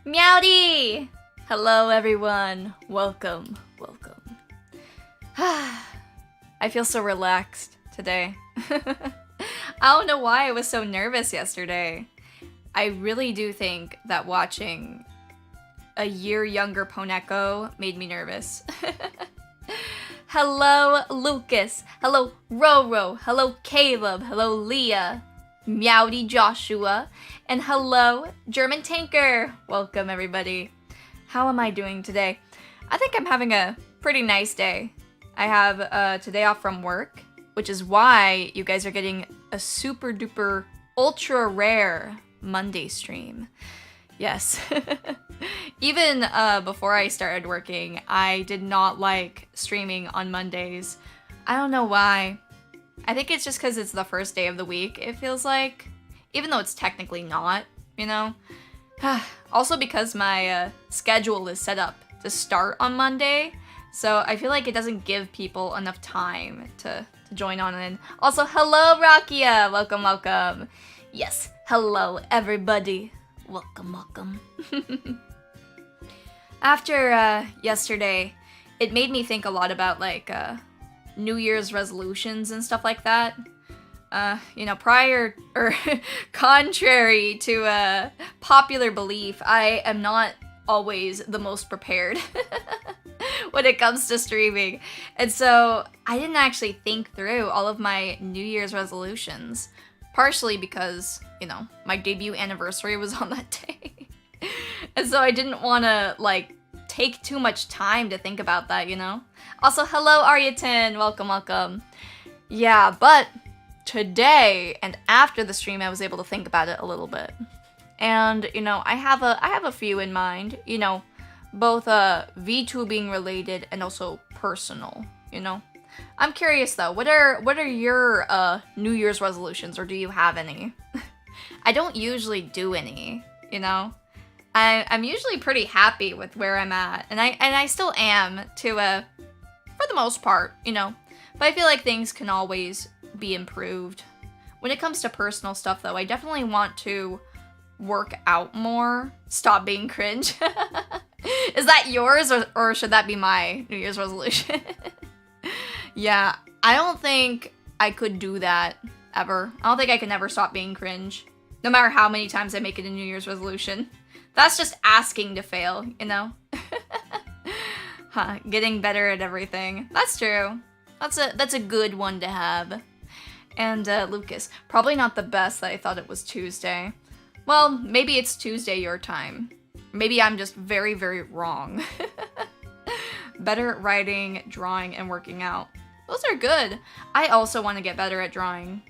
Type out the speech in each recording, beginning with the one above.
Meowdy! Hello everyone. Welcome. I feel so relaxed today. I don't know why I was so nervous yesterday. I really do think that watching a year younger Poneko made me nervous. Hello Lucas. Hello Roro. Hello Caleb. Hello Leah. Meowdy Joshua. And hello German Tanker. Welcome everybody. How am I doing today? I think I'm having a pretty nice day. I have today off from work, which is why you guys are getting a super duper ultra rare Monday stream. Yes. Even before I started working, I did not like streaming on Mondays. I don't know why. I think it's just because it's the first day of the week, it feels like. Even though it's technically not, you know? Also because my schedule is set up to start on Monday, so I feel like it doesn't give people enough time to join on in. Also, hello Rakia! Welcome. Yes, hello everybody. Welcome. After yesterday, it made me think a lot about like New Year's resolutions and stuff like that. Contrary to popular belief, I am not always the most prepared when it comes to streaming. And so I didn't actually think through all of my New Year's resolutions. Partially because, my debut anniversary was on that day. And so I didn't want to, take too much time to think about that, Also, hello, Aryatin! Welcome. Yeah, but today and after the stream, I was able to think about it a little bit. And, I have a few in mind, both VTubing related and also personal, I'm curious though, what are your New Year's resolutions, or do you have any? I don't usually do any, I'm usually pretty happy with where I'm at, and I still am for the most part, but I feel like things can always be improved. When it comes to personal stuff though, I definitely want to work out more, stop being cringe. Is that yours, or should that be my New Year's resolution? Yeah, I don't think I could do that ever. I don't think I can ever stop being cringe, no matter how many times I make it a New Year's resolution. That's just asking to fail, Getting better at everything. That's true. That's a good one to have. And Lucas, probably not the best that I thought it was Tuesday. Well, maybe it's Tuesday your time. Maybe I'm just very, very wrong. Better at writing, drawing, and working out. Those are good. I also want to get better at drawing.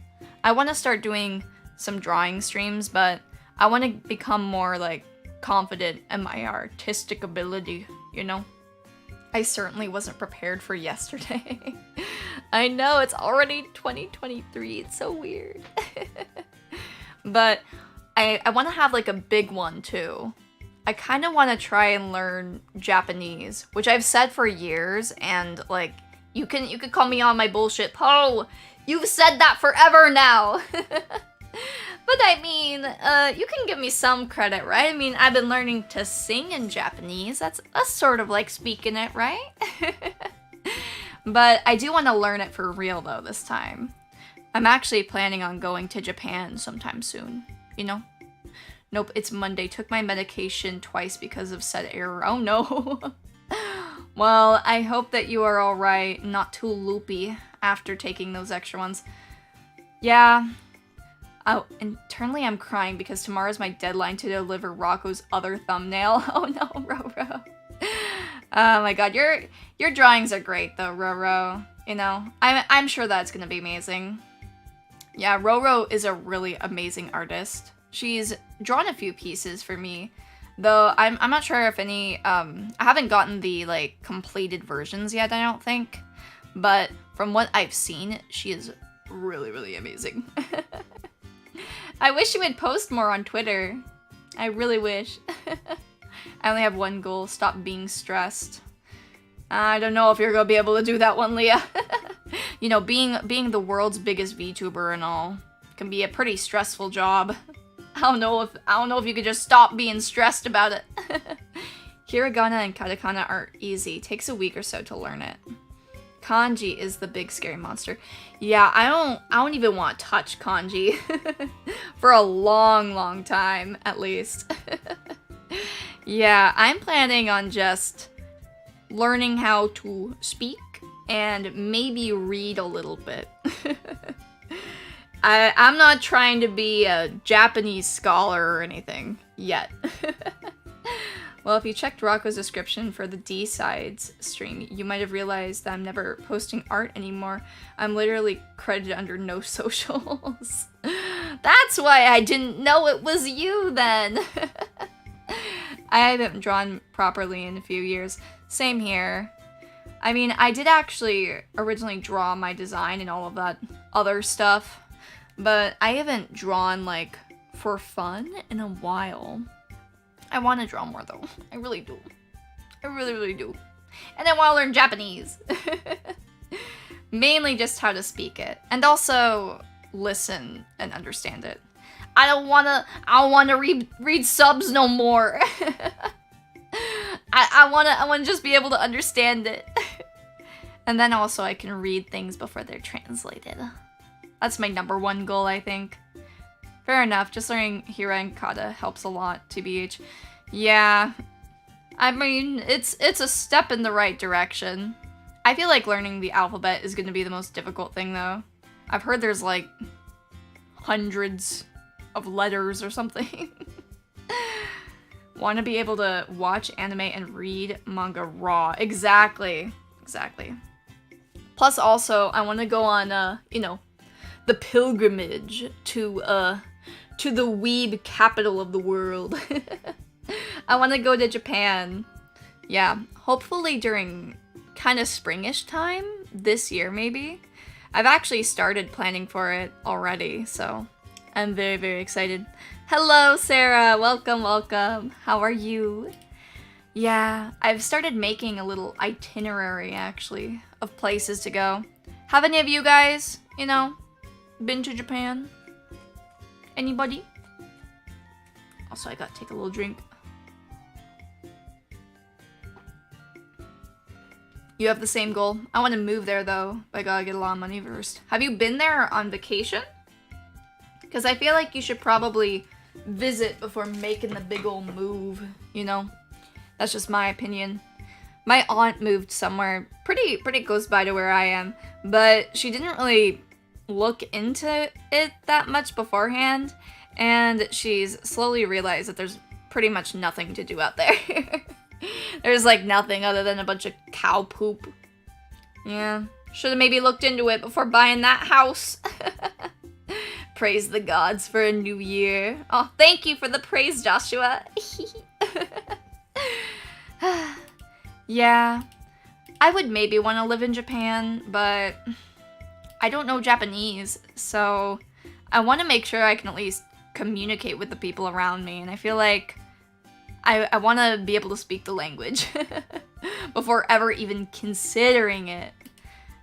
I want to start doing some drawing streams, but I want to become more, confident in my artistic ability, I certainly wasn't prepared for yesterday. I know, it's already 2023. It's so weird. But I want to have, a big one, too. I kind of want to try and learn Japanese, which I've said for years, and, you could call me on my bullshit. Po! You've said that forever now! But I mean, you can give me some credit, right? I mean, I've been learning to sing in Japanese. That's sort of like speaking it, right? But I do want to learn it for real, though, this time. I'm actually planning on going to Japan sometime soon, Nope, it's Monday. Took my medication twice because of said error. Oh no. Well, I hope that you are alright, not too loopy after taking those extra ones. Yeah. Oh, internally I'm crying because tomorrow's my deadline to deliver Rocco's other thumbnail. Oh no, Roro. Oh my god, your drawings are great though, Roro. I'm sure that's gonna be amazing. Yeah, Roro is a really amazing artist. She's drawn a few pieces for me, though I'm not sure if any, I haven't gotten the, completed versions yet, I don't think. But from what I've seen, she is really, really amazing. I wish she would post more on Twitter. I really wish. I only have one goal, stop being stressed. I don't know if you're gonna be able to do that one, Leah. Being the world's biggest VTuber and all can be a pretty stressful job. I don't know if you could just stop being stressed about it. Hiragana and katakana are easy. Takes a week or so to learn it. Kanji is the big scary monster. Yeah, I don't even want to touch kanji for a long time at least. Yeah, I'm planning on just learning how to speak and maybe read a little bit. I'm not trying to be a Japanese scholar or anything yet. Well, if you checked Rocco's description for the D-Sides stream, you might have realized that I'm never posting art anymore. I'm literally credited under no socials. That's why I didn't know it was you then. I haven't drawn properly in a few years. Same here. I mean, I did actually originally draw my design and all of that other stuff, but I haven't drawn, like, for fun in a while. I want to draw more, though. I really do. I really do. And I want to learn Japanese. Mainly just how to speak it. And also listen and understand it. I don't want to read subs no more. I want to just be able to understand it. And then also I can read things before they're translated. That's my #1 goal, I think. Fair enough, just learning Hira and Kata helps a lot, TBH. Yeah, I mean, it's a step in the right direction. I feel like learning the alphabet is going to be the most difficult thing, though. I've heard there's, like, hundreds of letters or something. Want to be able to watch anime and read manga raw. Exactly. Plus, also, I want to go on, you know, the pilgrimage to the weeb capital of the world. I want to go to Japan. Yeah, hopefully during kind of springish time this year, maybe. I've actually started planning for it already, so I'm very excited. Hello, Sarah. Welcome. How are you? Yeah, I've started making a little itinerary, actually, of places to go. Have any of you guys, you know, been to Japan? Anybody? Also, I gotta take a little drink. You have the same goal? I want to move there, though, but I gotta get a lot of money first. Have you been there on vacation? Because I feel like you should probably visit before making the big ol' move, you know? That's just my opinion. My aunt moved somewhere pretty close by to where I am, but she didn't really look into it that much beforehand, and she's slowly realized that there's pretty much nothing to do out there. There's like nothing other than a bunch of cow poop. Yeah, should have maybe looked into it before buying that house. Praise the gods for a new year. Oh, thank you for the praise, Joshua. Yeah, I would maybe want to live in Japan, but I don't know Japanese, so I want to make sure I can at least communicate with the people around me, and I feel like I want to be able to speak the language before ever even considering it.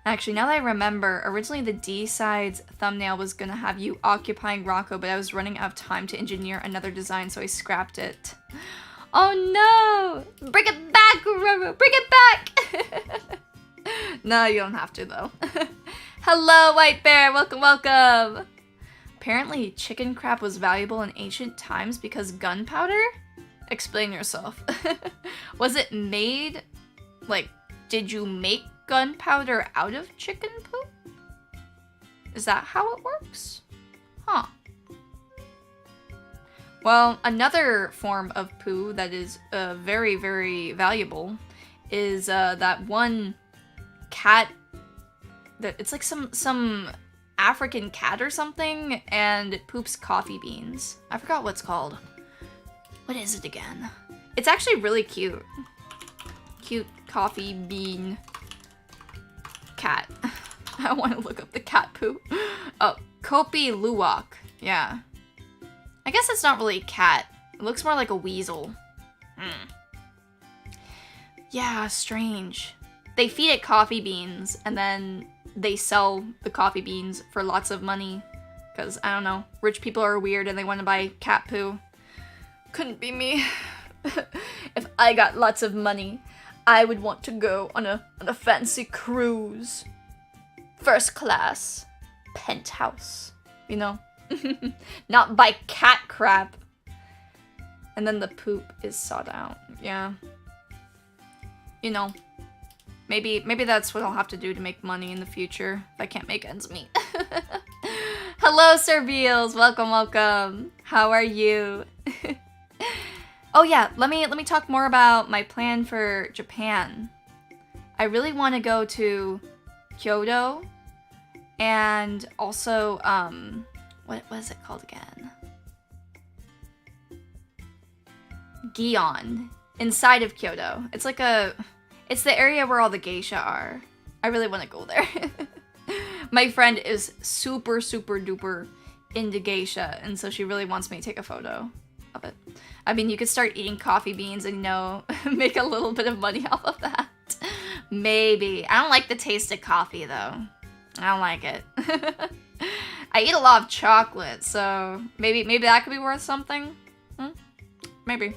Actually, now that I remember, originally the D-Sides thumbnail was gonna have you occupying Rocco, but I was running out of time to engineer another design, so I scrapped it. Oh no! Bring it back, Roro! Bring it back! No, you don't have to, though. Hello, White Bear! Welcome! Apparently, chicken crap was valuable in ancient times because gunpowder? Explain yourself. Was it made, like, did you make gunpowder out of chicken poop? Is that how it works? Huh. Well, another form of poo that is very valuable is that one cat that it's like some African cat or something, and it poops coffee beans. I forgot what it's called. What is it again? It's actually really cute. Cute coffee bean cat. I want to look up the cat poo. Oh, Kopi Luwak. Yeah. I guess it's not really a cat. It looks more like a weasel. Yeah, strange. They feed it coffee beans, and then they sell the coffee beans for lots of money. Because, I don't know, rich people are weird and they want to buy cat poo. Couldn't be me. If I got lots of money, I would want to go on a fancy cruise. First class. Penthouse. You know? Not buy cat crap. And then the poop is sought out. Yeah. You know. Maybe that's what I'll have to do to make money in the future if I can't make ends meet. Hello, Sir Beals. Welcome, welcome. How are you? Oh yeah, let me talk more about my plan for Japan. I really want to go to Kyoto and also what is it called again? Gion, inside of Kyoto. It's like it's the area where all the geisha are. I really want to go there. My friend is super duper into geisha, and so she really wants me to take a photo of it. I mean, you could start eating coffee beans and, you know, make a little bit of money off of that. Maybe. I don't like the taste of coffee, though. I don't like it. I eat a lot of chocolate, so maybe that could be worth something. Maybe.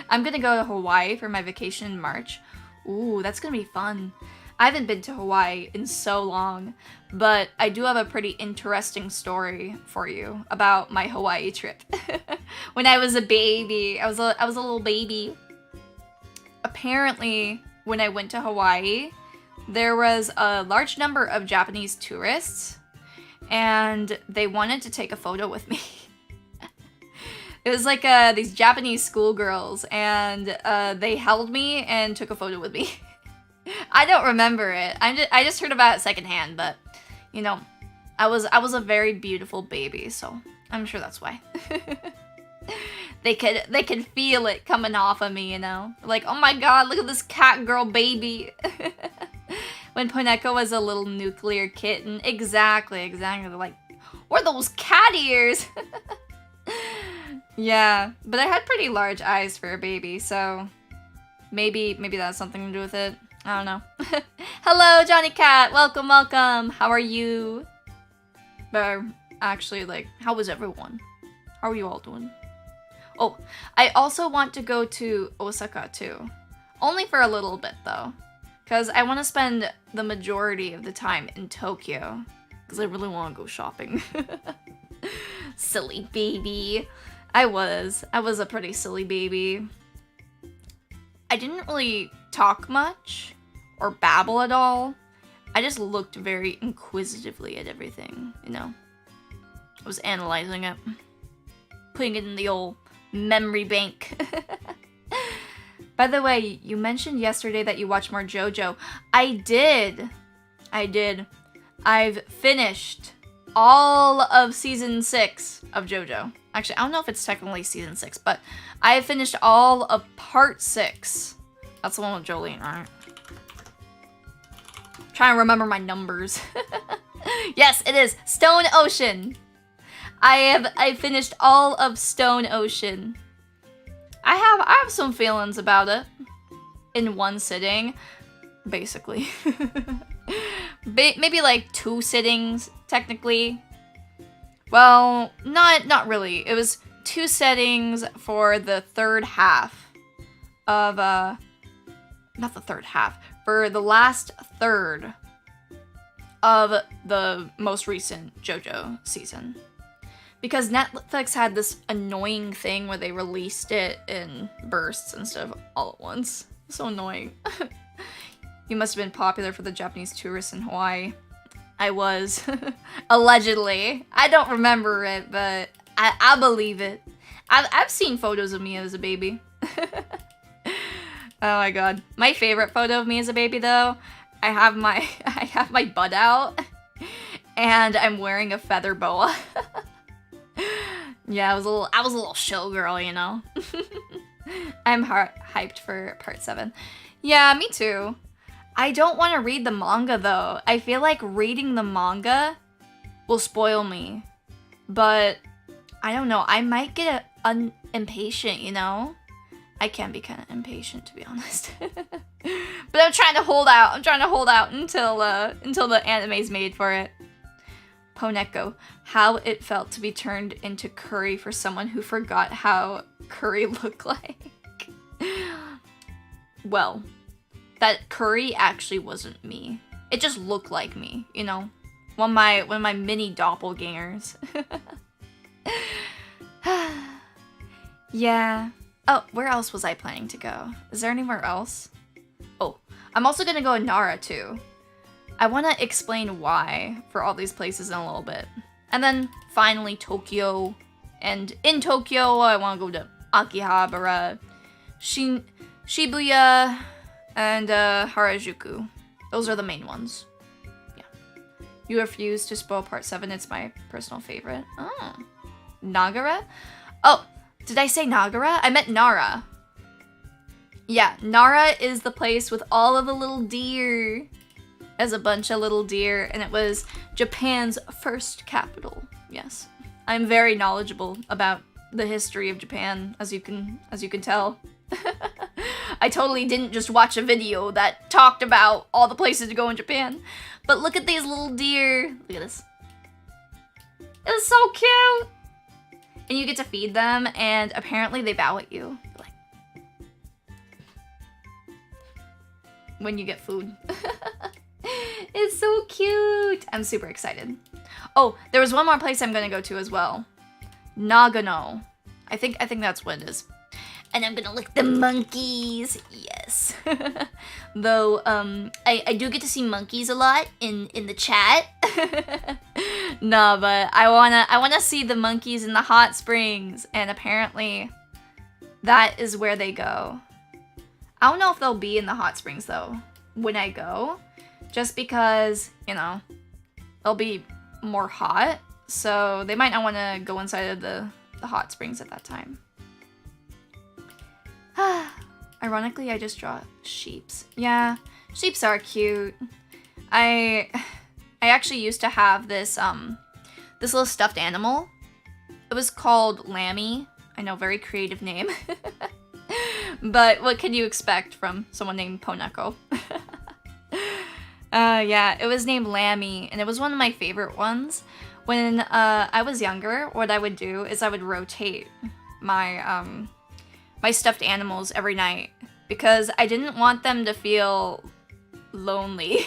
I'm gonna go to Hawaii for my vacation in March. Ooh, that's gonna be fun. I haven't been to Hawaii in so long, but I do have a pretty interesting story for you about my Hawaii trip. When I was a baby, I was a little baby. Apparently, when I went to Hawaii, there was a large number of Japanese tourists, and they wanted to take a photo with me. It was like these Japanese schoolgirls, and they held me and took a photo with me. I don't remember it. I just heard about it secondhand, but you know, I was a very beautiful baby, so I'm sure that's why. They could feel it coming off of me, you know, like, oh my god, look at this cat girl baby. When Poneko was a little nuclear kitten, exactly. Like, what are those cat ears? Yeah, but I had pretty large eyes for a baby, so maybe that has something to do with it. I don't know. Hello, Johnny Cat. Welcome, welcome. How are you? But actually, like, how was everyone? How are you all doing? Oh, I also want to go to Osaka, too. Only for a little bit, though. Because I want to spend the majority of the time in Tokyo. Because I really want to go shopping. Silly baby. I was a pretty silly baby. I didn't really talk much or babble at all. I just looked very inquisitively at everything, you know. I was analyzing it, putting it in the old memory bank. By the way, you mentioned yesterday that you watched more JoJo. I did. I've finished all of season 6 of JoJo. Actually, I don't know if it's technically season 6, but I have finished all of part 6. That's the one with Jolene, right? Trying to remember my numbers. Yes, it is Stone Ocean. I finished all of Stone Ocean. I have some feelings about it. In one sitting, basically. Maybe like 2 sittings, technically. Well, not really. It was 2 settings for the third half of, not the third half, for the last third of the most recent JoJo season. Because Netflix had this annoying thing where they released it in bursts instead of all at once. So annoying. You must have been popular for the Japanese tourists in Hawaii. I was. Allegedly. I don't remember it, but I believe it. I've seen photos of me as a baby. Oh my god. My favorite photo of me as a baby, though, I have my butt out, and I'm wearing a feather boa. Yeah, I was a little showgirl, you know. I'm hyped for part 7. Yeah, me too. I don't want to read the manga, though. I feel like reading the manga will spoil me. But I don't know. I might get impatient, you know? I can be kind of impatient, to be honest. But I'm trying to hold out. I'm trying to hold out until the anime's made for it. Poneko how it felt to be turned into curry for someone who forgot how curry looked like. Well, that curry actually wasn't me. It just looked like me, you know? One of my mini doppelgangers. Yeah. Oh, where else was I planning to go? Is there anywhere else? Oh, I'm also gonna go in Nara too. I want to explain why for all these places in a little bit. And then finally Tokyo. And in Tokyo, I want to go to Akihabara, Shibuya, and Harajuku. Those are the main ones. Yeah. You refuse to spoil part 7. It's my personal favorite. Oh. Nagara? Oh, did I say Nagara? I meant Nara. Yeah, Nara is the place with all of the little deer. As a bunch of little deer, and it was Japan's first capital. Yes, I'm very knowledgeable about the history of Japan, as you can tell. I totally didn't just watch a video that talked about all the places to go in Japan, but look at these little deer. Look at this. It's so cute, and you get to feed them, and apparently they bow at you, like when you get food. It's so cute. I'm super excited. Oh, there was one more place I'm gonna go to as well. Nagano. I think that's what it is. And I'm gonna lick the monkeys. Yes. Though, I do get to see monkeys a lot in the chat. No, but I wanna see the monkeys in the hot springs, and apparently that is where they go. I don't know if they'll be in the hot springs though when I go. Just because, you know, they'll be more hot, so they might not want to go inside of the hot springs at that time. Ironically, I just draw sheeps. Yeah, sheeps are cute. I actually used to have this this little stuffed animal. It was called Lammy. I know, very creative name. But what can you expect from someone named Poneko? Yeah, it was named Lammy, and it was one of my favorite ones. When I was younger, what I would do is I would rotate my my stuffed animals every night because I didn't want them to feel lonely.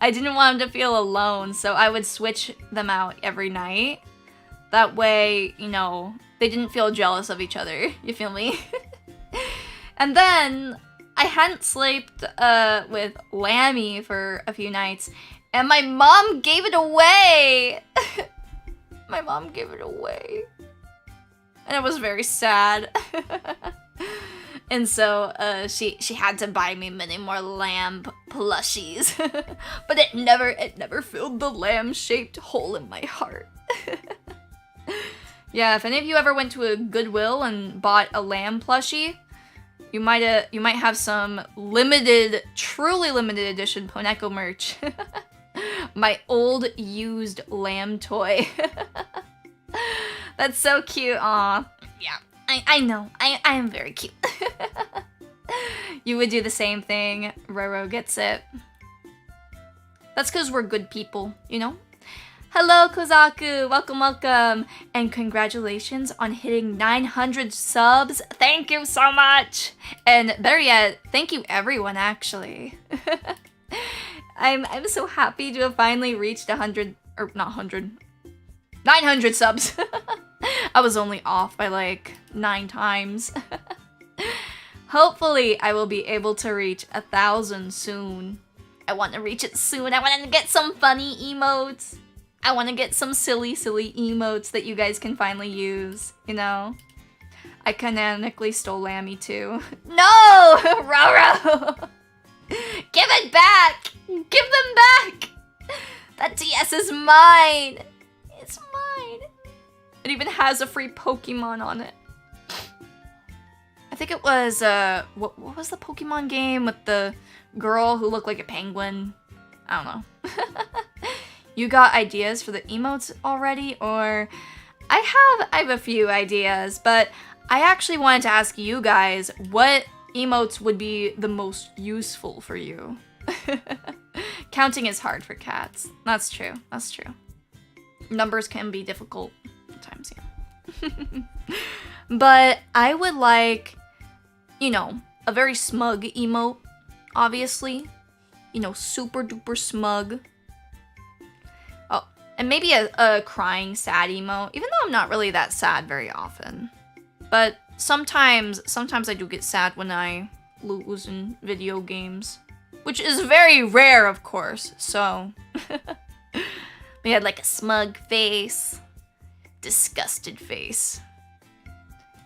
I didn't want them to feel alone, so I would switch them out every night. That way, you know, they didn't feel jealous of each other. You feel me? And then I hadn't slept with Lammy for a few nights, and my mom gave it away. My mom gave it away. And it was very sad. And so she had to buy me many more lamb plushies. But it never filled the lamb-shaped hole in my heart. Yeah, if any of you ever went to a Goodwill and bought a lamb plushie, you might have some truly limited edition Poneko merch. My old used lamb toy. That's so cute. Aw. Yeah, I know. I am very cute. You would do the same thing. Roro gets it. That's because we're good people, you know? Hello, Kozaku! Welcome! And congratulations on hitting 900 subs! Thank you so much! And better yet, thank you everyone, actually. I'm so happy to have finally reached 900 subs! I was only off by like 9 times. Hopefully, I will be able to reach 1,000 soon. I want to reach it soon. I want to get some funny emotes. I want to get some silly emotes that you guys can finally use, you know? I canonically stole Lammy too. No! Roro! Give it back! Give them back! That DS is mine! It's mine! It even has a free Pokemon on it. I think it was, what was the Pokemon game with the girl who looked like a penguin? I don't know. You got ideas for the emotes already? Or I have a few ideas, but I actually wanted to ask you guys what emotes would be the most useful for you. Counting is hard for cats. That's true. That's true. Numbers can be difficult sometimes, yeah. But I would like, you know, a very smug emote, obviously. You know, super duper smug. Oh, and maybe a crying sad emote, even though I'm not really that sad very often. But sometimes I do get sad when I lose in video games. Which is very rare, of course, so... We had like a smug face. Disgusted face.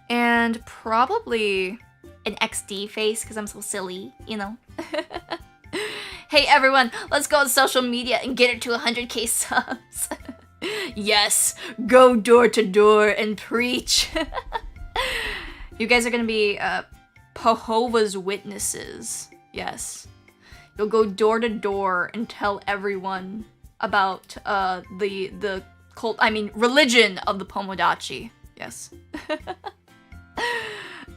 And probably an XD face, because I'm so silly, you know? Hey everyone, let's go on social media and get it to 100k subs. Yes, go door to door and preach. You guys are gonna be Jehovah's Witnesses. Yes. You'll go door to door and tell everyone about the cult, I mean religion of the Pomodachi. Yes.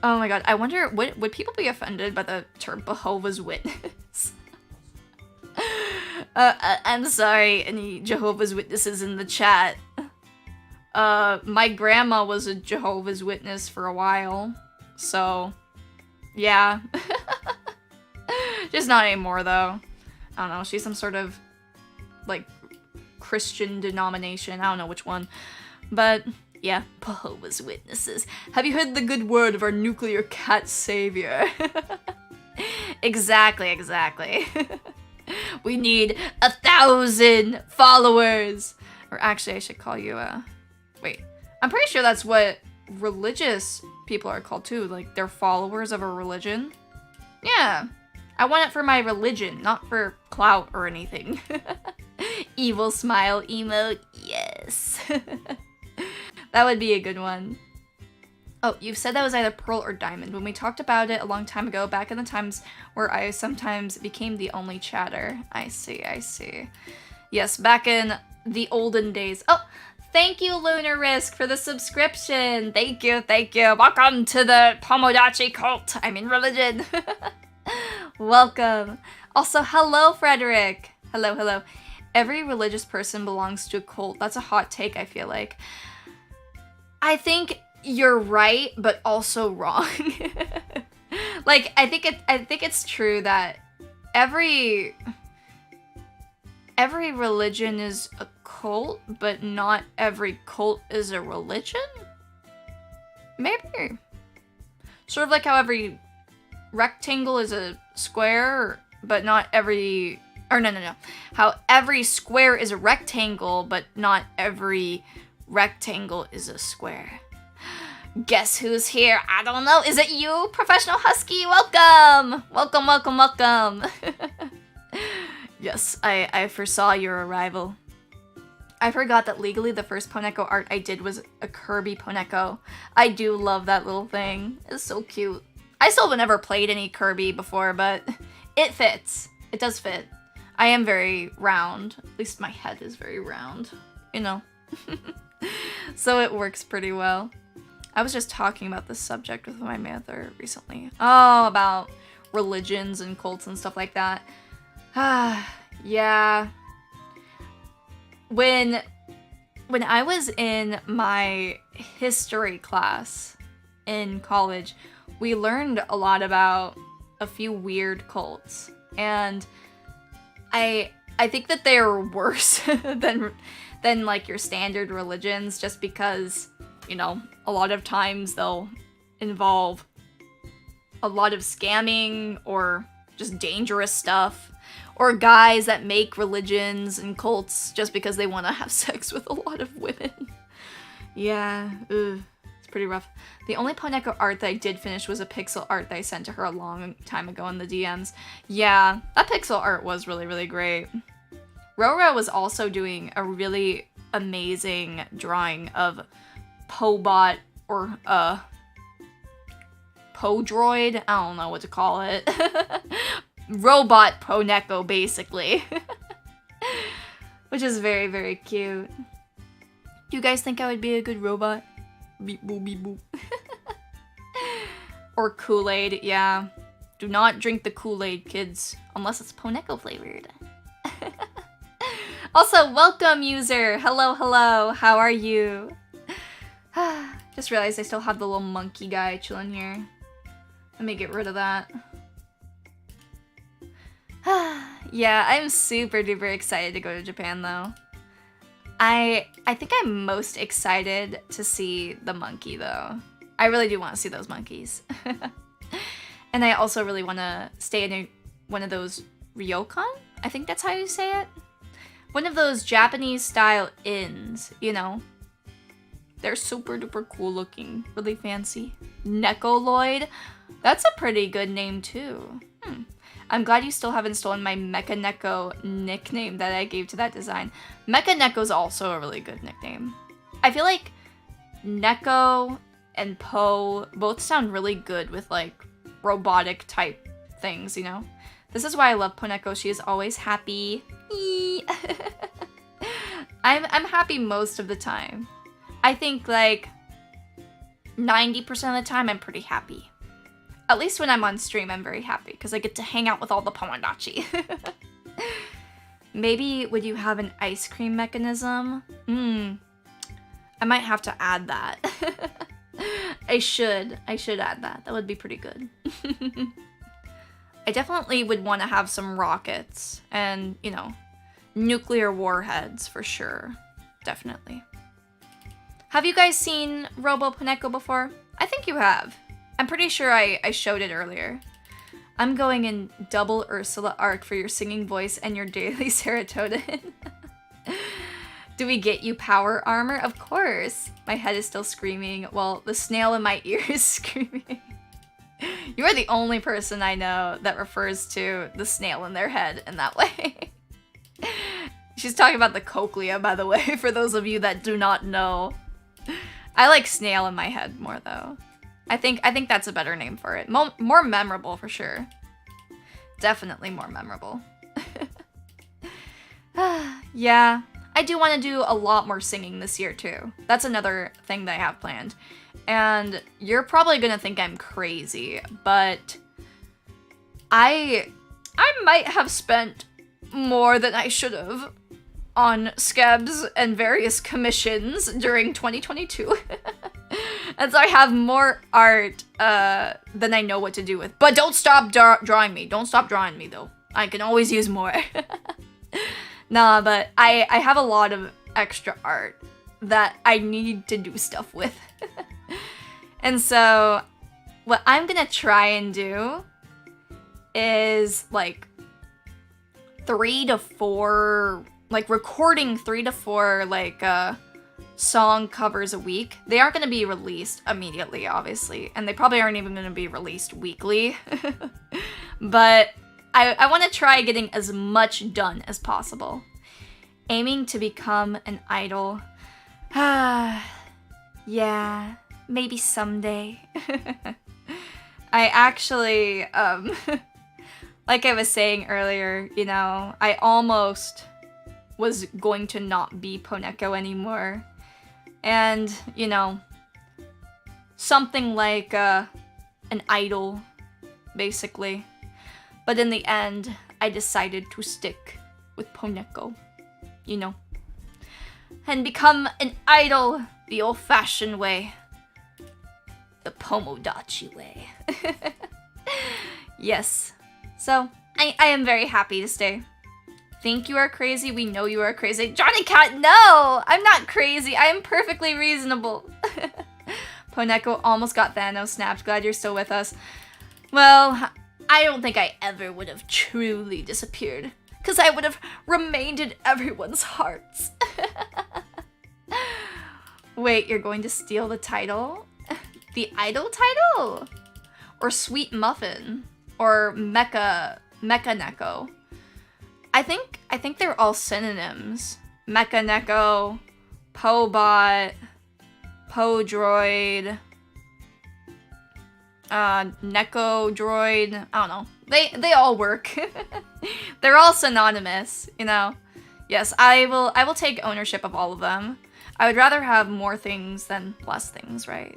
Oh my god, I wonder, would people be offended by the term Jehovah's Witness? I'm sorry, any Jehovah's Witnesses in the chat. My grandma was a Jehovah's Witness for a while, so yeah. Just not anymore though. I don't know, she's some sort of like Christian denomination, I don't know which one. But yeah, Jehovah's Witnesses. Have you heard the good word of our nuclear cat savior? Exactly. We need 1,000 followers. Or actually, I should call you, wait. I'm pretty sure that's what religious people are called too. Like, they're followers of a religion. Yeah. I want it for my religion, not for clout or anything. Evil smile emote. Yes. That would be a good one. Oh, you've said that was either pearl or diamond. When we talked about it a long time ago, back in the times where I sometimes became the only chatter. I see. Yes, back in the olden days. Oh, thank you, Lunar Risk, for the subscription. Thank you. Welcome to the Pomodachi cult. I mean religion. Welcome. Also, hello, Frederick. Hello. Every religious person belongs to a cult. That's a hot take, I feel like. I think you're right, but also wrong. Like, I think it's true that every religion is a cult, but not every cult is a religion? Maybe. Sort of like how every rectangle is a square, but not every... Or no. How every square is a rectangle, but not every rectangle is a square. Guess who's here? I don't know. Is it you, Professional Husky? Welcome! Welcome. Yes, I foresaw your arrival. I forgot that legally the first Poneko art I did was a Kirby Poneko. I do love that little thing. It's so cute. I still have never played any Kirby before, but it fits. It does fit. I am very round. At least my head is very round. You know. So it works pretty well. I was just talking about this subject with my mother recently. Oh, about religions and cults and stuff like that. Yeah. When I was in my history class in college, we learned a lot about a few weird cults. And I think that they are worse than like your standard religions, just because, you know, a lot of times they'll involve a lot of scamming or just dangerous stuff, or guys that make religions and cults just because they want to have sex with a lot of women. Yeah, it's pretty rough. The only Poneko art that I did finish was a pixel art that I sent to her a long time ago in the DMs. Yeah, that pixel art was really, really great. Rora was also doing a really amazing drawing of Pobot, or Podroid? I don't know what to call it. Robot Poneko, basically. Which is very, very cute. Do you guys think I would be a good robot? Beep boop, beep boop. Or Kool-Aid, yeah. Do not drink the Kool-Aid, kids. Unless it's Poneko flavored. Also, welcome, user. Hello, hello. How are you? Just realized I still have the little monkey guy chilling here. Let me get rid of that. Yeah, I'm super duper excited to go to Japan though. I think I'm most excited to see the monkey though. I really do want to see those monkeys. And I also really want to stay in one of those ryokan? I think that's how you say it. One of those Japanese style inns, you know. They're super duper cool looking, really fancy. Nekoloid, that's a pretty good name too. I'm glad you still haven't stolen my Mecha Neko nickname that I gave to that design. Mecha Neko's also a really good nickname. I feel like Neko and Po both sound really good with like robotic type things, you know? This is why I love Poneko. She is always happy. I'm happy most of the time. I think like 90% of the time I'm pretty happy. At least when I'm on stream, I'm very happy because I get to hang out with all the Tomodachi. Maybe would you have an ice cream mechanism? I might have to add that. I should add that. That would be pretty good. I definitely would want to have some rockets and, you know, nuclear warheads for sure. Definitely. Have you guys seen Robo Poneko before? I think you have. I'm pretty sure I showed it earlier. I'm going in double Ursula arc for your singing voice and your daily serotonin. Do we get you power armor? Of course. My head is still screaming while the snail in my ear is screaming. You are the only person I know that refers to the snail in their head in that way. She's talking about the cochlea, by the way, for those of you that do not know. I like snail in my head more, though. I think that's a better name for it. More memorable, for sure. Definitely more memorable. Yeah, I do want to do a lot more singing this year, too. That's another thing that I have planned. And you're probably gonna think I'm crazy, but I might have spent more than I should have on scabs and various commissions during 2022. And so I have more art than I know what to do with. But don't stop drawing me. Don't stop drawing me, though. I can always use more. Nah, but I have a lot of extra art that I need to do stuff with. And so what I'm gonna try and do is like 3 to 4, like recording 3 to 4 like song covers a week. They aren't going to be released immediately, obviously, and they probably aren't even going to be released weekly. But I want to try getting as much done as possible. Aiming to become an idol. Yeah, maybe someday. I actually, like I was saying earlier, you know, I almost was going to not be Poneko anymore. And, you know, something like an idol, basically. But in the end, I decided to stick with Poneko, you know. And become an idol the old-fashioned way. The Pomodachi way. Yes. So, I am very happy to stay. Think you are crazy? We know you are crazy. Johnny Cat, no! I'm not crazy. I am perfectly reasonable. Poneko almost got Thanos snapped. Glad you're still with us. Well, I don't think I ever would have truly disappeared. Because I would have remained in everyone's hearts. Wait, you're going to steal the title? The idol title? Or Sweet Muffin? Or Mecha Neko? I think they're all synonyms. Mecha Neko, Pobot, Po-Droid, Neko Droid. I don't know. They all work. They're all synonymous, you know. Yes, I will take ownership of all of them. I would rather have more things than less things, right?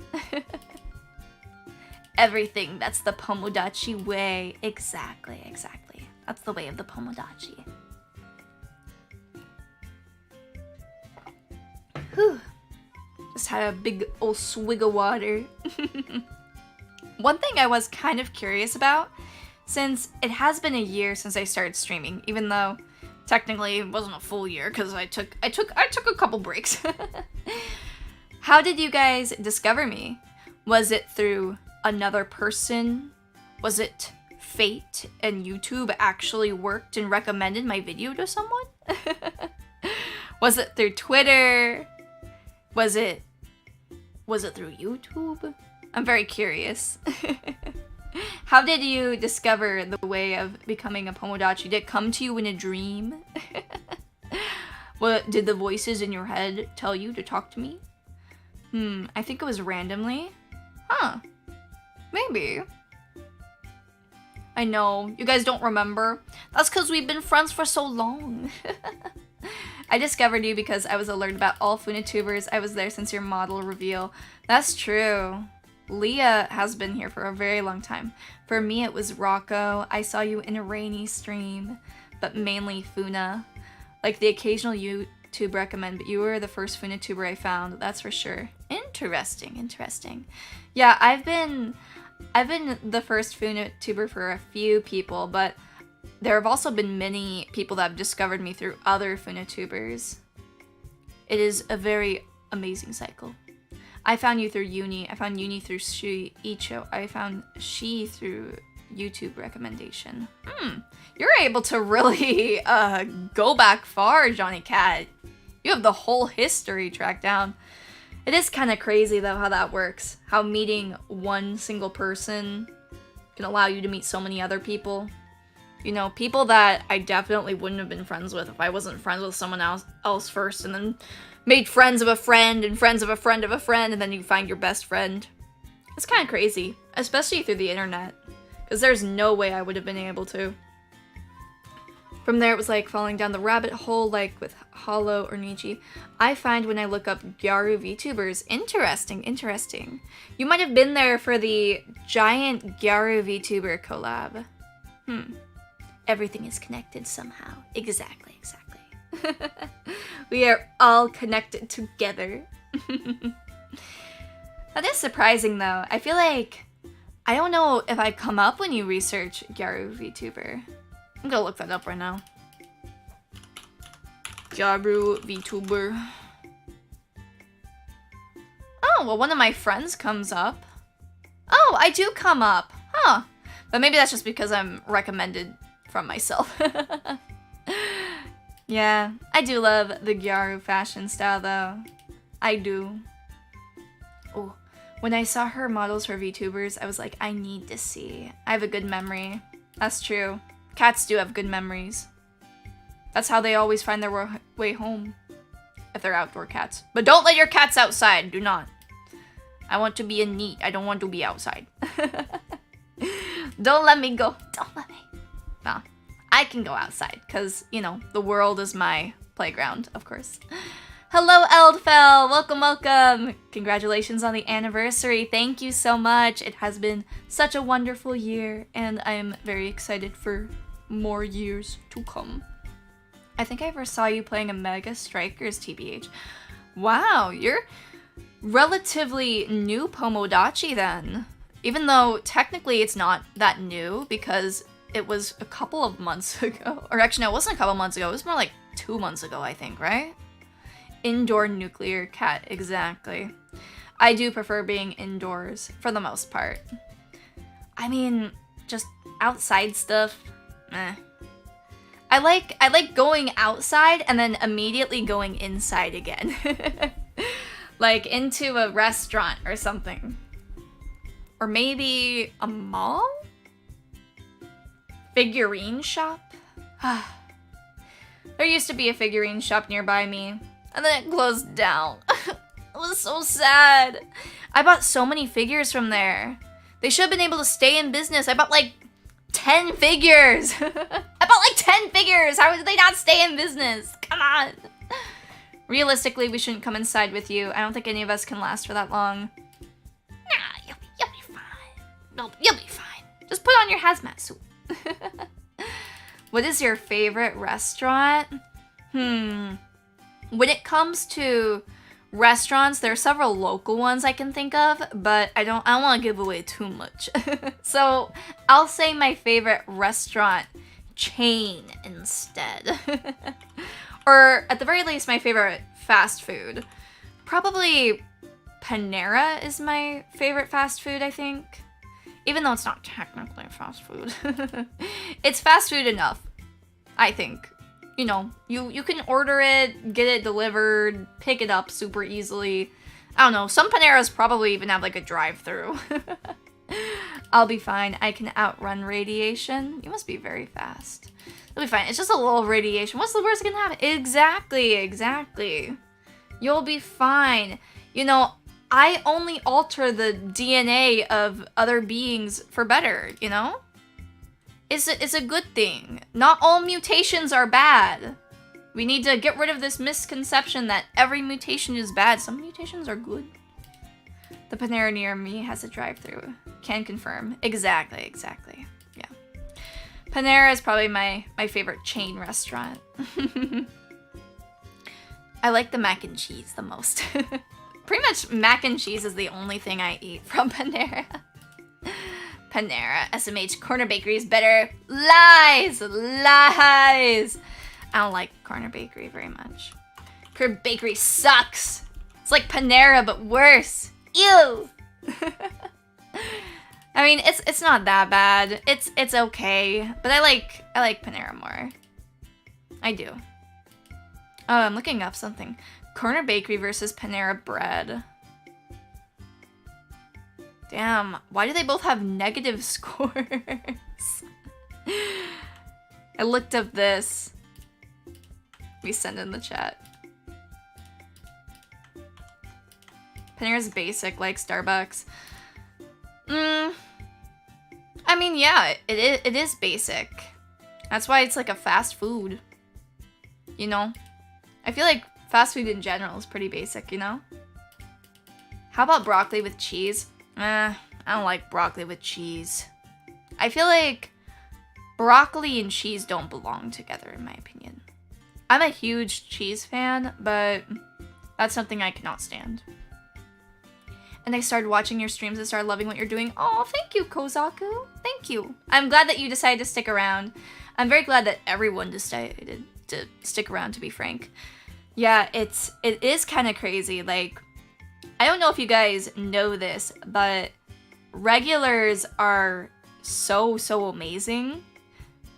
Everything, that's the Pomodachi way. Exactly. That's the way of the Pomodachi. Whew. Just had a big old swig of water. One thing I was kind of curious about, since it has been a year since I started streaming, even though technically it wasn't a full year because I took a couple breaks. How did you guys discover me? Was it through another person? Was it fate and YouTube actually worked and recommended my video to someone? Was it through Twitter? Was it through YouTube? I'm very curious. How did you discover the way of becoming a Pomodachi? Did it come to you in a dream? What did the voices in your head tell you to talk to me? I think it was randomly. Huh. Maybe. I know, you guys don't remember. That's because we've been friends for so long. I discovered you because I was alerted about all Funatubers. I was there since your model reveal. That's true. Leah has been here for a very long time. For me, it was Rocco. I saw you in a rainy stream, but mainly Funa. Like the occasional YouTube recommend, but you were the first Funatuber I found, that's for sure. Interesting, interesting. Yeah, I've been the first Funatuber for a few people, but there have also been many people that have discovered me through other Funatubers. It is a very amazing cycle. I found you through uni. I found uni through Icho. I found she through YouTube recommendation. You're able to really go back far, Johnny Cat. You have the whole history tracked down. It is kind of crazy though how that works. How meeting one single person can allow you to meet so many other people. You know, people that I definitely wouldn't have been friends with if I wasn't friends with someone else first, and then made friends of a friend and friends of a friend of a friend, and then you find your best friend. It's kind of crazy, especially through the internet, because there's no way I would have been able to. From there, it was like falling down the rabbit hole, like with Hollow or Nichi. I find when I look up Gyaru VTubers, interesting, interesting. You might have been there for the giant Gyaru VTuber collab. Everything is connected somehow. Exactly, exactly. We are all connected together. That is surprising though. I feel like, I don't know if I come up when you research Gyaru VTuber. I'm gonna look that up right now. Gyaru VTuber. Oh, well, one of my friends comes up. Oh, I do come up. Huh. But maybe that's just because I'm recommended from myself. Yeah, I do love the Gyaru fashion style though. I do. Oh, when I saw her models for VTubers, I was like, I need to see. I have a good memory. That's true. Cats do have good memories. That's how they always find their way home. If they're outdoor cats. But don't let your cats outside. Do not. I want to be a neat. I don't want to be outside. Don't let me go. Don't let me. No. I can go outside. Because, you know, the world is my playground, of course. Hello, Eldfell. Welcome, welcome. Congratulations on the anniversary. Thank you so much. It has been such a wonderful year, and I am very excited for more years to come. I think I ever saw you playing a Mega Strikers TBH. Wow, you're relatively new Pomodachi then. Even though technically it's not that new because it was a couple of months ago. Or actually, no, it wasn't a couple months ago. It was more like 2 months ago, I think, right? Indoor nuclear cat, exactly. I do prefer being indoors for the most part. I mean, just outside stuff, meh. I like going outside and then immediately going inside again. Like into a restaurant or something. Or maybe a mall? Figurine shop? There used to be a figurine shop nearby me, and then it closed down. It was so sad. I bought so many figures from there. They should have been able to stay in business. I bought like 10 figures. I bought like 10 figures. How did they not stay in business? Come on. Realistically, we shouldn't come inside with you. I don't think any of us can last for that long. Nah, you'll be fine. No, you'll be fine. Just put on your hazmat suit. What is your favorite restaurant? When it comes to restaurants, there are several local ones I can think of, but I don't want to give away too much. So I'll say my favorite restaurant chain instead. Or at the very least, my favorite fast food. Probably Panera is my favorite fast food, I think. Even though it's not technically fast food. It's fast food enough, I think. You know, you can order it, get it delivered, pick it up super easily. I don't know, some Paneras probably even have like a drive-thru. I'll be fine. I can outrun radiation. You must be very fast. It'll be fine. It's just a little radiation. What's the worst that can happen? Exactly. You'll be fine. You know, I only alter the DNA of other beings for better, you know? It's a good thing. Not all mutations are bad. We need to get rid of this misconception that every mutation is bad. Some mutations are good. The Panera near me has a drive-thru. Can confirm. Exactly. Yeah. Panera is probably my favorite chain restaurant. I like the mac and cheese the most. Pretty much mac and cheese is the only thing I eat from Panera. Panera, SMH, Corner Bakery is better. Lies! I don't like Corner Bakery very much. Corner Bakery sucks. It's like Panera, but worse. Ew! I mean, it's not that bad. It's okay, but I like Panera more. I do. Oh, I'm looking up something. Corner Bakery versus Panera Bread. Damn, why do they both have negative scores? I looked up this. We send in the chat. Panera's basic, like Starbucks. I mean, yeah, it is basic. That's why it's like a fast food. You know? I feel like fast food in general is pretty basic, you know? How about broccoli with cheese? I don't like broccoli with cheese. I feel like broccoli and cheese don't belong together, in my opinion. I'm a huge cheese fan, but that's something I cannot stand. And I started watching your streams and started loving what you're doing. Oh, thank you, Kozaku. Thank you. I'm glad that you decided to stick around. I'm very glad that everyone decided to stick around, to be frank. Yeah, it is kind of crazy. Like, I don't know if you guys know this, but regulars are so amazing.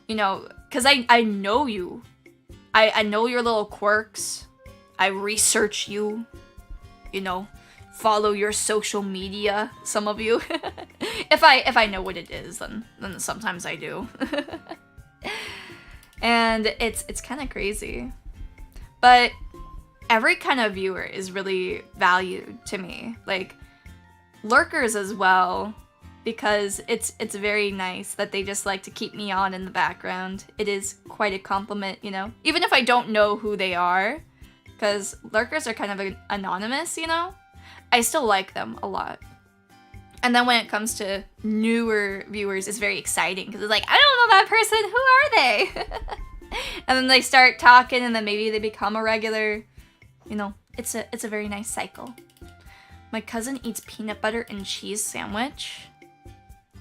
You know, because I know you. I know your little quirks. I research you. You know, follow your social media, some of you. if I know what it is, then sometimes I do. And it's kind of crazy. But every kind of viewer is really valued to me. Like, lurkers as well, because it's very nice that they just like to keep me on in the background. It is quite a compliment, you know? Even if I don't know who they are, because lurkers are kind of anonymous, you know? I still like them a lot. And then when it comes to newer viewers, it's very exciting, because it's like, I don't know that person, who are they? And then they start talking, and then maybe they become a regular. You know, it's a very nice cycle. My cousin eats peanut butter and cheese sandwich.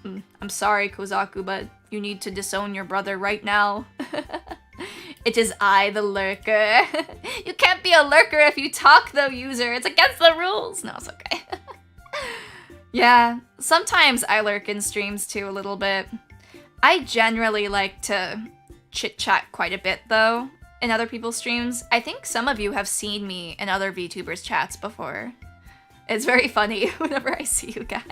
I'm sorry, Kozaku, but you need to disown your brother right now. It is I, the lurker. You can't be a lurker if you talk, though, user. It's against the rules. No, it's okay. Yeah, sometimes I lurk in streams, too, a little bit. I generally like to chit-chat quite a bit, though, in other people's streams. I think some of you have seen me in other VTubers chats before. It's very funny whenever I see you guys.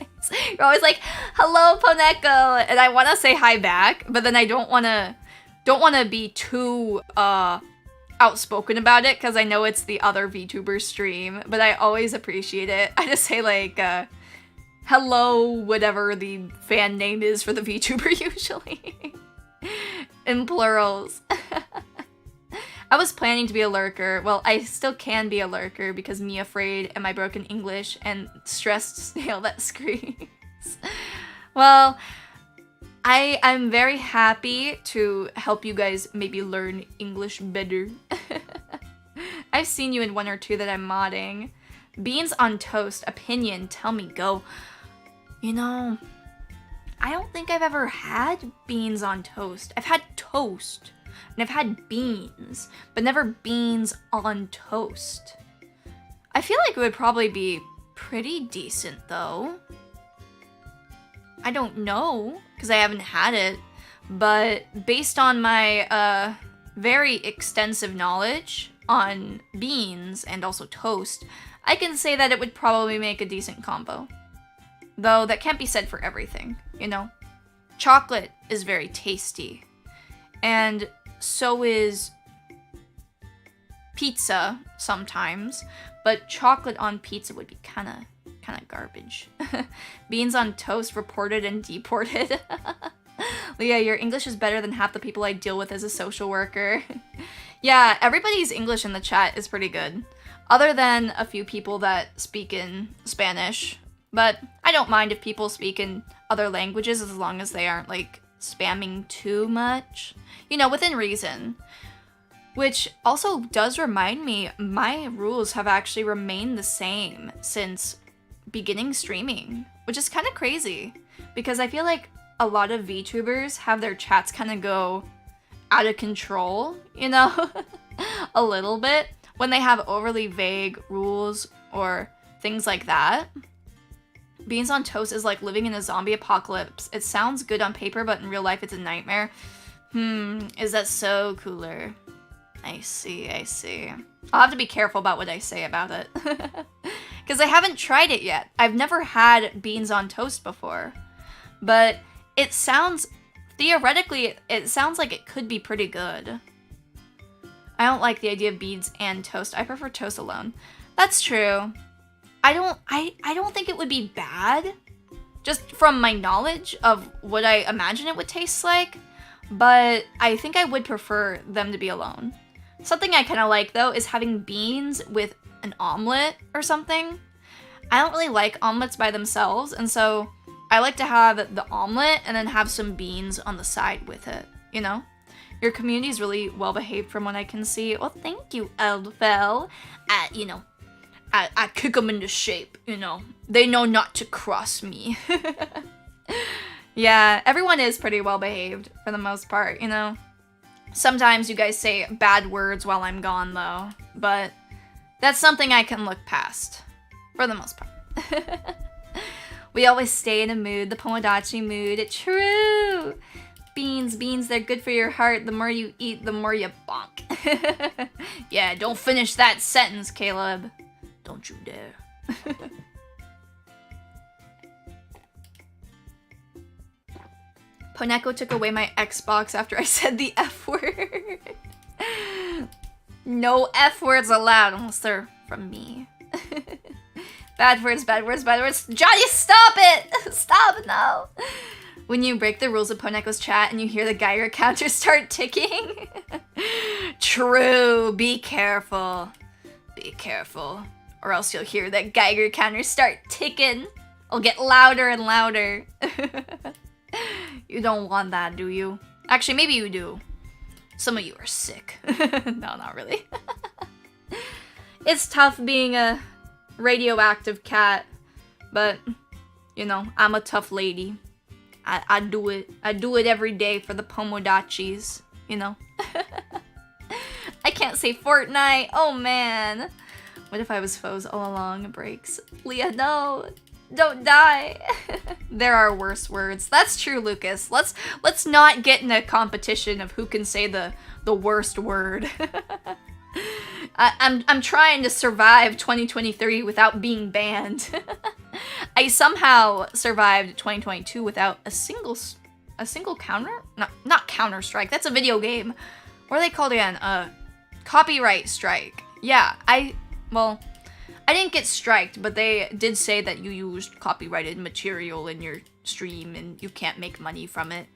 You're always like, hello, Poneko! And I want to say hi back, but then I don't want to be too outspoken about it, because I know it's the other VTuber stream, but I always appreciate it. I just say like, hello, whatever the fan name is for the VTuber usually. In plurals. I was planning to be a lurker. Well, I still can be a lurker because me afraid and my broken English and stressed snail that screams. Well, I'm very happy to help you guys maybe learn English better. I've seen you in one or two that I'm modding. Beans on toast. Opinion. Tell me, go. You know, I don't think I've ever had beans on toast. I've had toast. And I've had beans. But never beans on toast. I feel like it would probably be pretty decent, though. I don't know, because I haven't had it. But based on my very extensive knowledge on beans and also toast, I can say that it would probably make a decent combo. Though that can't be said for everything, you know? Chocolate is very tasty. And so is pizza sometimes, but chocolate on pizza would be kind of garbage. Beans on toast reported and deported. Leah, your English is better than half the people I deal with as a social worker. Yeah, everybody's English in the chat is pretty good. Other than a few people that speak in Spanish. But I don't mind if people speak in other languages as long as they aren't, like, spamming too much. You know, within reason. Which also does remind me, my rules have actually remained the same since beginning streaming. Which is kind of crazy. Because I feel like a lot of VTubers have their chats kind of go out of control, you know? A little bit. When they have overly vague rules or things like that. Beans on toast is like living in a zombie apocalypse. It sounds good on paper, but in real life it's a nightmare. Is that so cooler? I see. I'll have to be careful about what I say about it. Because I haven't tried it yet. I've never had beans on toast before. But it sounds, theoretically, it sounds like it could be pretty good. I don't like the idea of beans and toast. I prefer toast alone. That's true. I don't think it would be bad, just from my knowledge of what I imagine it would taste like, but I think I would prefer them to be alone. Something I kind of like, though, is having beans with an omelet or something. I don't really like omelets by themselves, and so I like to have the omelet and then have some beans on the side with it, you know? Your community is really well behaved from what I can see. Well, thank you, Eldfell. You know, I kick them into shape, you know. They know not to cross me. Yeah, everyone is pretty well behaved for the most part, you know. Sometimes you guys say bad words while I'm gone, though. But that's something I can look past. For the most part. We always stay in a mood, the Pomodachi mood. True! Beans, they're good for your heart. The more you eat, the more you bonk. Yeah, don't finish that sentence, Caleb. Don't you dare. Poneko took away my Xbox after I said the F word. No F words allowed unless they're from me. Bad words. Johnny, stop it! Stop, no! When you break the rules of Poneko's chat and you hear the Geiger counter start ticking. True, be careful. Be careful. Or else you'll hear that Geiger counter start ticking. It'll get louder and louder. You don't want that, do you? Actually, maybe you do. Some of you are sick. No, not really. It's tough being a radioactive cat, but, you know, I'm a tough lady. I do it. I do it every day for the Pomodachis, you know? I can't say Fortnite. Oh, man. What if I was foes all along? Breaks. Leah, no. Don't die. There are worse words. That's true, Lucas. Let's not get in a competition of who can say the worst word. I'm trying to survive 2023 without being banned. I somehow survived 2022 without a single counter? Not Counter-Strike. That's a video game. What are they called again? Copyright strike. Yeah, I didn't get striked, but they did say that you used copyrighted material in your stream and you can't make money from it.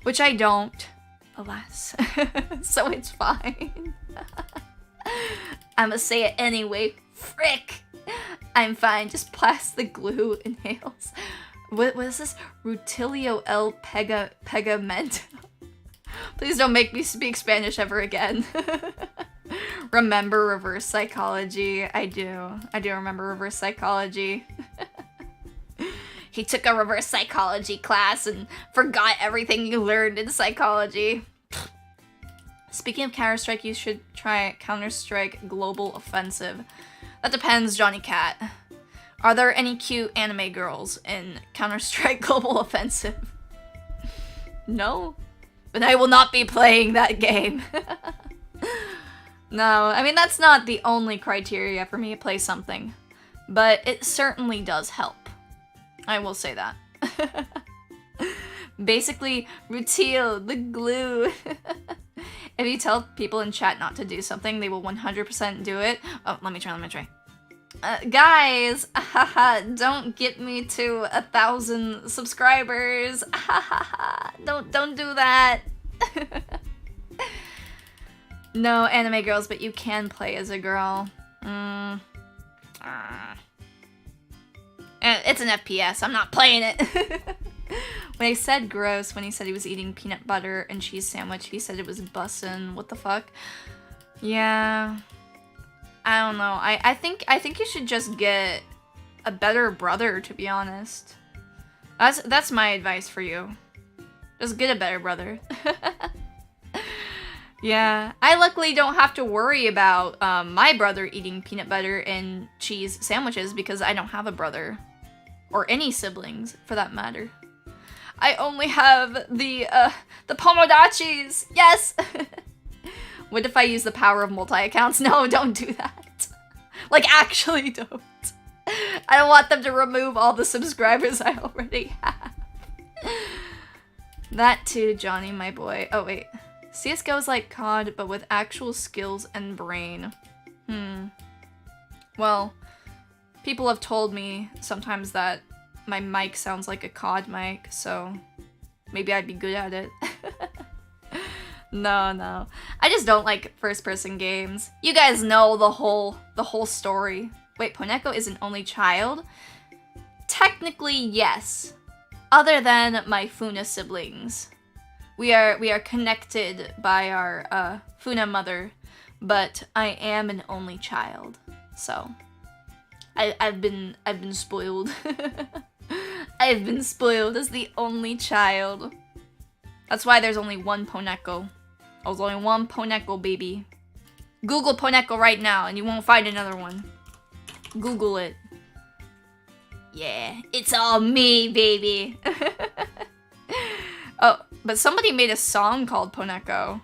Which I don't, alas. So it's fine. I'ma say it anyway. Frick! I'm fine, just plastic glue inhales. What is this? Rutilio el pegamento. Please don't make me speak Spanish ever again. Remember reverse psychology? I do. I do remember reverse psychology. He took a reverse psychology class and forgot everything you learned in psychology. Speaking of Counter-Strike, you should try Counter-Strike Global Offensive. That depends, Johnny Cat. Are there any cute anime girls in Counter-Strike Global Offensive? No. But I will not be playing that game. No, I mean, that's not the only criteria for me to play something. But it certainly does help. I will say that. Basically, Rutil, the glue. If you tell people in chat not to do something, they will 100% do it. Oh, let me try. Guys, don't get me to 1,000 subscribers. Don't do that. No anime girls, but you can play as a girl. It's an FPS, I'm not playing it. When I said gross, when he said he was eating peanut butter and cheese sandwich, he said it was bussin'. What the fuck? Yeah. I don't know. I think you should just get a better brother, to be honest. That's my advice for you. Just get a better brother. Yeah. I luckily don't have to worry about my brother eating peanut butter and cheese sandwiches because I don't have a brother. Or any siblings, for that matter. I only have the Pomodachis! Yes! What if I use the power of multi-accounts? No, don't do that. Like, actually don't. I don't want them to remove all the subscribers I already have. That too, Johnny, my boy. Oh, wait. CSGO is like COD, but with actual skills and brain. Well, people have told me sometimes that my mic sounds like a COD mic, so maybe I'd be good at it. No. I just don't like first-person games. You guys know the whole story. Wait, Poneko is an only child? Technically, yes. Other than my Funa siblings. We are connected by our Funa mother, but I am an only child. So I've been spoiled. I've been spoiled as the only child. That's why there's only one Poneko. There's only one Poneko, baby. Google Poneko right now and you won't find another one. Google it. Yeah, it's all me, baby. Oh, but somebody made a song called Poneko.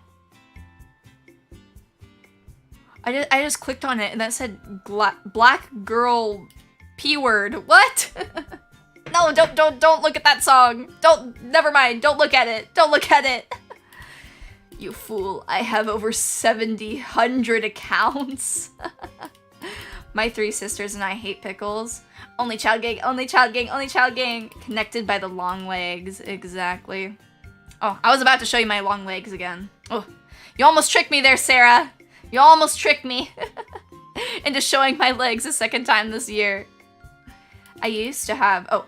I just clicked on it and that said black girl P-word. What? No, don't look at that song. Never mind. Don't look at it. Don't look at it. You fool. I have over 700 accounts. My 3 sisters and I hate pickles. Only child gang, only child gang, only child gang. Connected by the long legs. Exactly. Oh, I was about to show you my long legs again. Oh, you almost tricked me there, Sarah. You almost tricked me into showing my legs a second time this year. I used to have... Oh,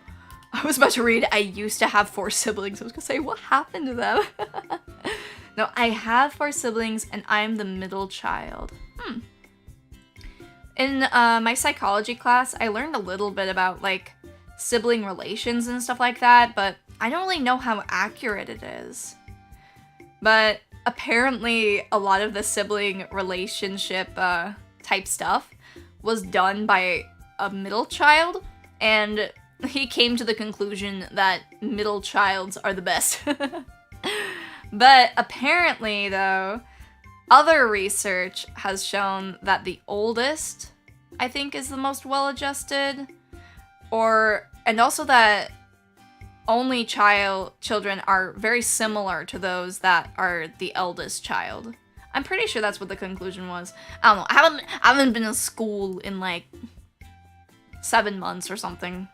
I was about to read, I used to have 4 siblings. I was gonna say, what happened to them? No, I have 4 siblings and I'm the middle child. In my psychology class, I learned a little bit about, like, sibling relations and stuff like that, but I don't really know how accurate it is. But apparently, a lot of the sibling relationship type stuff was done by a middle child, and he came to the conclusion that middle childs are the best. But apparently, though, other research has shown that the oldest, I think, is the most well-adjusted, and also that only children are very similar to those that are the eldest child. I'm pretty sure that's what the conclusion was. I don't know. I haven't been in school in like 7 months or something.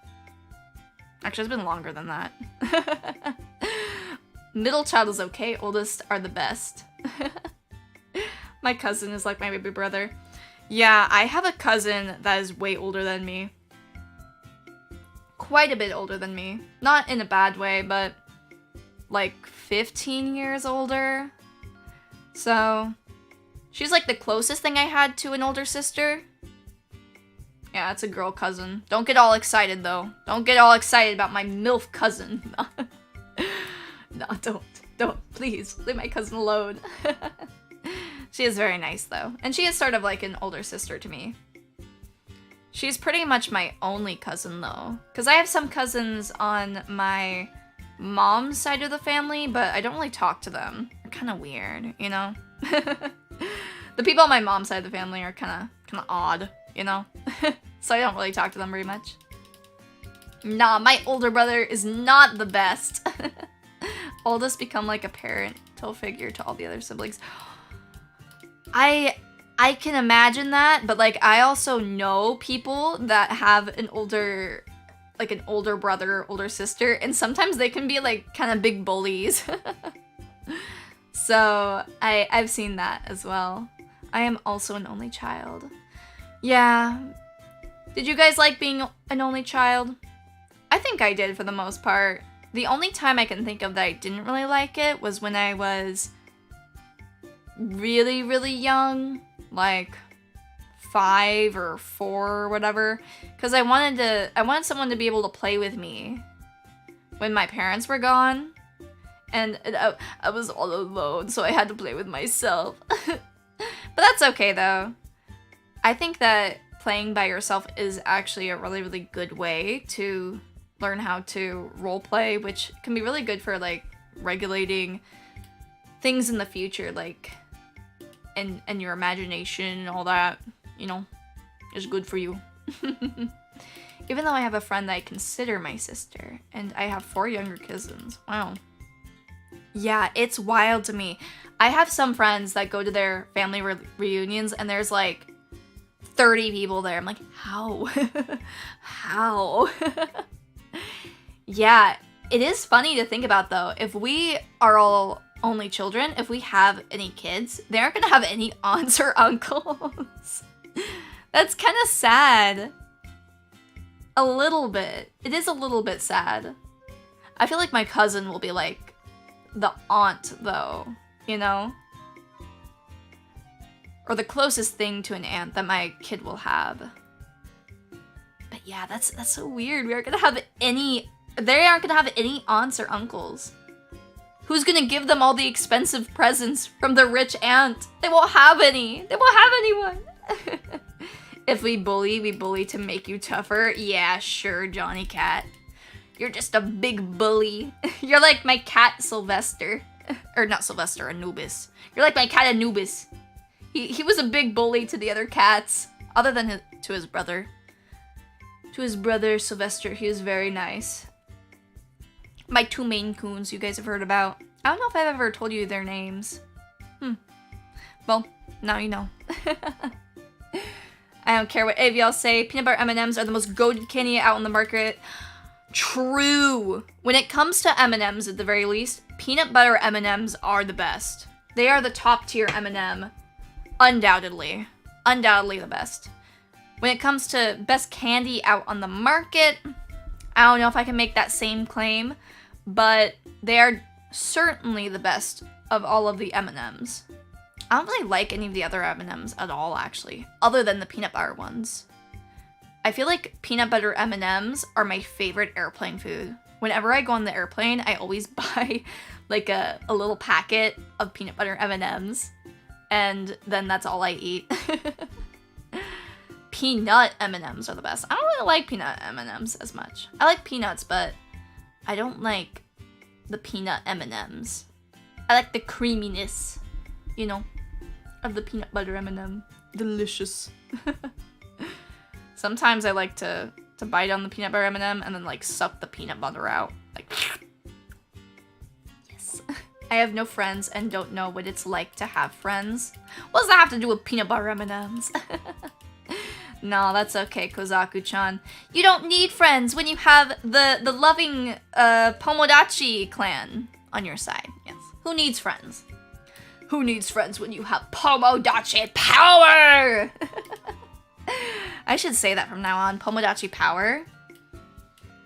Actually, it's been longer than that. Middle child is okay. Oldest are the best. My cousin is like my baby brother. Yeah, I have a cousin that is way older than me. Quite a bit older than me. Not in a bad way, but like 15 years older. So She's like the closest thing I had to an older sister. Yeah, it's a girl cousin. Don't get all excited though. Don't get all excited about my MILF cousin. No, don't. Please, leave my cousin alone. She is very nice though. And she is sort of like an older sister to me. She's pretty much my only cousin though. Because I have some cousins on my mom's side of the family, but I don't really talk to them. They're kind of weird, you know? The people on my mom's side of the family are kind of odd, you know? So I don't really talk to them very much. Nah, my older brother is not the best. Oldest become like a parental figure to all the other siblings. I can imagine that, but like I also know people that have an older brother, older sister, and sometimes they can be like kind of big bullies. So I've seen that as well. I am also an only child. Yeah. Did you guys like being an only child? I think I did for the most part. The only time I can think of that I didn't really like it was when I was really, really young, like 5 or 4 or whatever, because I wanted someone to be able to play with me when my parents were gone, and I was all alone, so I had to play with myself. But that's okay though. I think that playing by yourself is actually a really, really good way to learn how to roleplay, which can be really good for like regulating things in the future, like and your imagination and all that, you know, is good for you. Even though I have a friend that I consider my sister, and I have 4 younger cousins. Wow. Yeah, it's wild to me. I have some friends that go to their family reunions and there's like 30 people there. I'm like, how? How? Yeah, it is funny to think about though. If we are all only children, if we have any kids, they aren't gonna have any aunts or uncles. That's kind of sad. A little bit. It is a little bit sad. I feel like my cousin will be like the aunt though, you know? Or the closest thing to an aunt that my kid will have. But yeah, that's so weird. They aren't gonna have any aunts or uncles. Who's gonna give them all the expensive presents from the rich aunt? They won't have any. They won't have anyone. If we bully to make you tougher. Yeah, sure, Johnny Cat. You're just a big bully. You're like my cat, Sylvester. Or not Sylvester, Anubis. You're like my cat, Anubis. He was a big bully to the other cats. Other than to his brother. To his brother, Sylvester, he was very nice. My 2 Maine Coons you guys have heard about. I don't know if I've ever told you their names. Well, now you know. I don't care what any of y'all say. Peanut butter M&Ms are the most goated candy out on the market. True. When it comes to M&Ms, at the very least, peanut butter M&Ms are the best. They are the top tier M&M. Undoubtedly. Undoubtedly the best. When it comes to best candy out on the market, I don't know if I can make that same claim, but they are certainly the best of all of the M&Ms. I don't really like any of the other M&Ms at all, actually, other than the peanut butter ones. I feel like peanut butter M&Ms are my favorite airplane food. Whenever I go on the airplane, I always buy like a little packet of peanut butter M&Ms, and then that's all I eat. Peanut M&Ms are the best. I don't really like peanut M&Ms as much. I like peanuts, but I don't like the peanut M&Ms. I like the creaminess, you know, of the peanut butter M&M. Delicious. Sometimes I like to bite on the peanut butter M&M and then like suck the peanut butter out. Like, yes. I have no friends and don't know what it's like to have friends. What does that have to do with peanut butter M&Ms? No, that's okay, Kozaku-chan. You don't need friends when you have the loving Pomodachi clan on your side. Yes. Who needs friends? Who needs friends when you have Pomodachi power? I should say that from now on. Pomodachi power.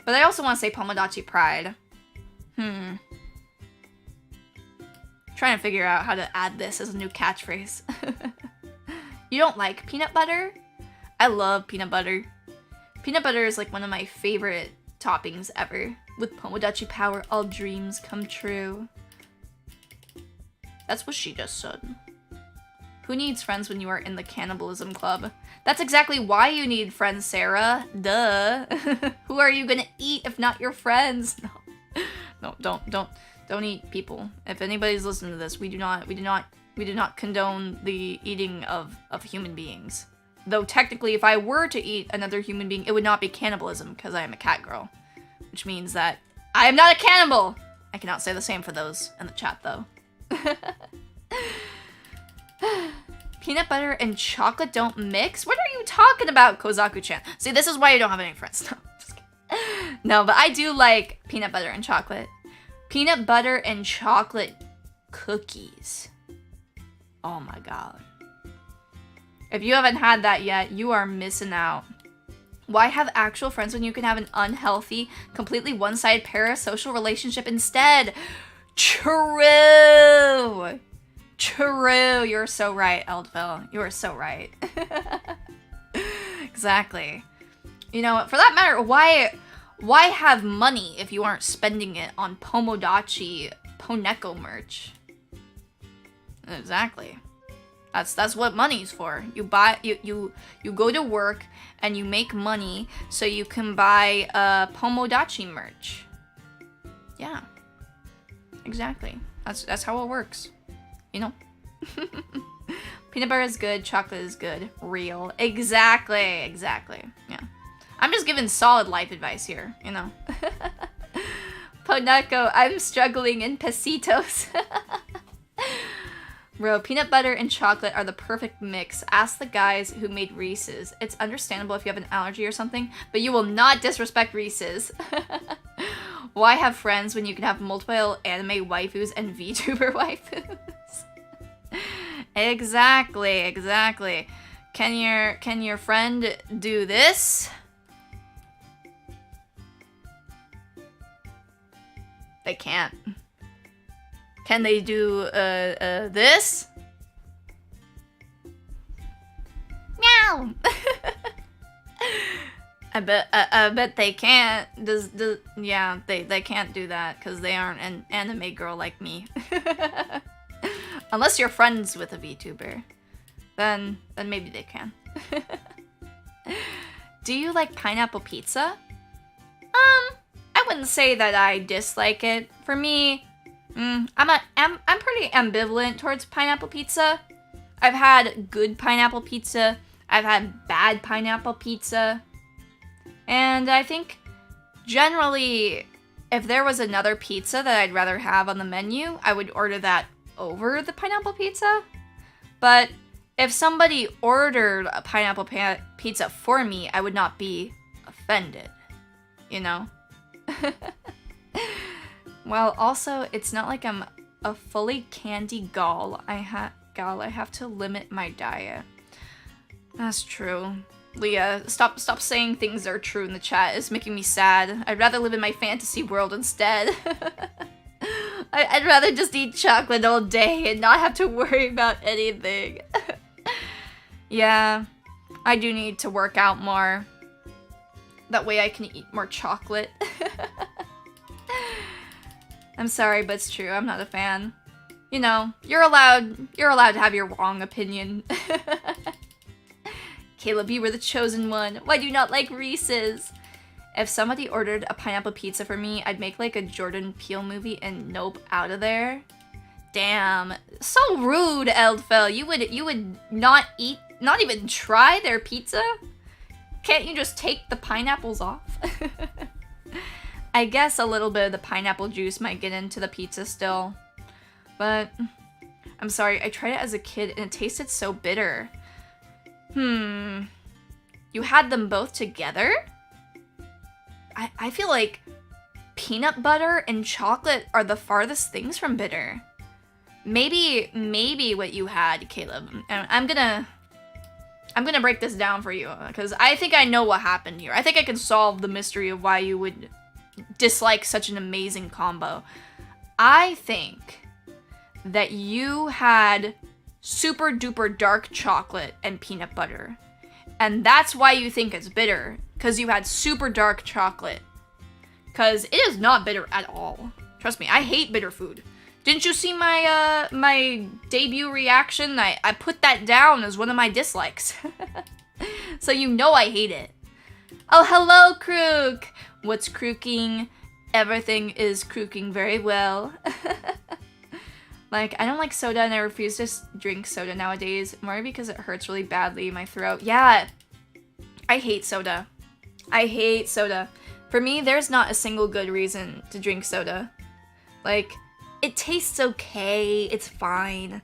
But I also want to say Pomodachi pride. Trying to figure out how to add this as a new catchphrase. You don't like peanut butter? I love peanut butter. Peanut butter is like one of my favorite toppings ever. With Pomodachi power, all dreams come true. That's what she just said. Who needs friends when you are in the cannibalism club? That's exactly why you need friends, Sarah. Duh. Who are you gonna eat if not your friends? No, don't eat people. If anybody's listening to this, we do not condone the eating of human beings. Though technically, if I were to eat another human being, it would not be cannibalism because I am a cat girl. Which means that I am not a cannibal! I cannot say the same for those in the chat, though. Peanut butter and chocolate don't mix? What are you talking about, Kozaku-chan? See, this is why you don't have any friends. No, just kidding. No, but I do like peanut butter and chocolate. Peanut butter and chocolate cookies. Oh my god. If you haven't had that yet, you are missing out. Why have actual friends when you can have an unhealthy, completely one-sided parasocial relationship instead? True! True! You're so right, Eldville. You are so right. Exactly. You know, for that matter, why have money if you aren't spending it on Pomodachi Poneko merch? Exactly. That's what money's for. You buy you go to work and you make money so you can buy Pomodachi merch. Yeah. Exactly. That's how it works. You know? Peanut butter is good, chocolate is good. Real. Exactly. Yeah. I'm just giving solid life advice here, you know. Poneko, I'm struggling in pesitos. Bro, peanut butter and chocolate are the perfect mix. Ask the guys who made Reese's. It's understandable if you have an allergy or something, but you will not disrespect Reese's. Why have friends when you can have multiple anime waifus and VTuber waifus? Exactly. Can your friend do this? They can't. Can they do this? Meow. I bet they can't. Yeah, they can't do that because they aren't an anime girl like me. Unless you're friends with a VTuber, then maybe they can. Do you like pineapple pizza? I wouldn't say that I dislike it. For me, I'm pretty ambivalent towards pineapple pizza. I've had good pineapple pizza. I've had bad pineapple pizza. And I think generally, if there was another pizza that I'd rather have on the menu, I would order that over the pineapple pizza. But if somebody ordered a pineapple pizza for me, I would not be offended, you know? Well, also, it's not like I'm a fully candy gal. I have to limit my diet. That's true. Leah, stop saying things that are true in the chat. It's making me sad. I'd rather live in my fantasy world instead. I'd rather just eat chocolate all day and not have to worry about anything. Yeah, I do need to work out more. That way I can eat more chocolate. I'm sorry, but it's true. I'm not a fan. You know, you're allowed to have your wrong opinion. Caleb, you were the chosen one. Why do you not like Reese's? If somebody ordered a pineapple pizza for me, I'd make like a Jordan Peele movie and nope, out of there. Damn. So rude, Eldfell. You would not eat, not even try their pizza? Can't you just take the pineapples off? I guess a little bit of the pineapple juice might get into the pizza still. But, I'm sorry, I tried it as a kid and it tasted so bitter. You had them both together? I feel like peanut butter and chocolate are the farthest things from bitter. Maybe what you had, Caleb. I'm gonna break this down for you, because I think I know what happened here. I think I can solve the mystery of why you would dislike such an amazing combo. I think that you had super duper dark chocolate and peanut butter. And that's why you think it's bitter, because you had super dark chocolate. Because it is not bitter at all. Trust me, I hate bitter food. Didn't you see my my debut reaction? I put that down as one of my dislikes. So you know I hate it. Oh, hello, Krook! What's crooking? Everything is crooking very well. Like, I don't like soda and I refuse to drink soda nowadays. More because it hurts really badly in my throat. Yeah, I hate soda. I hate soda. For me, there's not a single good reason to drink soda. Like, it tastes okay, it's fine.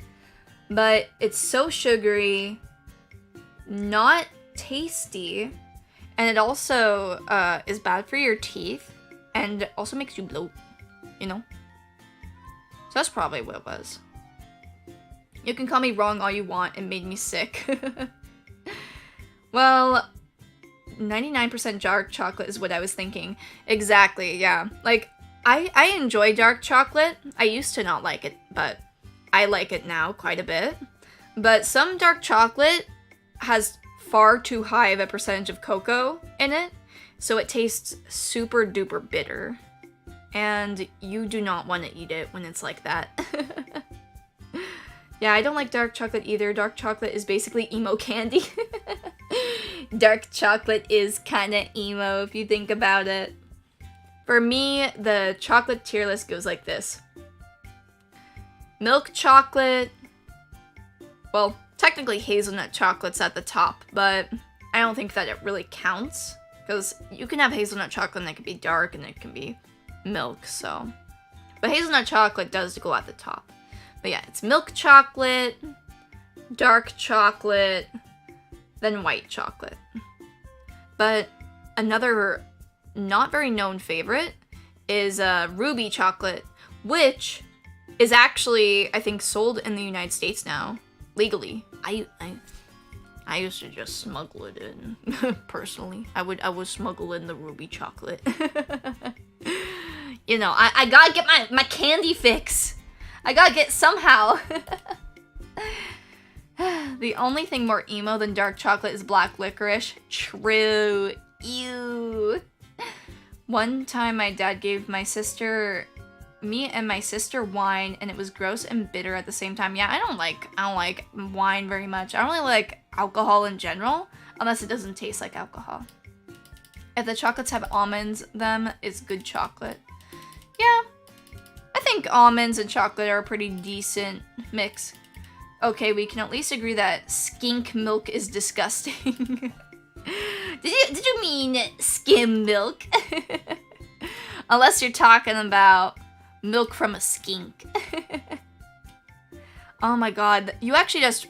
But it's so sugary, not tasty, and it also is bad for your teeth, and also makes you bloat, you know? So that's probably what it was. You can call me wrong all you want, it made me sick. Well, 99% dark chocolate is what I was thinking. Exactly, yeah. Like, I enjoy dark chocolate. I used to not like it, but I like it now quite a bit. But some dark chocolate has far too high of a percentage of cocoa in it, so it tastes super duper bitter. And you do not want to eat it when it's like that. Yeah, I don't like dark chocolate either. Dark chocolate is basically emo candy. Dark chocolate is kinda emo if you think about it. For me, the chocolate tier list goes like this. Milk chocolate. Well, technically hazelnut chocolate's at the top, but I don't think that it really counts. Because you can have hazelnut chocolate and it can be dark and it can be milk, so. But hazelnut chocolate does go at the top. But yeah, it's milk chocolate, dark chocolate, then white chocolate. But another not very known favorite is ruby chocolate, which is actually, I think, sold in the United States now, legally. I used to just smuggle it in, personally. I would smuggle in the ruby chocolate. You know, I gotta get my candy fix. I gotta get somehow. The only thing more emo than dark chocolate is black licorice. True. Ew. One time my dad gave me and my sister wine, and it was gross and bitter at the same time. Yeah, I don't like wine very much. I don't really like alcohol in general, unless it doesn't taste like alcohol. If the chocolates have almonds, it's good chocolate. Yeah, I think almonds and chocolate are a pretty decent mix. Okay, we can at least agree that skink milk is disgusting. Did you mean skim milk? Unless you're talking about milk from a skink. Oh my god, you actually just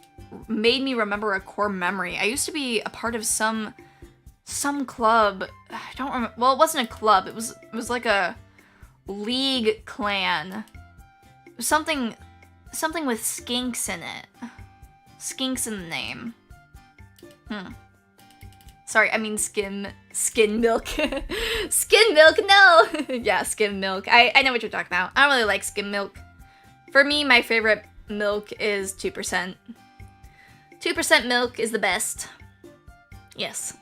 made me remember a core memory. I used to be a part of some club. I don't remember. Well, it wasn't a club. It was like a league clan. Something with skinks in it. Skinks in the name. Sorry, I mean skin milk. Skin milk, no! Yeah, skim milk. I know what you're talking about. I don't really like skim milk. For me, my favorite milk is 2%. 2% milk is the best. Yes.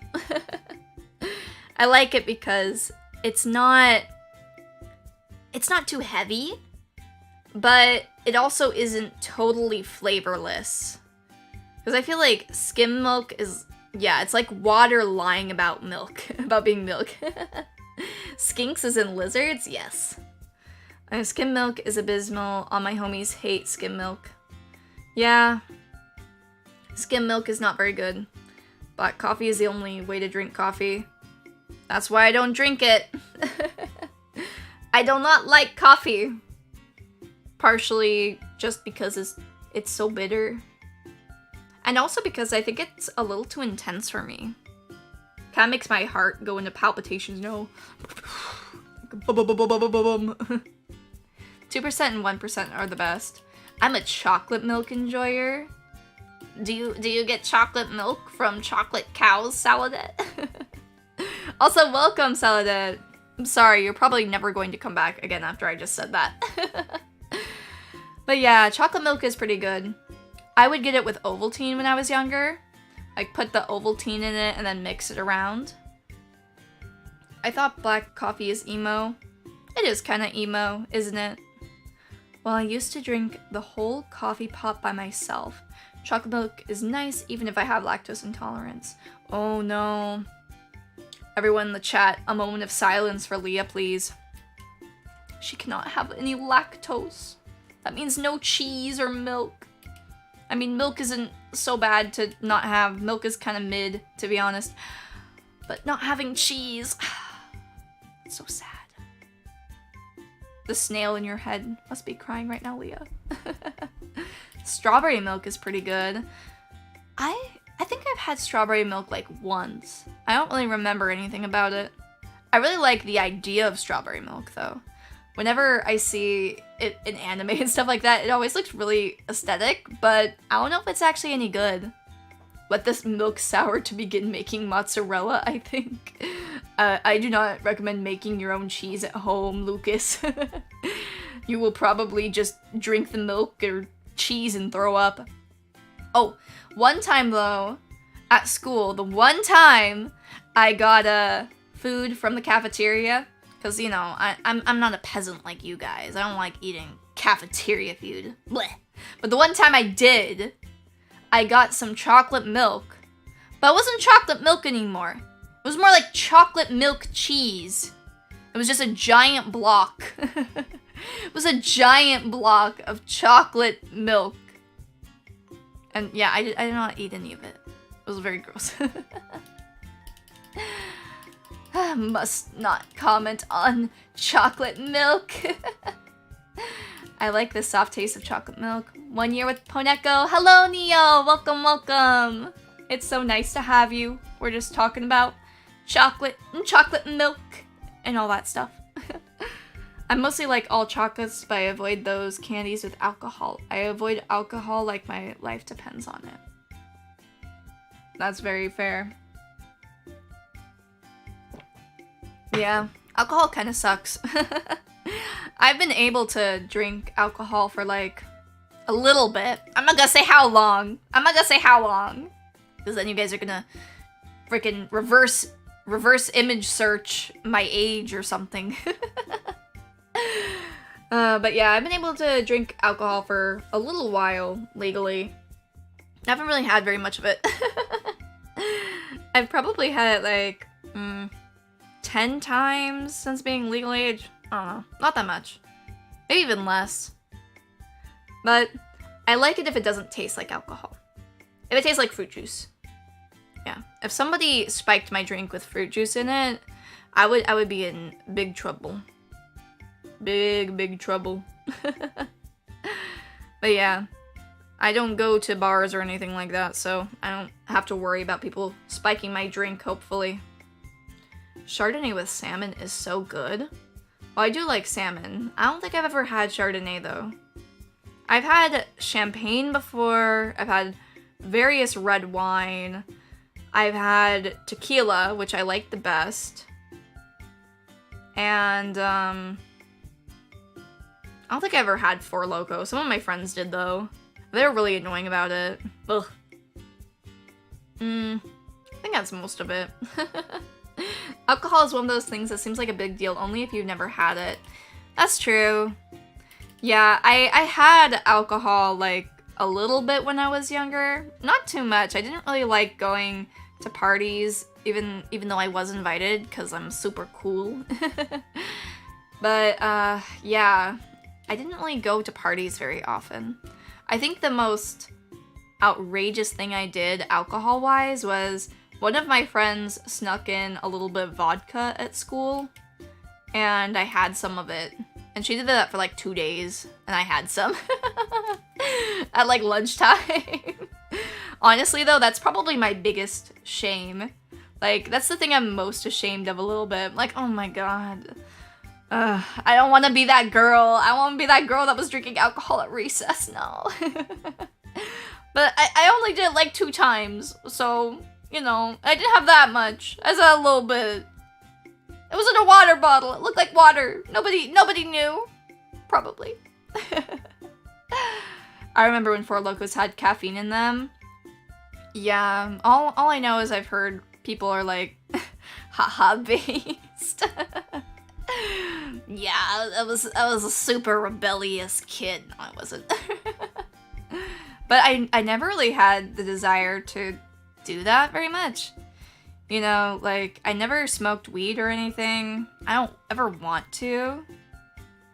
I like it because it's not too heavy, but it also isn't totally flavorless. Because I feel like skim milk is, yeah, it's like water lying about milk, about being milk. Skinks as in lizards? Yes. Skim milk is abysmal. All my homies hate skim milk. Yeah. Skim milk is not very good. Black coffee is the only way to drink coffee. That's why I don't drink it. I do not like coffee. Partially just because it's so bitter. And also because I think it's a little too intense for me. Kinda makes my heart go into palpitations, no? 2% and 1% are the best. I'm a chocolate milk enjoyer. Do you get chocolate milk from chocolate cows, Saladette? Also, welcome, Saladette. I'm sorry, you're probably never going to come back again after I just said that. But yeah, chocolate milk is pretty good. I would get it with Ovaltine when I was younger. Like, put the Ovaltine in it and then mix it around. I thought black coffee is emo. It is kind of emo, isn't it? Well, I used to drink the whole coffee pot by myself. Chocolate milk is nice even if I have lactose intolerance. Oh no. Everyone in the chat, a moment of silence for Leah, please. She cannot have any lactose. That means no cheese or milk. I mean, milk isn't so bad to not have. Milk is kind of mid, to be honest. But not having cheese. It's so sad. The snail in your head must be crying right now, Leah. Strawberry milk is pretty good. I think I've had strawberry milk like once. I don't really remember anything about it. I really like the idea of strawberry milk though. Whenever I see it in anime and stuff like that, it always looks really aesthetic, but I don't know if it's actually any good. Let this milk sour to begin making mozzarella, I think. I do not recommend making your own cheese at home, Lucas. You will probably just drink the milk or cheese and throw up. Oh, one time though, at school, the one time I got food from the cafeteria, because, you know, I'm not a peasant like you guys. I don't like eating cafeteria food. Blech. But the one time I did, I got some chocolate milk. But it wasn't chocolate milk anymore. It was more like chocolate milk cheese. It was just a giant block. It was a giant block of chocolate milk. And yeah, I did not eat any of it. It was very gross. Must not comment on chocolate milk. I like the soft taste of chocolate milk. 1 year with Poneko. Hello, Neo. Welcome, welcome. It's so nice to have you. We're just talking about chocolate and chocolate milk and all that stuff. I mostly like all chocolates, but I avoid those candies with alcohol. I avoid alcohol like my life depends on it. That's very fair. Yeah, alcohol kind of sucks. I've been able to drink alcohol for like a little bit. I'm not gonna say how long. Because then you guys are gonna freaking reverse image search my age or something. But yeah, I've been able to drink alcohol for a little while legally. I haven't really had very much of it. I've probably had it like 10 times since being legal age. I don't know, not that much. Maybe even less. But I like it if it doesn't taste like alcohol. If it tastes like fruit juice. Yeah. If somebody spiked my drink with fruit juice in it, I would be in big trouble. Big trouble. But yeah, I don't go to bars or anything like that, so I don't have to worry about people spiking my drink, hopefully. Chardonnay with salmon is so good. Well, I do like salmon. I don't think I've ever had Chardonnay, though. I've had champagne before. I've had various red wine. I've had tequila, which I like the best. And, I don't think I ever had Four Loko. Some of my friends did, though. They were really annoying about it. Ugh. I think that's most of it. Alcohol is one of those things that seems like a big deal only if you've never had it. That's true. Yeah, I had alcohol, like, a little bit when I was younger. Not too much. I didn't really like going to parties, even though I was invited, because I'm super cool. But, yeah. I didn't really go to parties very often. I think the most outrageous thing I did alcohol-wise was one of my friends snuck in a little bit of vodka at school, and I had some of it. And she did that for like 2 days, and I had some at like lunchtime. Honestly though, that's probably my biggest shame. Like, that's the thing I'm most ashamed of a little bit. Like, oh my god. I don't want to be that girl. I want to be that girl that was drinking alcohol at recess, no. But I only did it like 2 times, so, you know, I didn't have that much. I said a little bit. It was in a water bottle. It looked like water. Nobody knew. Probably. I remember when Four Locos had caffeine in them. Yeah, all I know is I've heard people are like, haha, based. Yeah, I was a super rebellious kid. No, I wasn't. But I never really had the desire to do that very much. You know, like, I never smoked weed or anything. I don't ever want to.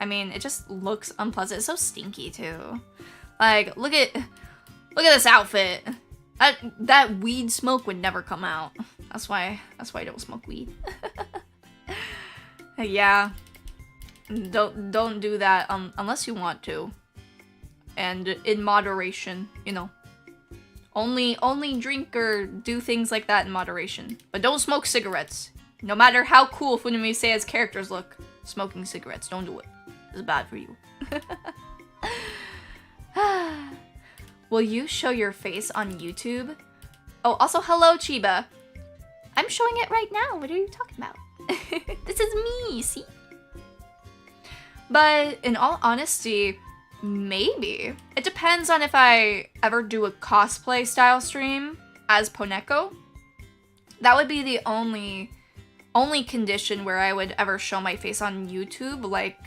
I mean, it just looks unpleasant. It's so stinky, too. Like, look at this outfit. That weed smoke would never come out. That's why I don't smoke weed. Yeah. Don't do that unless you want to. And in moderation, you know. Only drink or do things like that in moderation. But don't smoke cigarettes. No matter how cool Funamusea's characters look, smoking cigarettes, don't do it. It's bad for you. Will you show your face on YouTube? Oh, also hello, Chiba. I'm showing it right now. What are you talking about? This is me, see? But in all honesty, maybe. It depends on if I ever do a cosplay style stream as Poneko. That would be the only condition where I would ever show my face on YouTube, like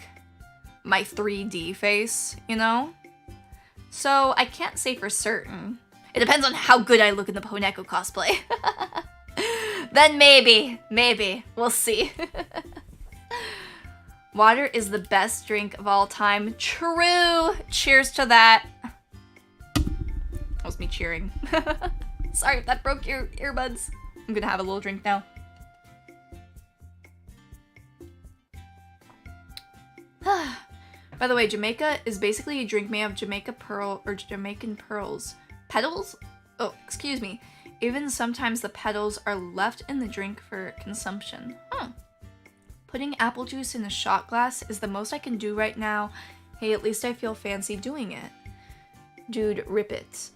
my 3D face, you know? So I can't say for certain. It depends on how good I look in the Poneko cosplay. Then maybe, we'll see. Water is the best drink of all time. True! Cheers to that. That was me cheering. Sorry if that broke your earbuds. I'm gonna have a little drink now. By the way, Jamaica is basically a drink made of Jamaican pearls. Petals? Oh, excuse me. Even sometimes the petals are left in the drink for consumption. Putting apple juice in a shot glass is the most I can do right now. Hey, at least I feel fancy doing it. Dude, rip it.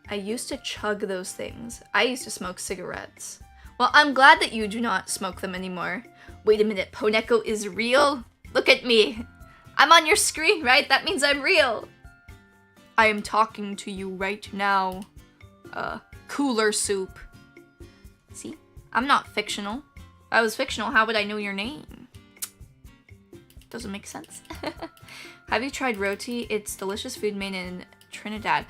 I used to chug those things. I used to smoke cigarettes. Well, I'm glad that you do not smoke them anymore. Wait a minute, Poneko is real? Look at me. I'm on your screen, right? That means I'm real. I am talking to you right now. Cooler soup. See? I'm not fictional. If I was fictional, how would I know your name? Doesn't make sense. Have you tried roti? It's delicious food made in Trinidad.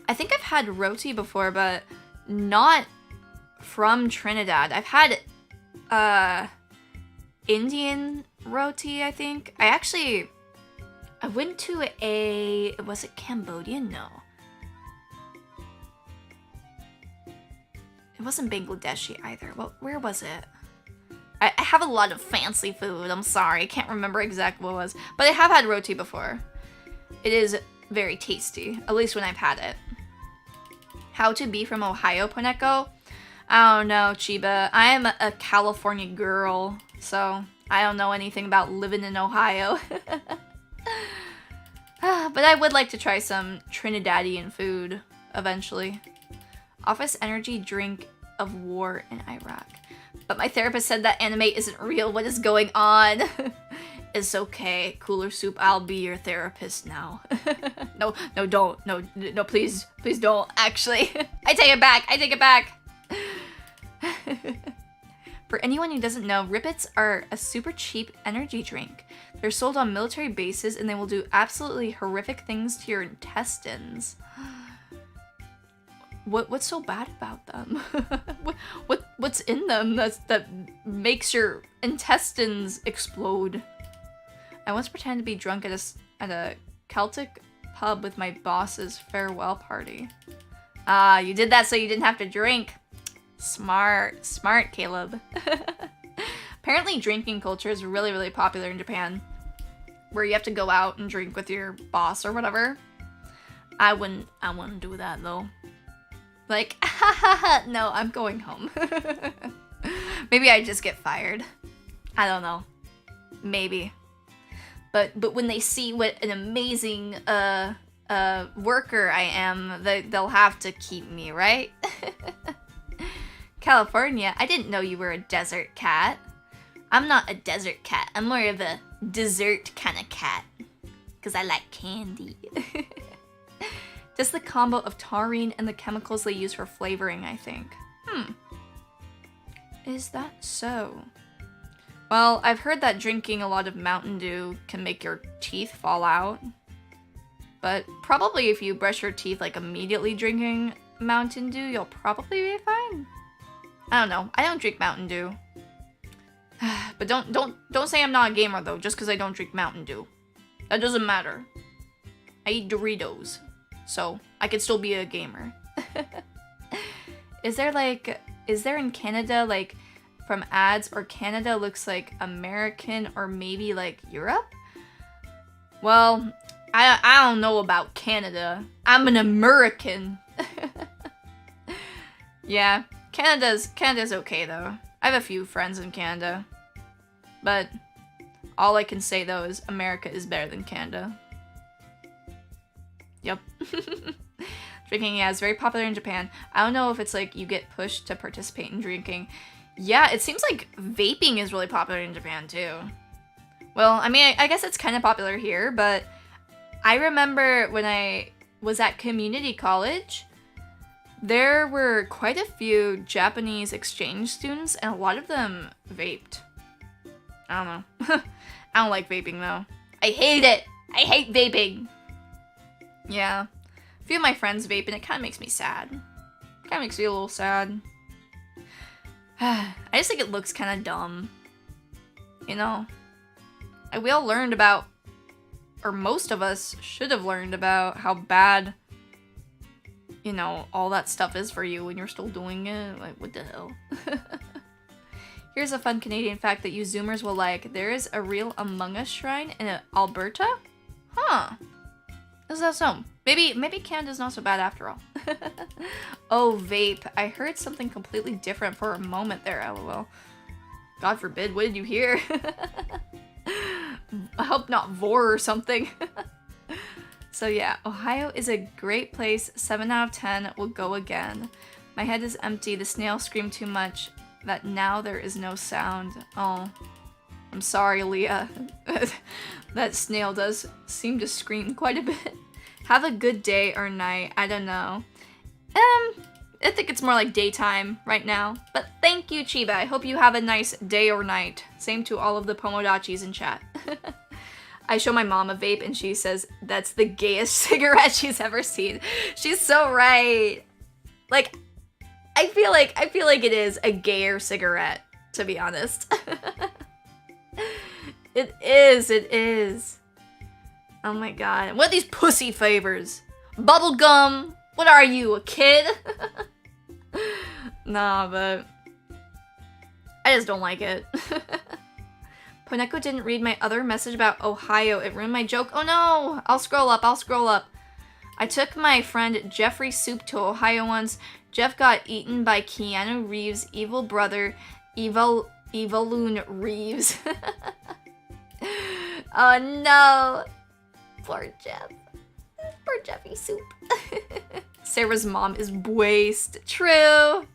I think I've had roti before, but not from Trinidad. I've had Indian roti, I think. I went to was it Cambodian? No. It wasn't Bangladeshi either. Well, where was it? I have a lot of fancy food. I'm sorry. I can't remember exactly what it was. But I have had roti before. It is very tasty. At least when I've had it. How to be from Ohio, Poneko? I don't know, Chiba. I am a California girl. So I don't know anything about living in Ohio. But I would like to try some Trinidadian food eventually. Office energy drink of war in Iraq. But my therapist said that anime isn't real. What is going on? It's okay. Cooler soup, I'll be your therapist now. No, don't. No, please don't. Actually, I take it back. For anyone who doesn't know, Rippets are a super cheap energy drink. They're sold on military bases and they will do absolutely horrific things to your intestines. What's so bad about them? What's in them that makes your intestines explode? I once pretended to be drunk at a Celtic pub with my boss's farewell party. You did that so you didn't have to drink. Smart, Caleb. Apparently drinking culture is really, really popular in Japan, where you have to go out and drink with your boss or whatever. I wouldn't do that though. Like, no, I'm going home. Maybe I just get fired. I don't know. Maybe. But when they see what an amazing worker I am, they'll have to keep me, right? California, I didn't know you were a desert cat. I'm not a desert cat. I'm more of a dessert kind of cat. Because I like candy. Just the combo of taurine and the chemicals they use for flavoring, I think. Is that so? Well, I've heard that drinking a lot of Mountain Dew can make your teeth fall out. But probably if you brush your teeth like immediately drinking Mountain Dew, you'll probably be fine. I don't know. I don't drink Mountain Dew. But don't say I'm not a gamer though, just because I don't drink Mountain Dew. That doesn't matter. I eat Doritos, so I could still be a gamer. Is there in Canada, like, from ads, or Canada looks like American or maybe like Europe? Well, I don't know about Canada. I'm an American. Yeah, Canada's okay though. I have a few friends in Canada. But all I can say though is America is better than Canada. Yep. Drinking, yeah, is very popular in Japan. I don't know if it's like you get pushed to participate in drinking. Yeah, it seems like vaping is really popular in Japan too. Well, I mean, I guess it's kind of popular here, but I remember when I was at community college, there were quite a few Japanese exchange students, and a lot of them vaped. I don't know. I don't like vaping though. I hate it! I hate vaping! Yeah. A few of my friends vape and it kind of makes me sad. Kind of makes me a little sad. I just think it looks kind of dumb. You know? We all learned about, or most of us should have learned about how bad, you know, all that stuff is for you when you're still doing it. Like, what the hell? Here's a fun Canadian fact that you Zoomers will like. There is a real Among Us shrine in Alberta? Huh. Is that so? Maybe Canada's not so bad after all. Oh, vape. I heard something completely different for a moment there, lol. God forbid, what did you hear? I hope not vor or something. So yeah, Ohio is a great place. 7 out of 10 will go again. My head is empty. The snail screamed too much that now there is no sound. Oh, I'm sorry, Leah. That snail does seem to scream quite a bit. Have a good day or night. I don't know. I think it's more like daytime right now. But thank you, Chiba. I hope you have a nice day or night. Same to all of the Pomodachis in chat. I show my mom a vape and she says that's the gayest cigarette she's ever seen. She's so right. Like, I feel like it is a gayer cigarette, to be honest. It is. Oh my god. What are these pussy flavors? Bubblegum? What are you, a kid? Nah, but I just don't like it. Poneko didn't read my other message about Ohio. It ruined my joke. Oh no! I'll scroll up. I took my friend Jeffrey Soup to Ohio once. Jeff got eaten by Keanu Reeves' evil brother, Evaloon Reeves. Oh no! Poor Jeff. Poor Jeffy Soup. Sarah's mom is based. True.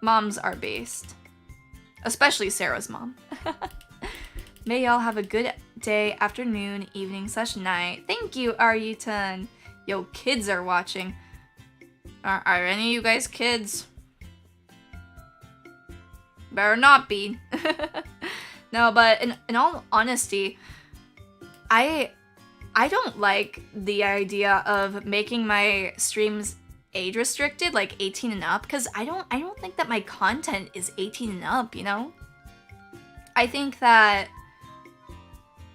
Moms are based. Especially Sarah's mom. May y'all have a good day, afternoon, evening, /night. Thank you, Aryutan. Yo, kids are watching. Are any of you guys kids? Better not be. No, but in all honesty, I don't like the idea of making my streams age restricted, like 18 and up, because I don't think that my content is 18 and up, you know? I think that,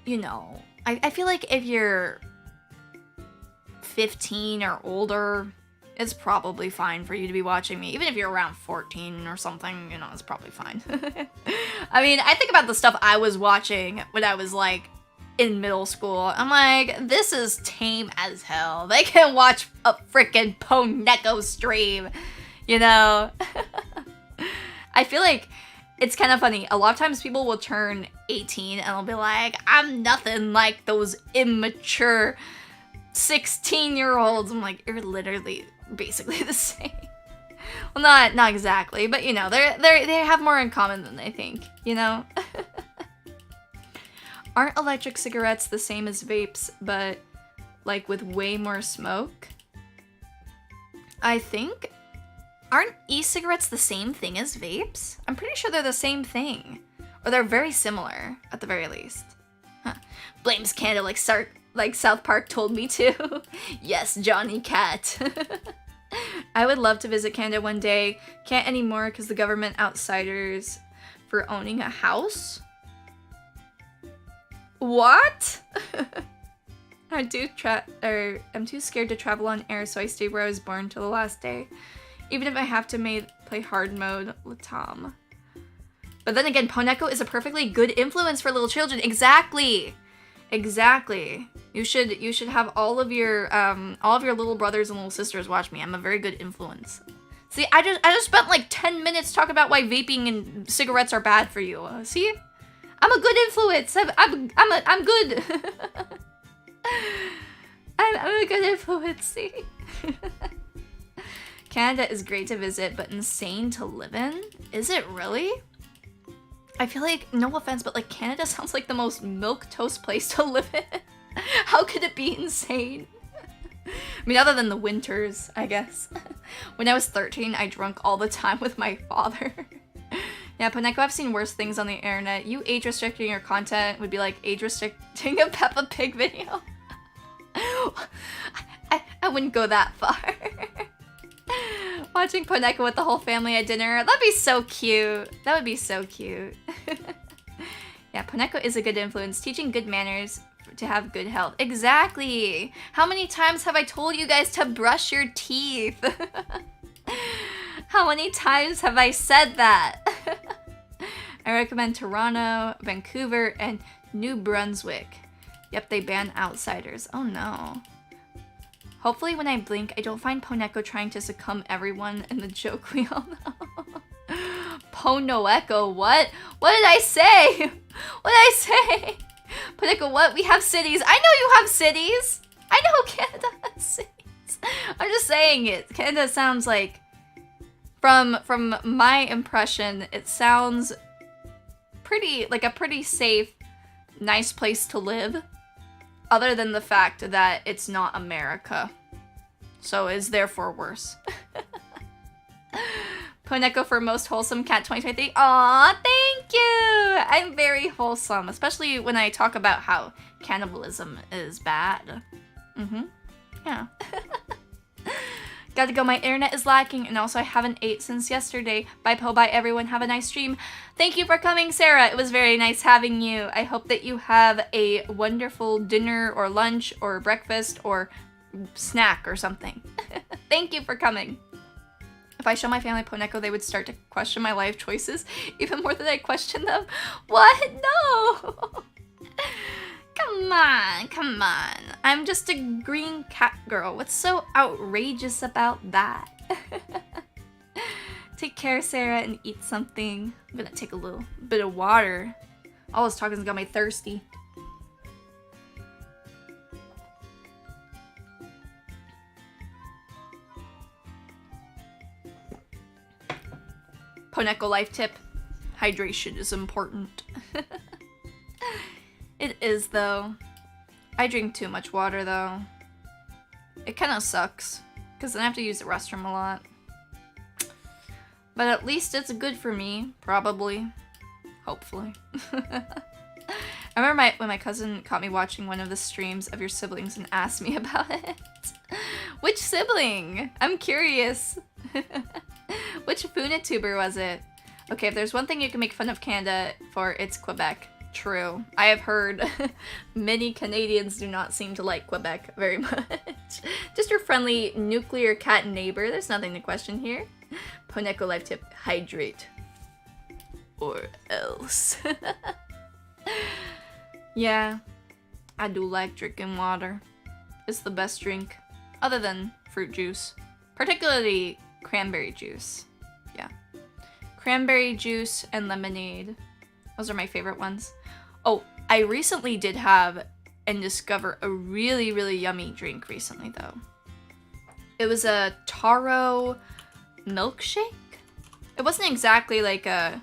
you know, I feel like if you're 15 or older, it's probably fine for you to be watching me. Even if you're around 14 or something, you know, it's probably fine. I mean, I think about the stuff I was watching when I was, like, in middle school. I'm like, this is tame as hell. They can watch a freaking Poneko stream, you know? I feel like it's kind of funny. A lot of times people will turn 18 and they'll be like, I'm nothing like those immature 16-year-olds. I'm like, you're literally basically the same. Well, not exactly, but you know, they have more in common than they think, you know? Aren't electric cigarettes the same as vapes, but like with way more smoke. I think, aren't e-cigarettes the same thing as vapes? I'm pretty sure they're the same thing. Or they're very similar, at the very least. Huh. Blames Canada like South Park told me to. Yes, Johnny Cat. I would love to visit Canada one day. Can't anymore because the government outsiders for owning a house? What? I'm too scared to travel on air, so I stayed where I was born till the last day. Even if I have to play hard mode, Latam. But then again, Poneko is a perfectly good influence for little children. Exactly. Exactly. You should have all of your little brothers and little sisters watch me. I'm a very good influence. See, I just spent like 10 minutes talking about why vaping and cigarettes are bad for you. See? I'm a good influence. I'm good. I'm a good influence, see? Canada is great to visit, but insane to live in? Is it really? I feel like, no offense, but like Canada sounds like the most milquetoast place to live in. How could it be insane? I mean, other than the winters, I guess. When I was 13, I drunk all the time with my father. Yeah, Poneko, I've seen worse things on the internet. You age restricting your content would be like age restricting a Peppa Pig video. I wouldn't go that far. Watching Poneko with the whole family at dinner. That'd be so cute. That would be so cute. Yeah, Poneko is a good influence. Teaching good manners to have good health. Exactly. How many times have I told you guys to brush your teeth? How many times have I said that? I recommend Toronto, Vancouver, and New Brunswick. Yep, they ban outsiders. Oh no. Hopefully when I blink, I don't find Poneko trying to succumb everyone in the joke we all know. Poneko, what? What did I say? What did I say? Poneko, what? We have cities. I know you have cities. I know Canada has cities. I'm just saying it. Canada sounds like, from my impression, it sounds pretty, like a pretty safe, nice place to live. Other than the fact that it's not America. So is therefore worse. Poneko for most wholesome cat 2023. Aw, thank you! I'm very wholesome, especially when I talk about how cannibalism is bad. Yeah. Gotta go, my internet is lacking, and also I haven't ate since yesterday. Bye, Po, bye, everyone. Have a nice stream. Thank you for coming, Sarah. It was very nice having you. I hope that you have a wonderful dinner or lunch or breakfast or snack or something. Thank you for coming. If I show my family Poneko, they would start to question my life choices even more than I question them. What? No! Come on, come on. I'm just a green cat girl. What's so outrageous about that? Take care, Sarah, and eat something. I'm gonna take a little bit of water. All this talking's got me thirsty. Poneko life tip. Hydration is important. It is, though. I drink too much water, though. It kind of sucks, because then I have to use the restroom a lot. But at least it's good for me, probably. Hopefully. I remember when my cousin caught me watching one of the streams of your siblings and asked me about it. Which sibling? I'm curious. Which Funatuber was it? Okay, if there's one thing you can make fun of Canada for, it's Quebec. True. I have heard many Canadians do not seem to like Quebec very much. Just your friendly nuclear cat neighbor. There's nothing to question here. Poneko life tip, hydrate. Or else. Yeah, I do like drinking water. It's the best drink, other than fruit juice. Particularly cranberry juice. Yeah. Cranberry juice and lemonade. Those are my favorite ones. Oh, I recently did have and discover a really, really yummy drink recently, though. It was a taro milkshake? It wasn't exactly like a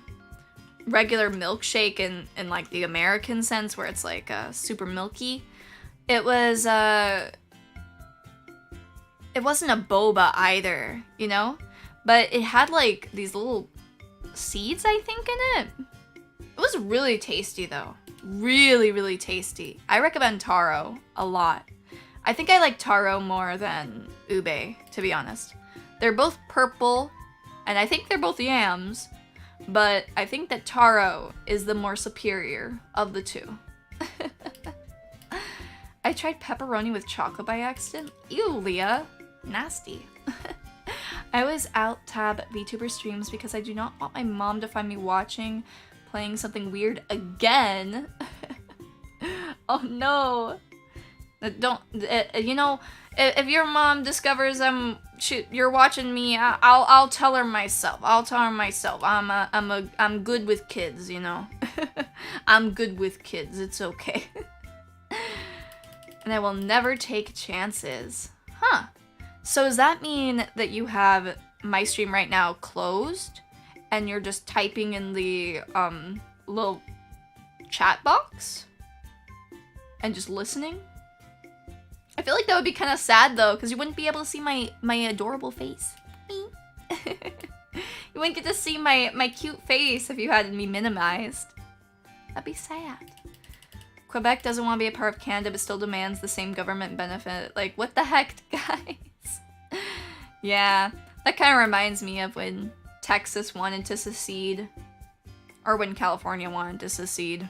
regular milkshake in like the American sense where it's like super milky. It was it wasn't a boba either, you know? But it had like these little seeds, I think, in it. It was really tasty though. Really, really tasty. I recommend taro a lot. I think I like taro more than ube, to be honest. They're both purple, and I think they're both yams, but I think that taro is the more superior of the two. I tried pepperoni with chocolate by accident. Ew, Leah. Nasty. I always out-tab VTuber streams because I do not want my mom to find me playing something weird again. Oh no. Don't, you know, if your mom discovers you're watching me, I'll tell her myself. I'm good with kids, you know. I'm good with kids. It's okay. And I will never take chances. Huh. So does that mean that you have my stream right now closed and you're just typing in the little chat box and just listening? I feel like that would be kind of sad though, because you wouldn't be able to see my adorable face. Me. You wouldn't get to see my cute face if you had me minimized. That'd be sad. Quebec doesn't want to be a part of Canada but still demands the same government benefit. Like, what the heck, guys? Yeah, that kind of reminds me of when Texas wanted to secede, or when California wanted to secede.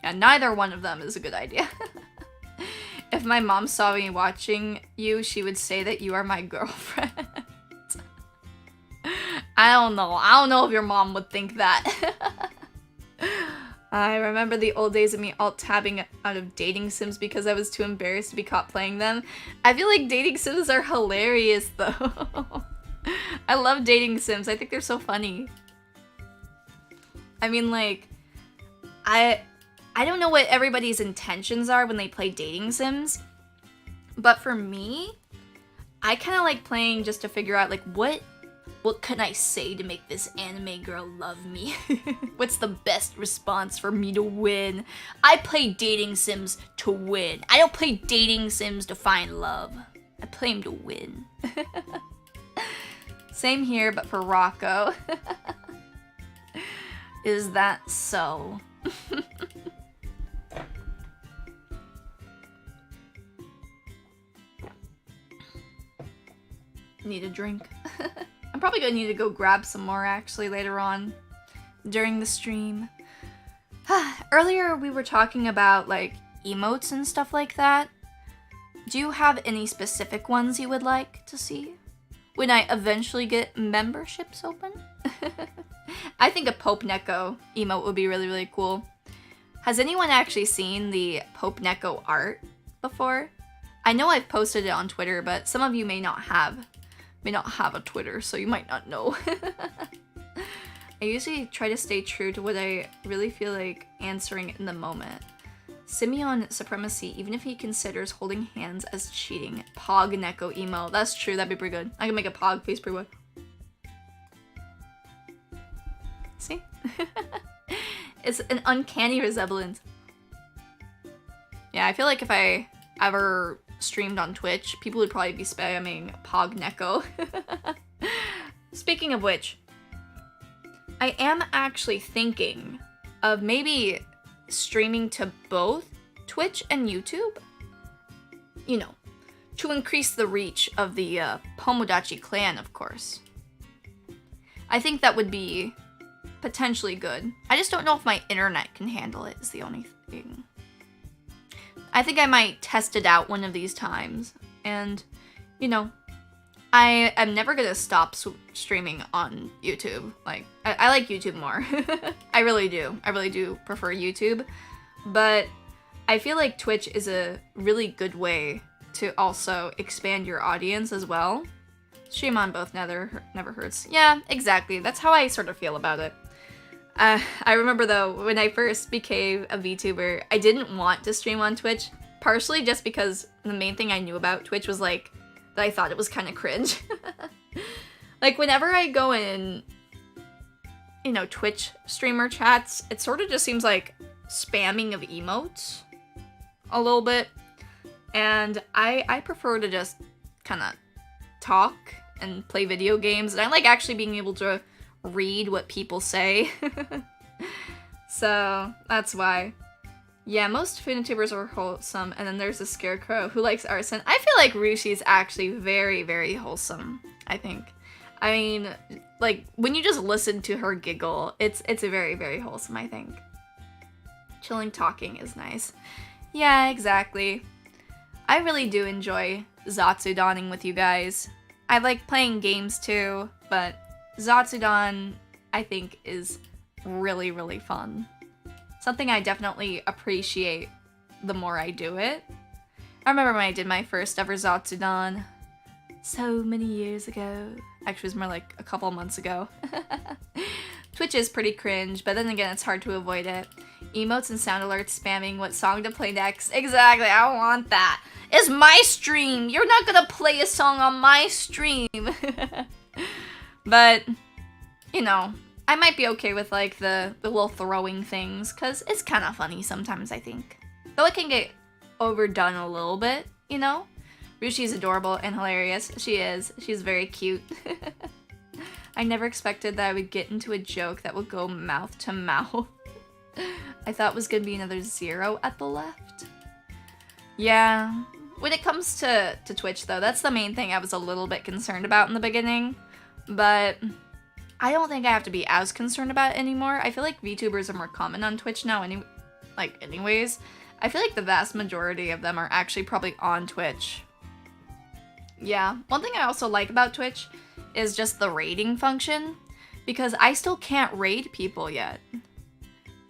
And neither one of them is a good idea. If my mom saw me watching you, she would say that you are my girlfriend. I don't know. I don't know if your mom would think that. I remember the old days of me alt-tabbing out of dating sims because I was too embarrassed to be caught playing them. I feel like dating sims are hilarious though. I love dating sims. I think they're so funny. I mean, like, I don't know what everybody's intentions are when they play dating sims, but for me, I kind of like playing just to figure out, like, what can I say to make this anime girl love me? What's the best response for me to win? I play dating sims to win. I don't play dating sims to find love. I play them to win. Same here, but for Rocco. Is that so? Need a drink. I'm probably gonna need to go grab some more actually later on during the stream. Earlier we were talking about like emotes and stuff like that. Do you have any specific ones you would like to see when I eventually get memberships open? I think a Poneko emote would be really, really cool. Has anyone actually seen the Poneko art before? I know I've posted it on Twitter, but some of you may not have a Twitter, so you might not know. I usually try to stay true to what I really feel like answering in the moment. Simeon supremacy, even if he considers holding hands as cheating. Pog Neko emo. That's true, that'd be pretty good. I can make a Pog face pretty well. See? It's an uncanny resemblance. Yeah, I feel like if I ever streamed on Twitch, people would probably be spamming Pog Neko. Speaking of which, I am actually thinking of maybe streaming to both Twitch and YouTube. You know, to increase the reach of the Pomodachi clan, of course. I think that would be potentially good. I just don't know if my internet can handle it, is the only thing. I think I might test it out one of these times. And, you know, I am never gonna stop streaming on YouTube. Like, I like YouTube more. I really do. I really do prefer YouTube. But I feel like Twitch is a really good way to also expand your audience as well. Stream on both never hurts. Yeah, exactly. That's how I sort of feel about it. I remember though, when I first became a VTuber, I didn't want to stream on Twitch, partially just because the main thing I knew about Twitch was like, that I thought it was kind of cringe. Like whenever I go in, you know, Twitch streamer chats, it sort of just seems like spamming of emotes a little bit. And I prefer to just kind of talk and play video games, and I like actually being able to read what people say. So that's why. Yeah, most Funatubers are wholesome, and then there's a Scarecrow who likes arson. I feel like Rushi's actually very, very wholesome, I think. I mean, like, when you just listen to her giggle, it's a very, very wholesome, I think. Chilling talking is nice. Yeah, exactly. I really do enjoy Zatsudaning with you guys. I like playing games too, but Zatsudan, I think, is really, really fun. Something I definitely appreciate the more I do it. I remember when I did my first ever Zatsudan so many years ago. Actually, it was more like a couple months ago. Twitch is pretty cringe, but then again, it's hard to avoid it. Emotes and sound alerts spamming what song to play next. Exactly, I want that. It's my stream! You're not gonna play a song on my stream! But, you know, I might be okay with like the little throwing things, because it's kind of funny sometimes, I think. Though it can get overdone a little bit, you know? Rushi's adorable and hilarious. She is. She's very cute. I never expected that I would get into a joke that would go mouth to mouth. I thought it was gonna be another 0 at the left. Yeah. When it comes to Twitch, though, that's the main thing I was a little bit concerned about in the beginning. But I don't think I have to be as concerned about it anymore. I feel like VTubers are more common on Twitch now anyways. I feel like the vast majority of them are actually probably on Twitch. Yeah. One thing I also like about Twitch is just the raiding function, because I still can't raid people yet.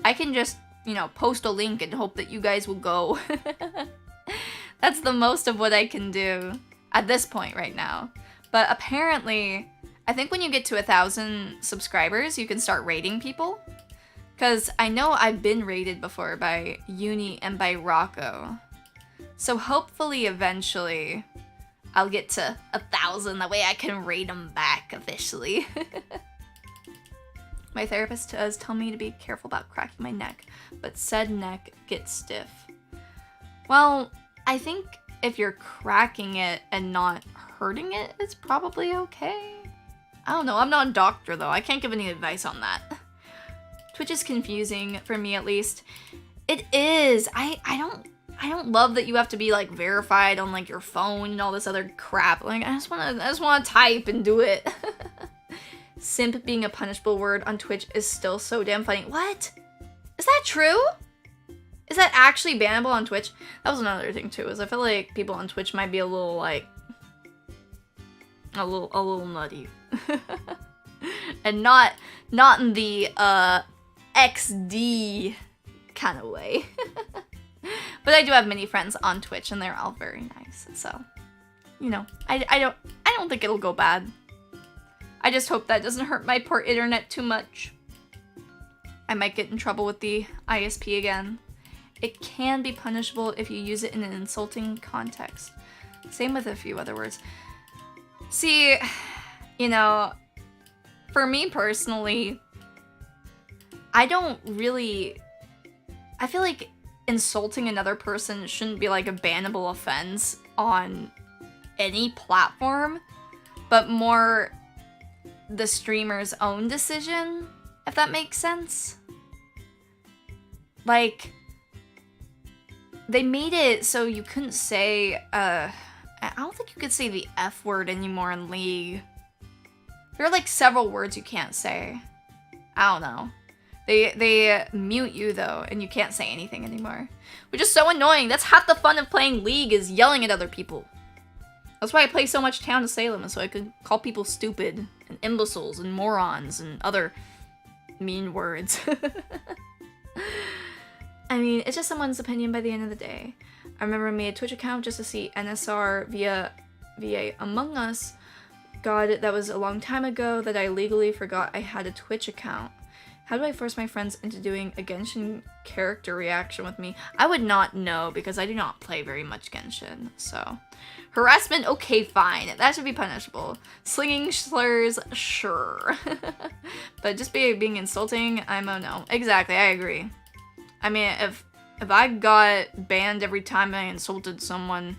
I can just, you know, post a link and hope that you guys will go. That's the most of what I can do at this point right now. But apparently, I think when you get to 1,000 subscribers, you can start raiding people. Because I know I've been raided before by Uni and by Rocco. So hopefully, eventually, I'll get to 1,000. That way I can raid them back officially. My therapist does tell me to be careful about cracking my neck, but said neck gets stiff. Well, I think if you're cracking it and not hurting it, it's probably okay. I don't know, I'm not a doctor though. I can't give any advice on that. Twitch is confusing, for me at least. It is. I don't love that you have to be like verified on like your phone and all this other crap. Like I just wanna type and do it. Simp being a punishable word on Twitch is still so damn funny. What? Is that true? Is that actually bannable on Twitch? That was another thing too, is I feel like people on Twitch might be a little like a little nutty. And not in the XD kind of way. But I do have many friends on Twitch and they're all very nice. So, you know, I don't think it'll go bad. I just hope that doesn't hurt my poor internet too much. I might get in trouble with the ISP again. It can be punishable if you use it in an insulting context. Same with a few other words. See, you know, for me personally, I feel like insulting another person shouldn't be like a bannable offense on any platform, but more the streamer's own decision, if that makes sense. Like, they made it so you couldn't say, I don't think you could say the F word anymore in League. There are like several words you can't say. I don't know. They mute you though, and you can't say anything anymore. Which is so annoying. That's half the fun of playing League, is yelling at other people. That's why I play so much Town of Salem, so I could call people stupid, and imbeciles, and morons, and other mean words. I mean, it's just someone's opinion by the end of the day. I remember I made a Twitch account just to see NSR via Among Us. God, that was a long time ago that I legally forgot I had a Twitch account. How do I force my friends into doing a Genshin character reaction with me? I would not know, because I do not play very much Genshin, so. Harassment, okay, fine. That should be punishable. Slinging slurs, sure. But just being insulting, I'm a no. Exactly, I agree. I mean, if I got banned every time I insulted someone,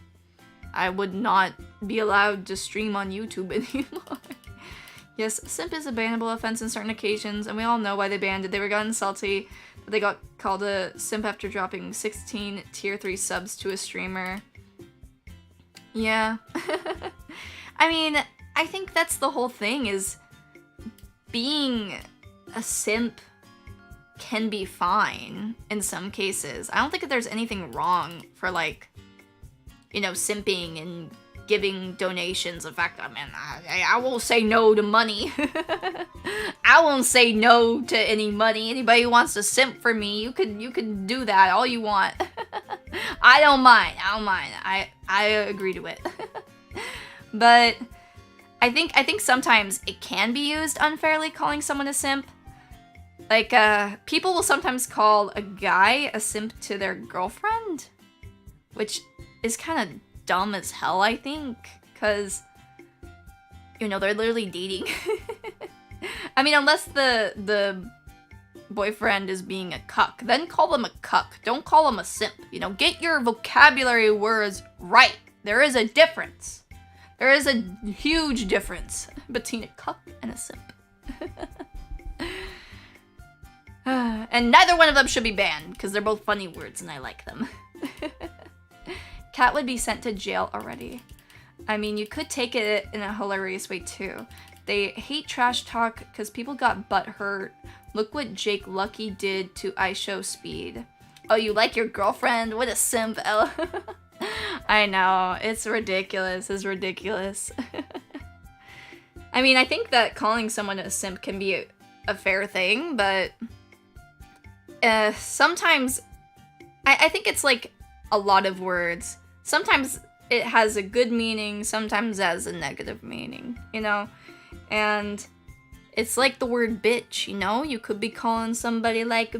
I would not be allowed to stream on YouTube anymore. Yes, simp is a bannable offense on certain occasions, and we all know why they banned it. They were gotten salty that they got called a simp after dropping 16 tier 3 subs to a streamer. Yeah. I mean, I think that's the whole thing, is being a simp can be fine in some cases. I don't think that there's anything wrong for, like, you know, simping and giving donations. In fact, I mean, I won't say no to money. I won't say no to any money. Anybody who wants to simp for me, you can do that all you want. I don't mind. I agree to it. But I think sometimes it can be used unfairly, calling someone a simp. Like, people will sometimes call a guy a simp to their girlfriend, which is kind of dumb as hell, I think, because, you know, they're literally dating. I mean, unless the boyfriend is being a cuck, then call them a cuck. Don't call them a simp. You know, get your vocabulary words right. There is a difference. There is a huge difference between a cuck and a simp. And neither one of them should be banned, because they're both funny words and I like them. Cat would be sent to jail already. I mean, you could take it in a hilarious way too. They hate trash talk because people got butt hurt. Look what Jake Lucky did to iShow Speed. Oh, you like your girlfriend? What a simp, Ella. I know, it's ridiculous. It's ridiculous. I mean, I think that calling someone a simp can be a fair thing, but sometimes I think it's like a lot of words. Sometimes it has a good meaning, sometimes it has a negative meaning, you know? And it's like the word bitch, you know? You could be calling somebody like,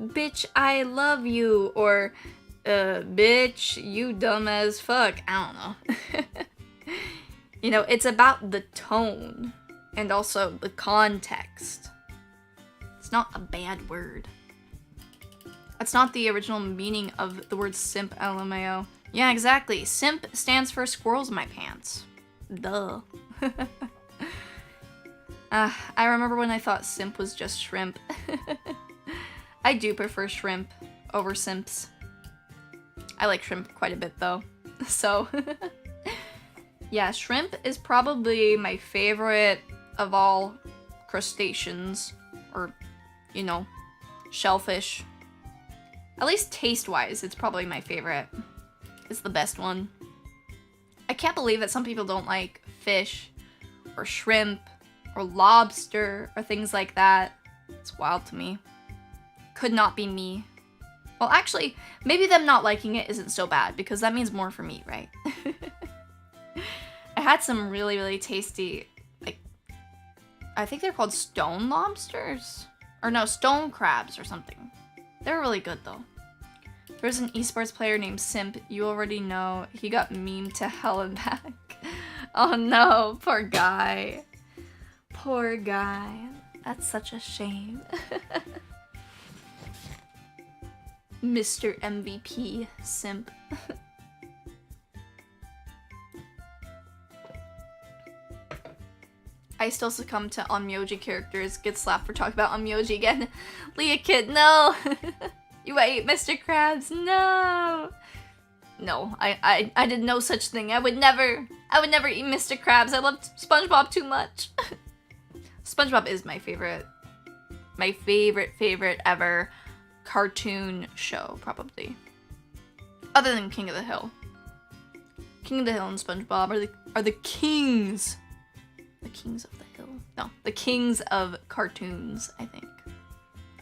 bitch, I love you, or bitch, you dumb as fuck. I don't know. You know, it's about the tone and also the context. It's not a bad word. That's not the original meaning of the word simp, LMAO. Yeah, exactly. Simp stands for squirrels in my pants. Duh. I remember when I thought simp was just shrimp. I do prefer shrimp over simps. I like shrimp quite a bit though. So, yeah, shrimp is probably my favorite of all crustaceans, or, you know, shellfish. At least taste-wise, it's probably my favorite. It's the best one. I can't believe that some people don't like fish, or shrimp, or lobster, or things like that. It's wild to me. Could not be me. Well, actually, maybe them not liking it isn't so bad, because that means more for me, right? I had some really, really tasty, like, I think they're called stone lobsters? Or no, stone crabs or something. They're really good, though. There's an esports player named Simp. You already know. He got memed to hell and back. Oh no, poor guy. Poor guy. That's such a shame. Mr. MVP Simp. I still succumb to Onmyoji characters. Get slapped for talking about Onmyoji again. Leah Kid, no! You ate Mr. Krabs, no! No, I did no such thing. I would never eat Mr. Krabs. I loved SpongeBob too much. SpongeBob is my favorite ever cartoon show, probably. Other than King of the Hill. King of the Hill and SpongeBob are the kings. The kings of the hill. No, the kings of cartoons, I think.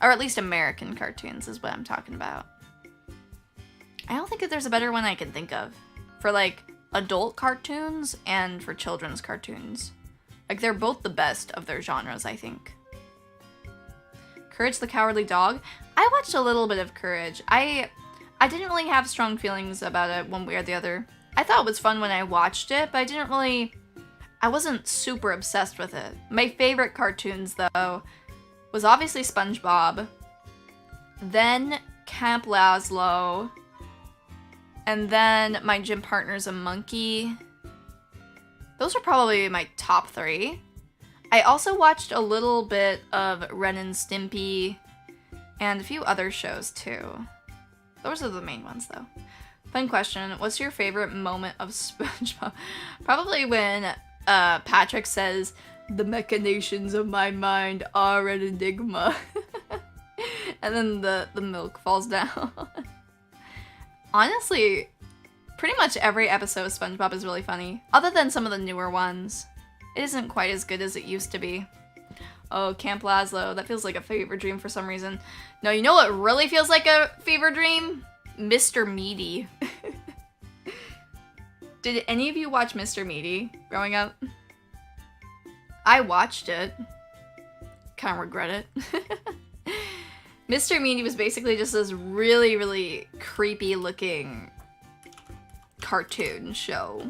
Or at least American cartoons is what I'm talking about. I don't think that there's a better one I can think of. For like adult cartoons and for children's cartoons. Like they're both the best of their genres, I think. Courage the Cowardly Dog. I watched a little bit of Courage. I didn't really have strong feelings about it one way or the other. I thought it was fun when I watched it, but I wasn't super obsessed with it. My favorite cartoons, though, was obviously SpongeBob, then Camp Lazlo, And then my gym partner's a monkey. Those are probably my top 3. I also watched a little bit of Ren and Stimpy and a few other shows too. Those are the main ones though. Fun question, what's your favorite moment of SpongeBob? Probably when Patrick says, "The machinations of my mind are an enigma." And then the milk falls down. Honestly, pretty much every episode of SpongeBob is really funny, other than some of the newer ones. It isn't quite as good as it used to be. Oh, Camp Lazlo, that feels like a fever dream for some reason. No, you know what really feels like a fever dream? Mr. Meaty. Did any of you watch Mr. Meaty growing up? I watched it. Kind of regret it. Mr. Meaty was basically just this really, really creepy looking cartoon show.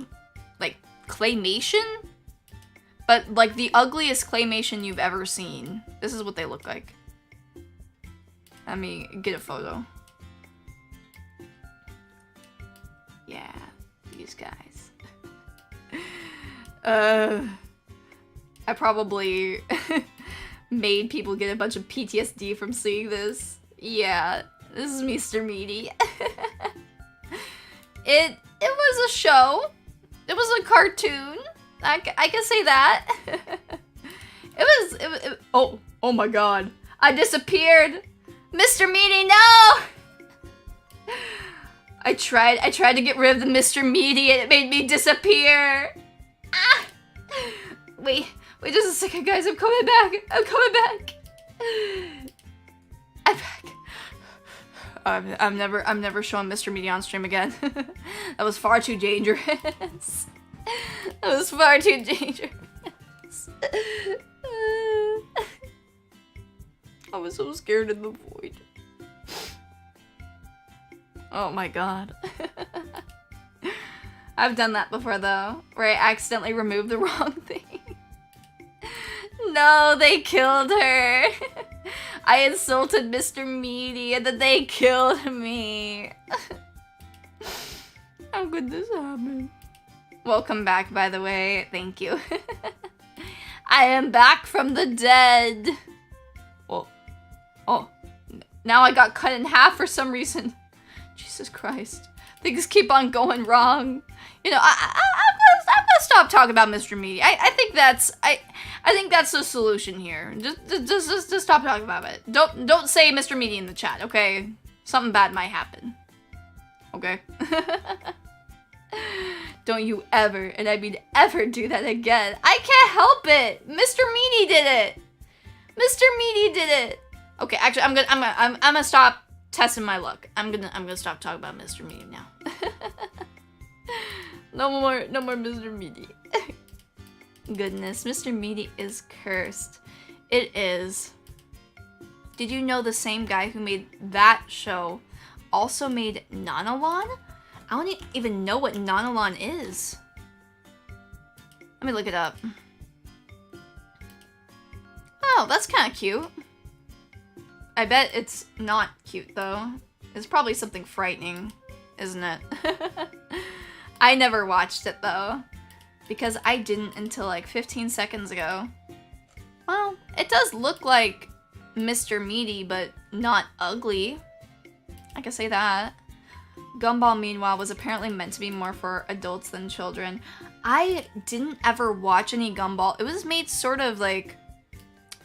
Like, claymation? But, like, the ugliest claymation you've ever seen. This is what they look like. Let me get a photo. Yeah, these guys. I probably made people get a bunch of PTSD from seeing this. Yeah, this is Mr. Meaty. It was a show. It was a cartoon. I can say that. It was oh my god. I disappeared. Mr. Meaty, no! I tried to get rid of the Mr. Meaty and it made me disappear. Ah! Wait just a second, guys. I'm coming back. I'm back. I'm never showing Mr. Meaty on stream again. That was far too dangerous. That was far too dangerous. I was so scared in the void. Oh my god. I've done that before though, where I accidentally removed the wrong thing. No, they killed her. I insulted Mr. Meaty and then they killed me. How could this happen? Welcome back, by the way. Thank you. I am back from the dead. Oh. Now I got cut in half for some reason. Jesus Christ. Things keep on going wrong. You know, I'm gonna stop talking about Mr. Meaty. I think that's the solution here. Just stop talking about it. Don't say Mr. Meaty in the chat, okay? Something bad might happen. Okay? Don't you ever, and I mean ever, do that again. I can't help it. Mr. Meaty did it. Mr. Meaty did it. Okay, actually, I'm gonna stop testing my luck. I'm gonna stop talking about Mr. Meaty now. No more Mr. Meaty. Goodness, Mr. Meaty is cursed. It is. Did you know the same guy who made that show also made Nanalon? I don't even know what Nanalon is. Let me look it up. Oh, that's kind of cute. I bet it's not cute though. It's probably something frightening, isn't it? I never watched it though, because I didn't until like 15 seconds ago. Well, it does look like Mr. Meaty, but not ugly. I can say that. Gumball, meanwhile, was apparently meant to be more for adults than children. I didn't ever watch any Gumball. It was made sort of like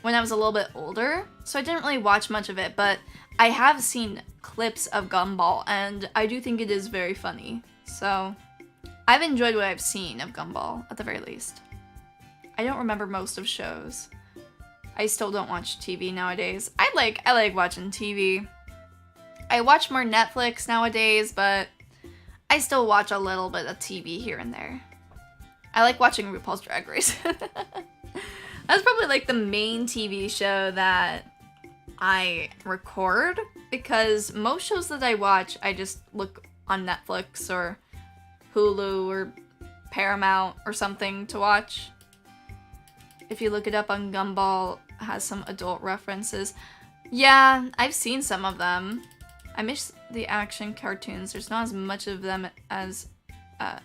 when I was a little bit older, so I didn't really watch much of it, but I have seen clips of Gumball, and I do think it is very funny. So I've enjoyed what I've seen of Gumball, at the very least. I don't remember most of shows. I still don't watch TV nowadays. I like watching TV. I watch more Netflix nowadays, but I still watch a little bit of TV here and there. I like watching RuPaul's Drag Race. That's probably like the main TV show that I record, because most shows that I watch, I just look on Netflix or Hulu or Paramount or something to watch. If you look it up on Gumball, it has some adult references. Yeah, I've seen some of them. I miss the action cartoons. There's not as much of them as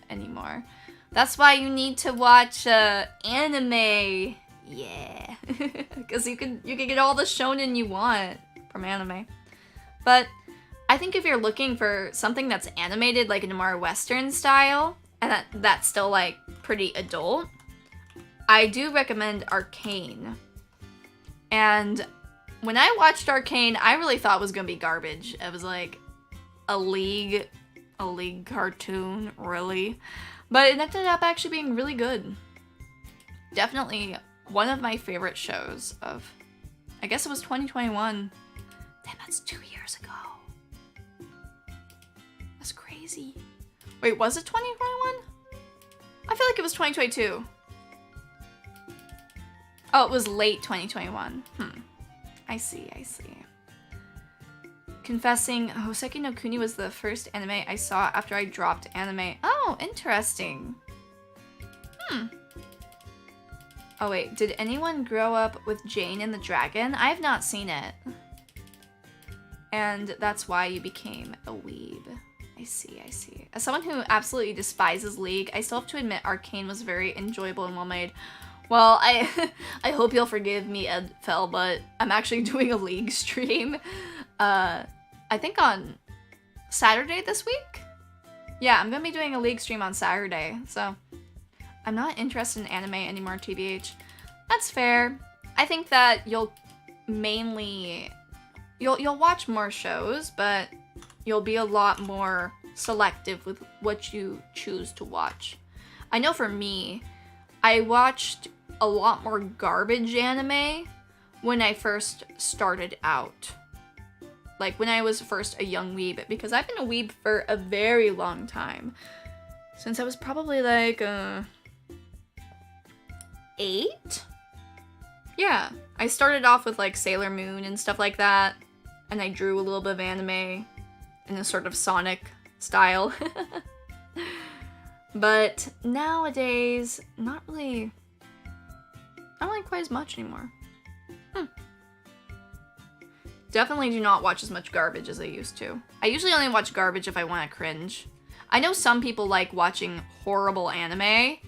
anymore. That's why you need to watch anime. Yeah, because you can get all the shonen you want from anime. But I think if you're looking for something that's animated like in a more Western style, and that's still like pretty adult, I do recommend Arcane. And when I watched Arcane, I really thought it was gonna be garbage. It was like a league cartoon, really. But it ended up actually being really good. Definitely one of my favorite shows of, I guess it was 2021. Damn, that's 2 years ago. That's crazy. Wait, was it 2021? I feel like it was 2022. Oh, it was late 2021. I see. Confessing, Hoseki no Kuni was the first anime I saw after I dropped anime. Oh, interesting. Oh wait, did anyone grow up with Jane and the Dragon? I have not seen it. And that's why you became a weeb. I see. As someone who absolutely despises League, I still have to admit Arcane was very enjoyable and well made. Well, I hope you'll forgive me, Edfell, but I'm actually doing a League stream. I think on Saturday this week? Yeah, I'm gonna be doing a League stream on Saturday, so I'm not interested in anime anymore, TBH. That's fair. I think that you'll watch more shows, but you'll be a lot more selective with what you choose to watch. I know for me, I watched a lot more garbage anime when I first started out. Like when I was first a young weeb, because I've been a weeb for a very long time. Since I was probably like 8? Yeah, I started off with like Sailor Moon and stuff like that, and I drew a little bit of anime in a sort of Sonic style. But nowadays, not really quite as much anymore. Definitely do not watch as much garbage as I used to. I usually only watch garbage if I want to cringe. I know some people like watching horrible anime,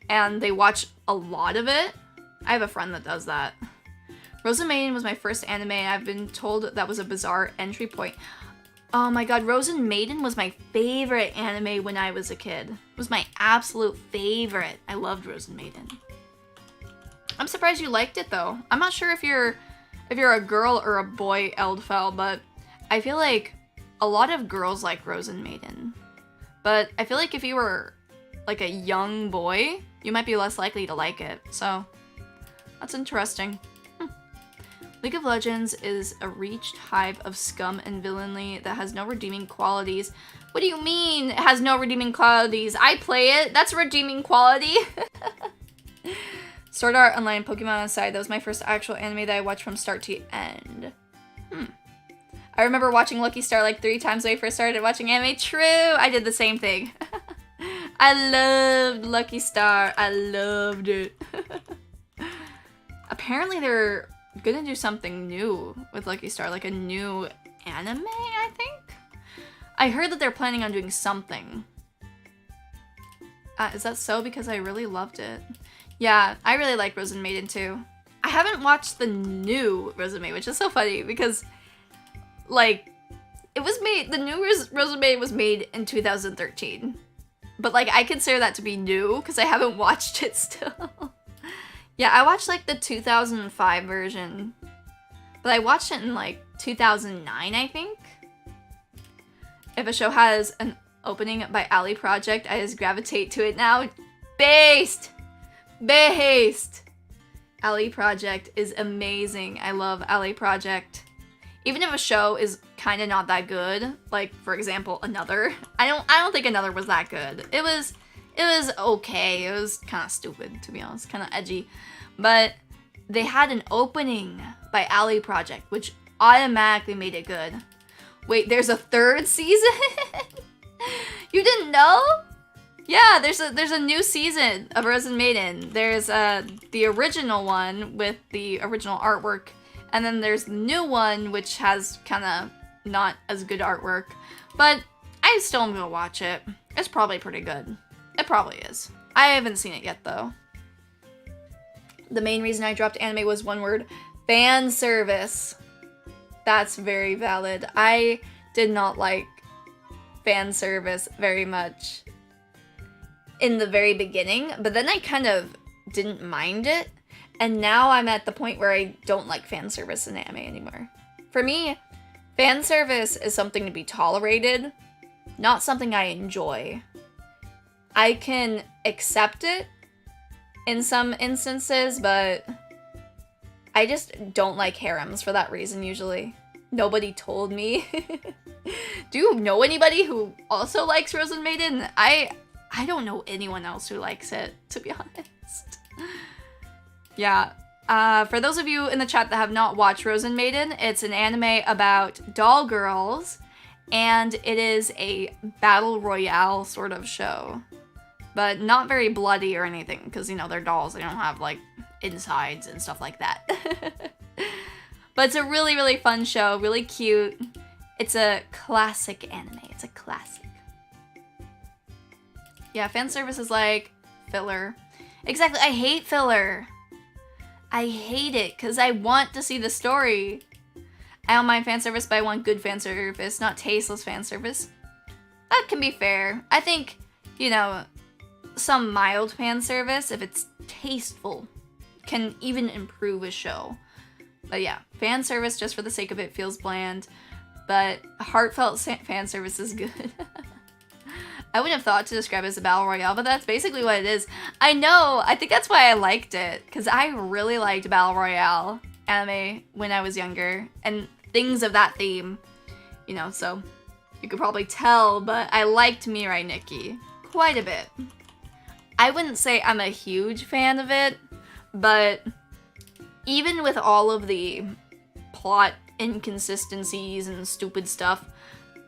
and they watch a lot of it. I have a friend that does that. Rose and Maiden was my first anime, and I've been told that was a bizarre entry point. Oh my god, Rose and Maiden was my favorite anime when I was a kid. It was my absolute favorite. I loved Rose and Maiden. I'm surprised you liked it though. I'm not sure if you're a girl or a boy, Eldfell, but I feel like a lot of girls like Rose and Maiden. But I feel like if you were like a young boy, you might be less likely to like it. So that's interesting. League of Legends is a reached hive of scum and villainy that has no redeeming qualities. What do you mean it has no redeeming qualities? I play it. That's a redeeming quality. Sword Art Online, Pokemon aside, that was my first actual anime that I watched from start to end. I remember watching Lucky Star like 3 times when I first started watching anime. True, I did the same thing. I loved Lucky Star. I loved it. Apparently they're gonna do something new with Lucky Star, like a new anime, I think? I heard that they're planning on doing something. Is that so? Because I really loved it. Yeah, I really like Rose and Maiden too. I haven't watched the new Rose and Maiden, which is so funny because, like, it was made, the new Rose and Maiden was made in 2013. But, like, I consider that to be new because I haven't watched it still. Yeah, I watched, like, the 2005 version. But I watched it in, like, 2009, I think. If a show has an opening by Ali Project, I just gravitate to it now. Based! Ali Project is amazing. I love Ali Project. Even if a show is kind of not that good, like, for example, Another. I don't think Another was that good. It was okay. It was kind of stupid, to be honest. Kind of edgy. But they had an opening by Ali Project, which automatically made it good. Wait, there's a 3rd season? You didn't know? Yeah, there's a new season of Rose and Maiden. There's the original one with the original artwork, and then there's the new one which has kind of not as good artwork. But I still am gonna watch it. It's probably pretty good. It probably is. I haven't seen it yet, though. The main reason I dropped anime was one word: fan service. That's very valid. I did not like fan service very much in the very beginning, but then I kind of didn't mind it, and now I'm at the point where I don't like fan service in anime anymore. For me, fan service is something to be tolerated, not something I enjoy. I can accept it in some instances, but I just don't like harems for that reason usually. Nobody told me. Do you know anybody who also likes Frozen Maiden? I don't know anyone else who likes it, to be honest. Yeah. For those of you in the chat that have not watched Frozen Maiden, it's an anime about doll girls, and it is a battle royale sort of show. But not very bloody or anything, because, you know, they're dolls. They don't have, like, insides and stuff like that. But it's a really, really fun show. Really cute. It's a classic anime. It's a classic. Yeah, fan service is like filler. Exactly. I hate filler. I hate it, because I want to see the story. I don't mind fan service, but I want good fan service, not tasteless fan service. That can be fair. I think, you know, some mild fan service, if it's tasteful, can even improve a show. But yeah, fan service just for the sake of it feels bland, but heartfelt fan service is good. I wouldn't have thought to describe it as a battle royale, but that's basically what it is. I know, I think that's why I liked it, because I really liked battle royale anime when I was younger, and things of that theme, you know, so you could probably tell, but I liked Mirai Nikki quite a bit. I wouldn't say I'm a huge fan of it, but even with all of the plot inconsistencies and stupid stuff,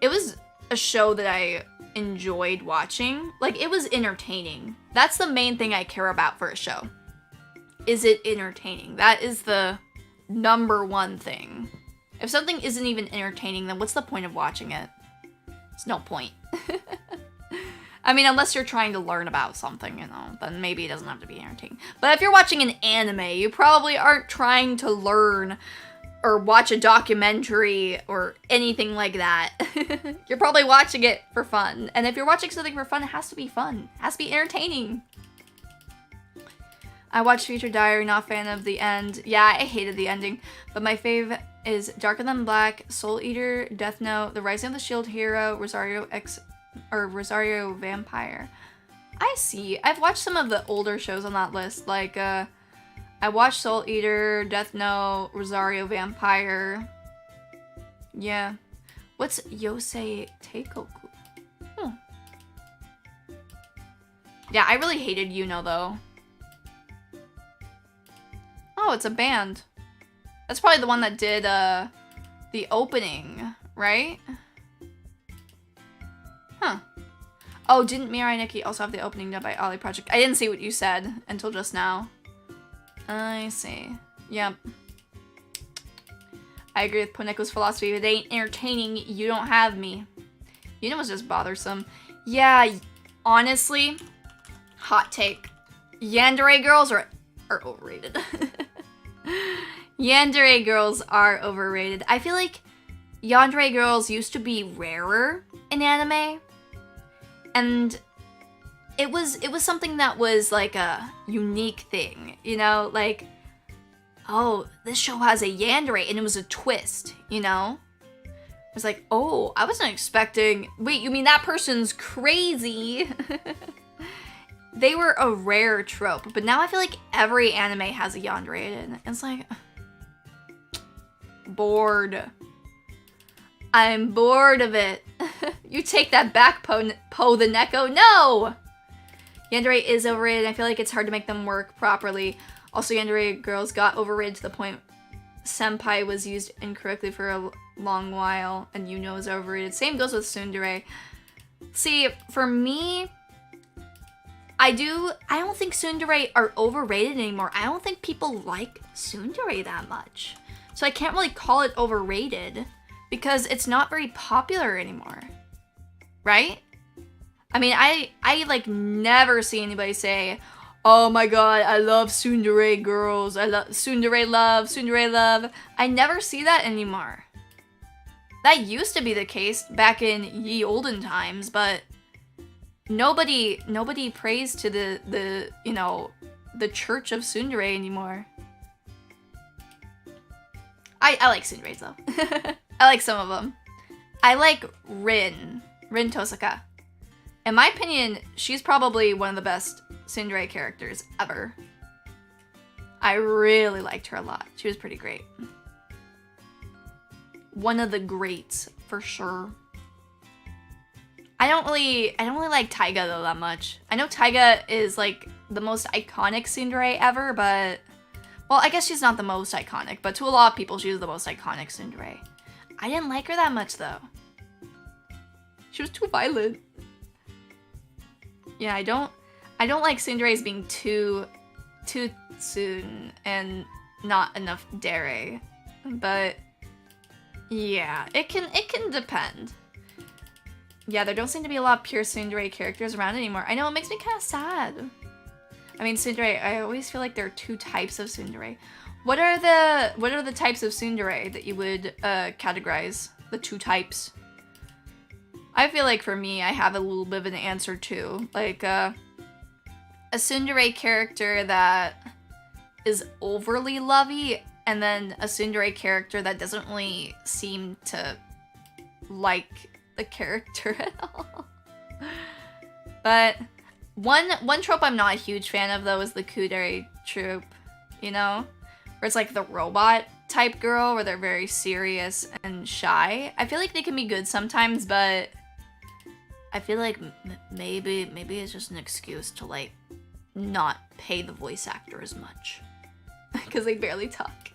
it was a show that I enjoyed watching. Like, it was entertaining. That's the main thing I care about for a show. Is it entertaining? That is the number one thing. If something isn't even entertaining, then what's the point of watching it? There's no point. I mean, unless you're trying to learn about something, you know, then maybe it doesn't have to be entertaining. But if you're watching an anime, you probably aren't trying to learn or watch a documentary or anything like that. You're probably watching it for fun. And if you're watching something for fun, it has to be fun. It has to be entertaining. I watched Future Diary, not a fan of the end. Yeah, I hated the ending. But my fave is Darker Than Black, Soul Eater, Death Note, The Rising of the Shield Hero, Rosario Vampire. I see. I've watched some of the older shows on that list. Like, I watched Soul Eater, Death Note, Rosario Vampire. Yeah. What's Yosei Teikoku? Hmm. Yeah, I really hated Yuno, though. Oh, it's a band. That's probably the one that did, the opening, right? Huh. Oh, didn't Mirai Nikki also have the opening done by Ollie Project? I didn't see what you said until just now. I see. Yep. I agree with Poneko's philosophy. If it ain't entertaining, you don't have me. You know what's just bothersome? Yeah, honestly, hot take. Yandere girls are overrated. Yandere girls are overrated. I feel like yandere girls used to be rarer in anime. And it was something that was like a unique thing, you know, like, oh, this show has a yandere, and it was a twist, you know? It was like, oh, I wasn't expecting, wait, you mean that person's crazy? They were a rare trope, but now I feel like every anime has a yandere in it. It's like, bored. I'm bored of it. You take that back, Po the Neko. No! Yandere is overrated. I feel like it's hard to make them work properly. Also, yandere girls got overrated to the point senpai was used incorrectly for a long while, and you know is overrated. Same goes with tsundere. See, for me, I don't think tsundere are overrated anymore. I don't think people like tsundere that much. So I can't really call it overrated. because it's not very popular anymore, right? I mean, I like never see anybody say, oh my god, I love tsundere girls, I love tsundere love. I never see that anymore. That used to be the case back in ye olden times, but nobody prays to the you know, the church of tsundere anymore. I like tsunderes though. I like some of them. I like Rin Tosaka. In my opinion, she's probably one of the best tsundere characters ever. I really liked her a lot. She was pretty great. One of the greats, for sure. I don't really like Taiga though that much. I know Taiga is like the most iconic tsundere ever, but well, I guess she's not the most iconic, but to a lot of people, she's the most iconic tsundere. I didn't like her that much though. She was too violent. Yeah, I don't like tsunderes being too soon and not enough dere. But yeah, it can depend. Yeah, there don't seem to be a lot of pure tsundere characters around anymore. I know, it makes me kind of sad. I mean, tsundere, I always feel like there are two types of tsundere. What are the types of tsundere that you would categorize? The two types? I feel like for me, I have a little bit of an answer too. Like, a tsundere character that is overly lovey, and then a tsundere character that doesn't really seem to like the character at all. But one trope I'm not a huge fan of though is the kudere trope, you know? Where it's like the robot type girl where they're very serious and shy. I feel like they can be good sometimes, but I feel like maybe it's just an excuse to like not pay the voice actor as much because they barely talk.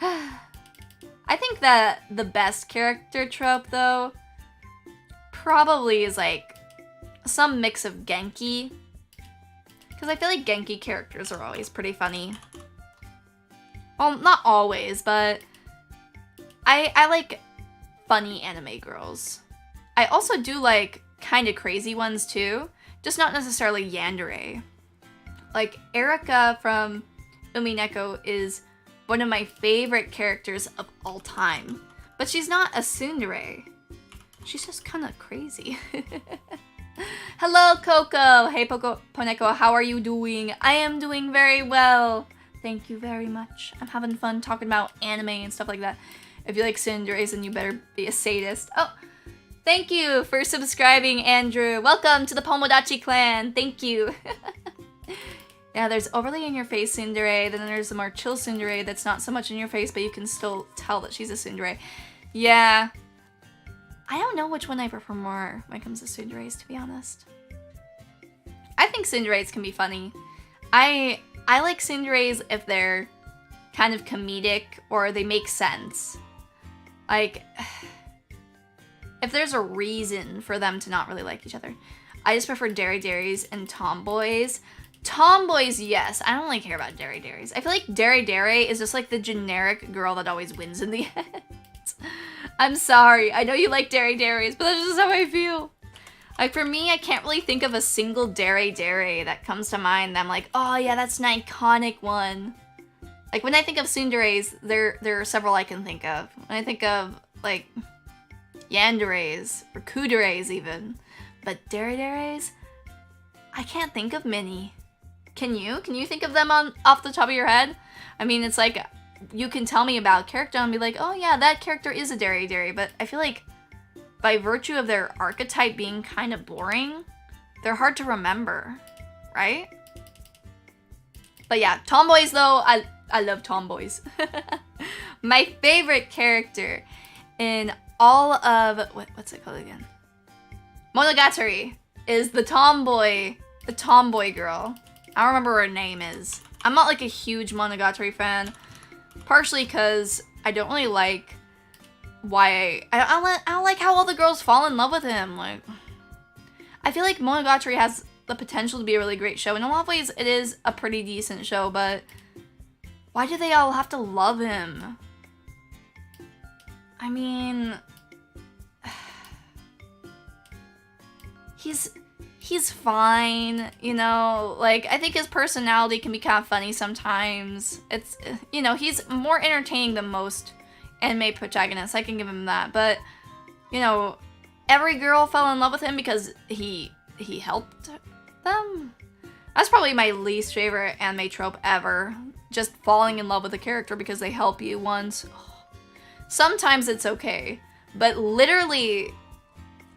I think that the best character trope though probably is like some mix of Genki, because I feel like Genki characters are always pretty funny. Well, not always, but I like funny anime girls. I also do like kind of crazy ones too, just not necessarily yandere. Like Erika from Umineko is one of my favorite characters of all time, but she's not a tsundere. She's just kind of crazy. Hello, Coco. Hey, Poneko, how are you doing? I am doing very well. Thank you very much. I'm having fun talking about anime and stuff like that. If you like tsunderes, then you better be a sadist. Oh, thank you for subscribing, Andrew. Welcome to the Pomodachi clan. Thank you. Yeah, there's overly in your face tsundere, then there's the more chill tsundere that's not so much in your face, but you can still tell that she's a tsundere. Yeah. I don't know which one I prefer more when it comes to tsunderes, to be honest. I think tsunderes can be funny. I like tsunderes if they're kind of comedic or they make sense. Like, if there's a reason for them to not really like each other. I just prefer dere-deres and tomboys. Tomboys, yes. I don't really care about dere-deres. I feel like dere-dere is just like the generic girl that always wins in the end. I'm sorry. I know you like dere-deres, but that's just how I feel. Like, for me, I can't really think of a single dere-dere that comes to mind. I'm like, oh yeah, that's an iconic one. Like, when I think of tsunderes, there are several I can think of. When I think of, like, yanderes, or kuderes even. But dere-deres, I can't think of many. Can you? Can you think of them off the top of your head? I mean, it's like, you can tell me about a character and be like, oh yeah, that character is a dere-dere, but I feel like by virtue of their archetype being kind of boring, they're hard to remember, right? But yeah, tomboys though, I love tomboys. My favorite character in all of, what's it called again? Monogatari is the tomboy girl. I don't remember what her name is. I'm not like a huge Monogatari fan, partially because I don't really like why I don't like how all the girls fall in love with him. Like, I feel like Monogatari has the potential to be a really great show. In a lot of ways, it is a pretty decent show, but why do they all have to love him? I mean, he's fine, you know, like, I think his personality can be kind of funny sometimes. It's, you know, he's more entertaining than most anime protagonists, I can give him that, but, you know, every girl fell in love with him because he helped them. That's probably my least favorite anime trope ever, just falling in love with a character because they help you once. Sometimes it's okay, but literally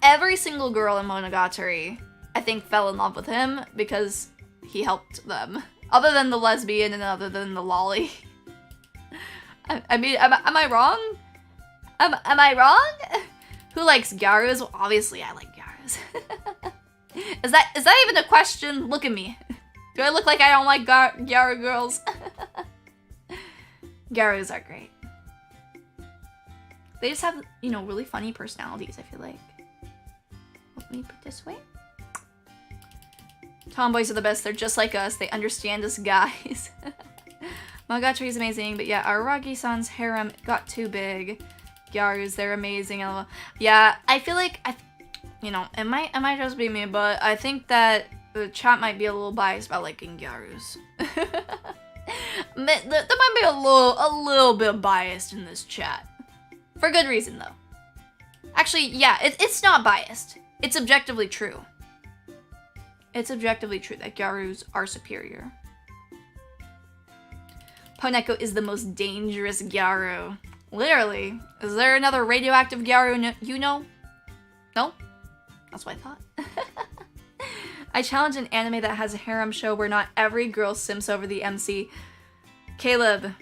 every single girl in Monogatari, I think, fell in love with him because he helped them. Other than the lesbian and other than the lolly. I mean, am I wrong? Am I wrong? Who likes Gyarus? Well, obviously I like Gyarus. Is that even a question? Look at me. Do I look like I don't like Gyaru girls? Gyarus are great. They just have, you know, really funny personalities, I feel like. Let me put this way. Tomboys are the best. They're just like us. They understand us guys. Monogatari is amazing, but yeah, Aragi-san's harem got too big. Gyarus, they're amazing. Yeah, I feel like, you know, it might just be me, but I think that the chat might be a little biased about liking Gyarus. There might be a little bit biased in this chat. For good reason, though. Actually, yeah, it's not biased. It's objectively true. It's objectively true that Gyarus are superior. Poneko is the most dangerous Gyaru. Literally. Is there another radioactive Gyaru you know? No? That's what I thought. I challenge an anime that has a harem show where not every girl simps over the MC. Caleb,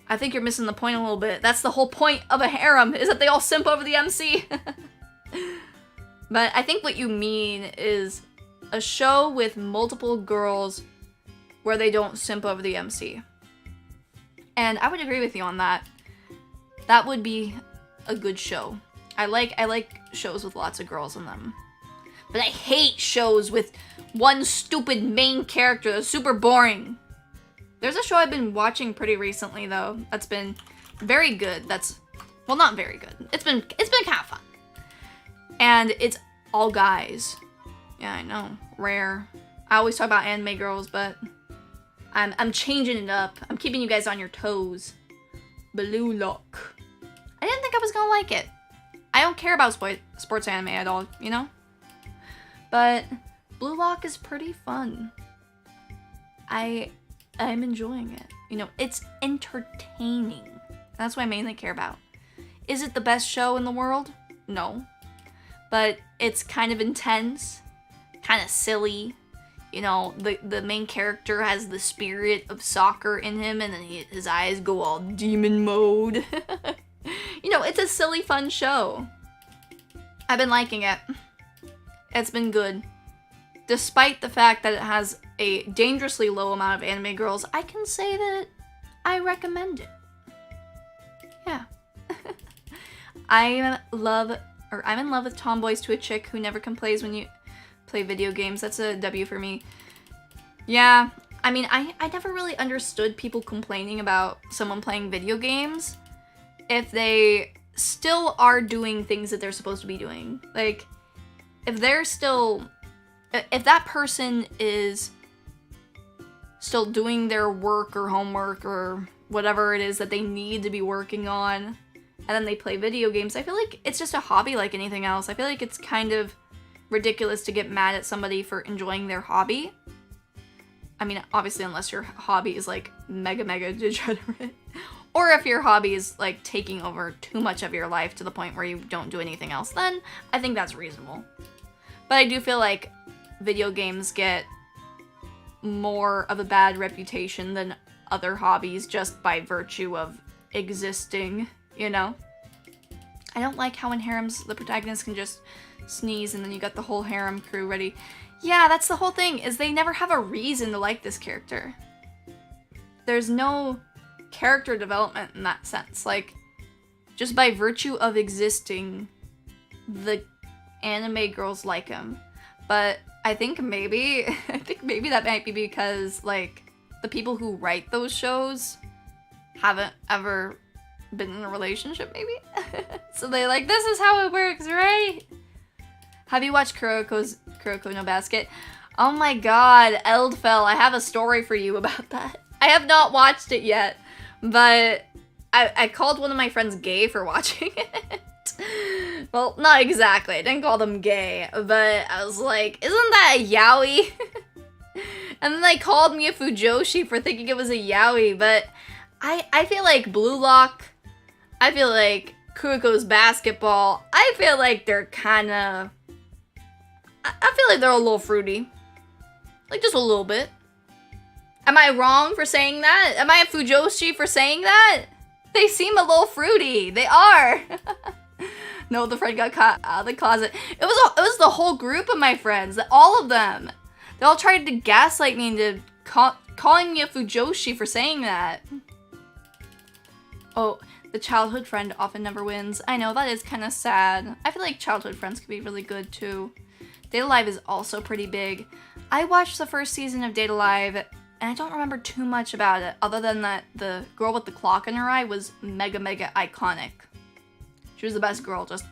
I think you're missing the point a little bit. That's the whole point of a harem, is that they all simp over the MC. But I think what you mean is a show with multiple girls where they don't simp over the MC. And I would agree with you on that. That would be a good show. I like shows with lots of girls in them. But I hate shows with one stupid main character that's super boring. There's a show I've been watching pretty recently, though, that's been very good. That's, well, not very good. It's been kind of fun. And it's all guys. Yeah, I know. Rare. I always talk about anime girls, but I'm changing it up. I'm keeping you guys on your toes. Blue Lock. I didn't think I was gonna like it. I don't care about sports anime at all, you know? But Blue Lock is pretty fun. I'm enjoying it. You know, it's entertaining. That's what I mainly care about. Is it the best show in the world? No. But it's kind of intense, kind of silly. You know, the main character has the spirit of soccer in him, and then his eyes go all demon mode. You know, it's a silly, fun show. I've been liking it. It's been good. Despite the fact that it has a dangerously low amount of anime girls, I can say that I recommend it. Yeah. I'm in love with tomboys to a chick who never complains when you play video games. That's a W for me. Yeah, I mean, I never really understood people complaining about someone playing video games if they still are doing things that they're supposed to be doing. Like, if that person is still doing their work or homework or whatever it is that they need to be working on, and then they play video games, I feel like it's just a hobby like anything else. I feel like it's kind of ridiculous to get mad at somebody for enjoying their hobby. I mean, obviously, unless your hobby is like mega degenerate. Or if your hobby is like taking over too much of your life to the point where you don't do anything else, then I think that's reasonable. But I do feel like video games get more of a bad reputation than other hobbies just by virtue of existing, you know? I don't like how in harems the protagonist can just sneeze and then you got the whole harem crew ready. Yeah, that's the whole thing, is they never have a reason to like this character. There's no character development in that sense. Like, just by virtue of existing, the anime girls like him. But I think maybe that might be because, like, the people who write those shows haven't ever been in a relationship, maybe? So they like, this is how it works, right? Have you watched Kuroko no Basket? Oh my god, Eldfell, I have a story for you about that. I have not watched it yet, but I called one of my friends gay for watching it. Well, not exactly, I didn't call them gay, but I was like, isn't that a yaoi? And then they called me a fujoshi for thinking it was a yaoi, but I feel like Blue Lock, I feel like Kuroko's Basketball, I feel like they're kinda, I feel like they're a little fruity. Like, just a little bit. Am I wrong for saying that? Am I a fujoshi for saying that? They seem a little fruity. They are. No, the friend got caught out of the closet. It was the whole group of my friends. All of them. They all tried to gaslight me into calling me a fujoshi for saying that. Oh, the childhood friend often never wins. I know, that is kind of sad. I feel like childhood friends could be really good too. Date Alive is also pretty big. I watched the first season of Date Alive, and I don't remember too much about it, other than that the girl with the clock in her eye was mega iconic. She was the best girl, just,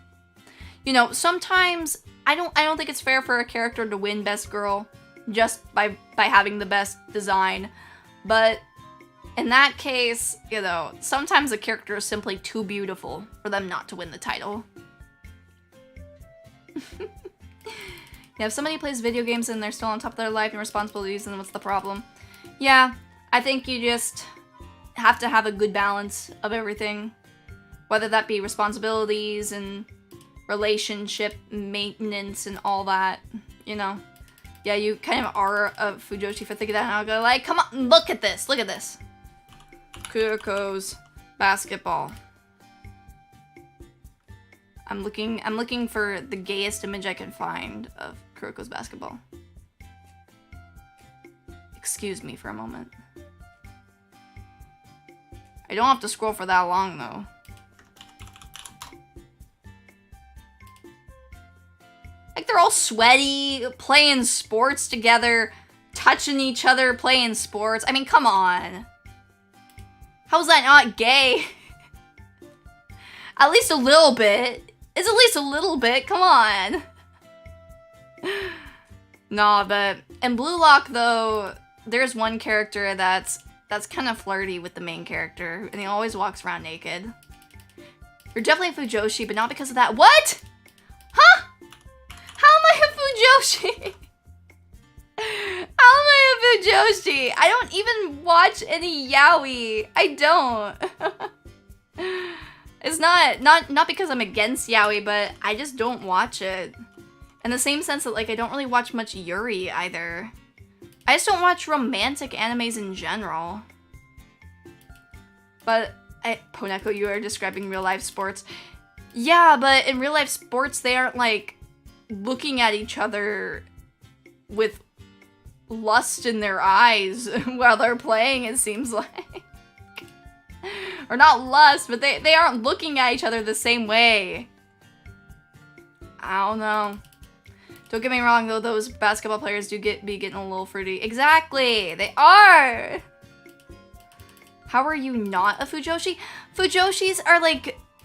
you know, sometimes I don't think it's fair for a character to win best girl just by having the best design, but in that case, you know, sometimes a character is simply too beautiful for them not to win the title. Yeah, if somebody plays video games and they're still on top of their life and responsibilities, then what's the problem? Yeah, I think you just have to have a good balance of everything. Whether that be responsibilities and relationship maintenance and all that, you know. Yeah, you kind of are a fujoshi for thinking that, and I'll go like, come on, look at this, look at this. Kuroko's Basketball. I'm looking for the gayest image I can find of Kuroko's Basketball. Excuse me for a moment. I don't have to scroll for that long though. Like, they're all sweaty, playing sports together, touching each other, playing sports. I mean, come on. How's that not gay? At least a little bit. It's at least a little bit, come on. Nah, but in Blue Lock though, there's one character that's kind of flirty with the main character, and he always walks around naked. You're definitely a fujoshi, but not because of that. What? Huh? How am I a fujoshi? How am I a fujoshi? I don't even watch any yaoi. I don't. It's not because I'm against yaoi, but I just don't watch it. In the same sense that, like, I don't really watch much yuri either. I just don't watch romantic animes in general. But, Poneko, you are describing real life sports. Yeah, but in real life sports, they aren't, like, looking at each other with lust in their eyes while they're playing, it seems like. Or not lust, but they aren't looking at each other the same way. I don't know. Don't get me wrong though, those basketball players do be getting a little fruity. Exactly! They are! How are you not a fujoshi? Fujoshis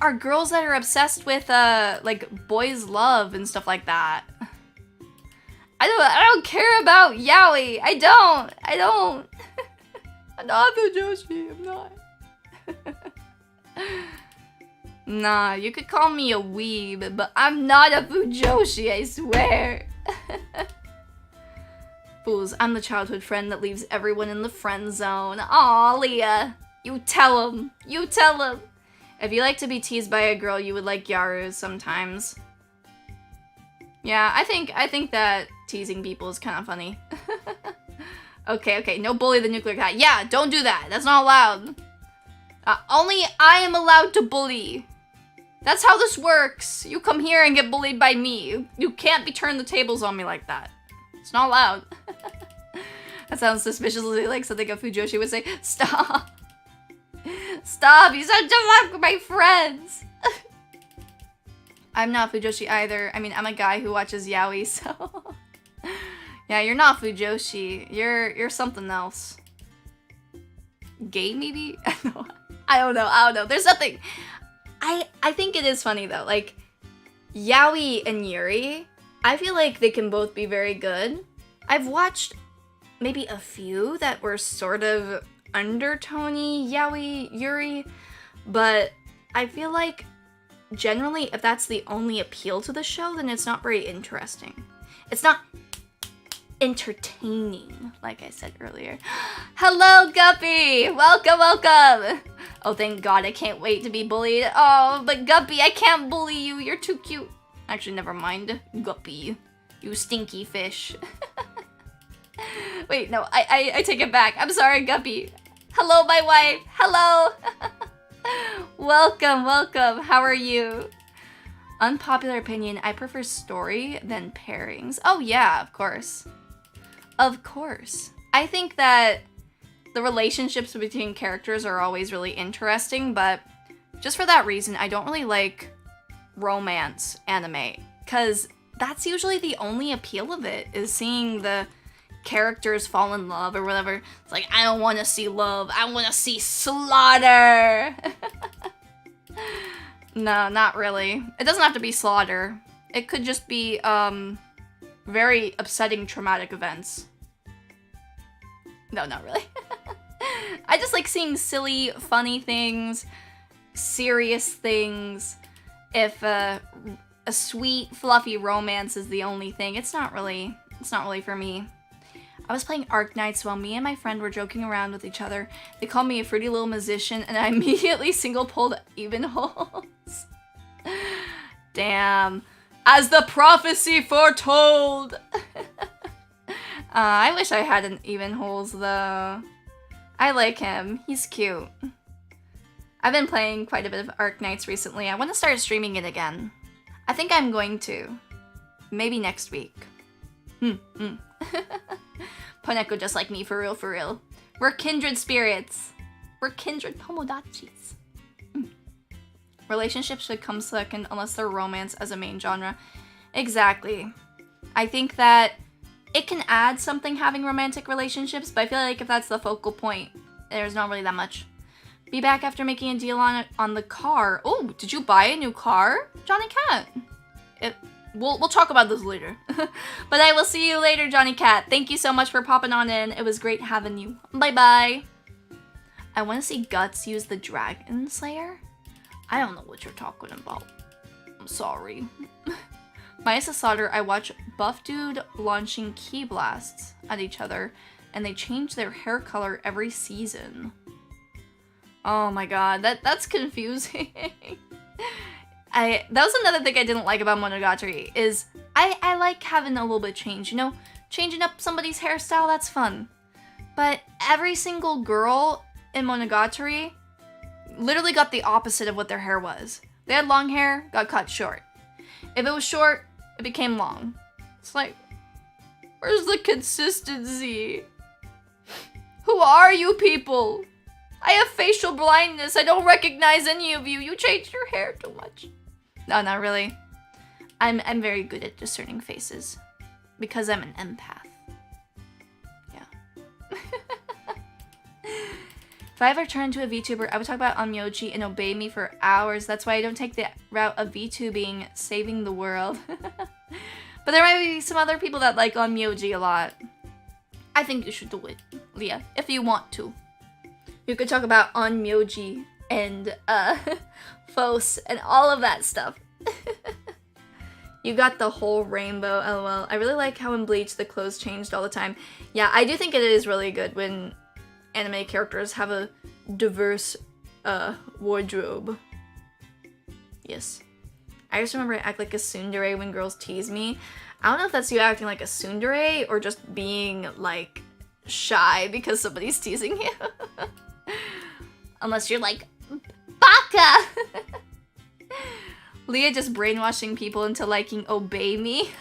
are girls that are obsessed with like boys love and stuff like that. I don't care about yaoi. I don't. I'm not a fujoshi. I'm not. Nah, you could call me a weeb, but I'm not a fujoshi, I swear. Fools, I'm the childhood friend that leaves everyone in the friend zone. Aw, Leah. You tell him. You tell him. If you like to be teased by a girl, you would like Yaru sometimes. Yeah, I think that teasing people is kind of funny. Okay, no bully the nuclear cat. Yeah, don't do that. That's not allowed. Only I am allowed to bully. That's how this works. You come here and get bullied by me. You can't be turning the tables on me like that. It's not allowed. That sounds suspiciously like something a fujoshi would say. Stop. Stop, you sound just like my friends. I'm not fujoshi either. I mean, I'm a guy who watches yaoi, so... Yeah, you're not fujoshi. You're something else. Gay, maybe? No. I don't know. There's nothing. I think it is funny though. Like, Yaoi and Yuri, I feel like they can both be very good. I've watched maybe a few that were sort of undertony Yaoi, Yuri, but I feel like generally if that's the only appeal to the show, then it's not very interesting. It's not entertaining, like I said earlier. Hello, Guppy! Welcome! Oh, thank God, I can't wait to be bullied. Oh, but Guppy, I can't bully you. You're too cute. Actually, never mind. Guppy, you stinky fish. Wait, no, I take it back. I'm sorry, Guppy. Hello, my wife. Hello. Welcome. How are you? Unpopular opinion, I prefer story than pairings. Oh yeah, of course. Of course. I think that the relationships between characters are always really interesting, but just for that reason, I don't really like romance anime, because that's usually the only appeal of it, is seeing the characters fall in love or whatever. It's like, I don't want to see love, I want to see slaughter. No, not really. It doesn't have to be slaughter. It could just be, very upsetting traumatic events. No, not really. I just like seeing silly, funny things, serious things. If a sweet, fluffy romance is the only thing, it's not really for me. I was playing Arknights while me and my friend were joking around with each other. They called me a fruity little musician, and I immediately single-pulled even holes. Damn. As the prophecy foretold! I wish I had an even holes, though. I like him. He's cute. I've been playing quite a bit of Arknights recently. I want to start streaming it again. I think I'm going to. Maybe next week. Poneko just like me, for real. We're kindred spirits. We're kindred tomodachis. Relationships should come second unless they're romance as a main genre. Exactly. I think that it can add something having romantic relationships, but I feel like if that's the focal point, there's not really that much. Be back after making a deal on the car. Oh, did you buy a new car, Johnny Cat? We'll talk about this later. But I will see you later, Johnny Cat. Thank you so much for popping on in. It was great having you. Bye-bye. I want to see Guts use the Dragon Slayer. I don't know what you're talking about. I'm sorry. Minus the slaughter, I watch Buff Dude launching Ki Blasts at each other, and they change their hair color every season. Oh my god, that's confusing. That was another thing I didn't like about Monogatari, is I like having a little bit of change, you know? Changing up somebody's hairstyle, that's fun. But every single girl in Monogatari literally got the opposite of what their hair was. They had long hair, got cut short. If it was short, it became long. It's like, where's the consistency? Who are you people? I have facial blindness. I don't recognize any of you. You changed your hair too much. No, not really. I'm very good at discerning faces because I'm an empath. Yeah. If I ever turned into a VTuber, I would talk about Onmyoji and obey me for hours. That's why I don't take the route of VTubing, saving the world. But there might be some other people that like Onmyoji a lot. I think you should do it, Leah, if you want to. You could talk about Onmyoji and Fos and all of that stuff. You got the whole rainbow, lol. I really like how in Bleach the clothes changed all the time. Yeah, I do think it is really good when anime characters have a diverse wardrobe. Yes. I just remember I act like a tsundere when girls tease me. I don't know if that's you acting like a tsundere or just being like shy because somebody's teasing you. Unless you're like, Baka! Leah just brainwashing people into liking Obey Me.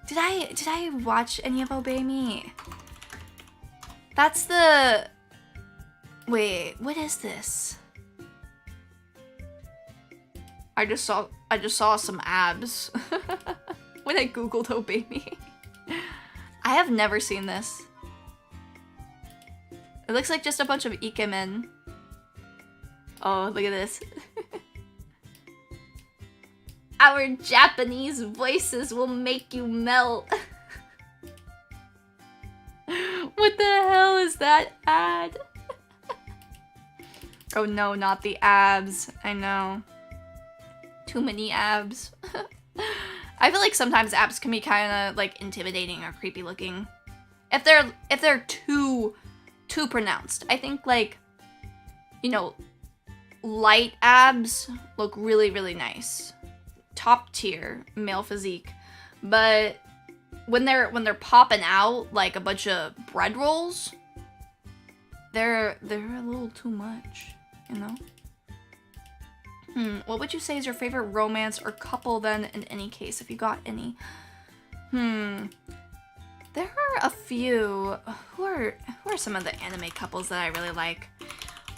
Did I watch any of Obey Me? That's the... Wait, what is this? I just saw some abs when I googled Obey Me. I have never seen this. It looks like just a bunch of ikemen. Oh, look at this. Our Japanese voices will make you melt. What the hell is that ad? Oh no, not the abs. I know. Too many abs. I feel like sometimes abs can be kind of like intimidating or creepy looking. If they're too pronounced. I think like, you know, light abs look really, really nice. Top tier male physique. But when they're popping out like a bunch of bread rolls, they're a little too much, you know? What would you say is your favorite romance or couple then in any case, if you got any? There are a few. Who are some of the anime couples that I really like?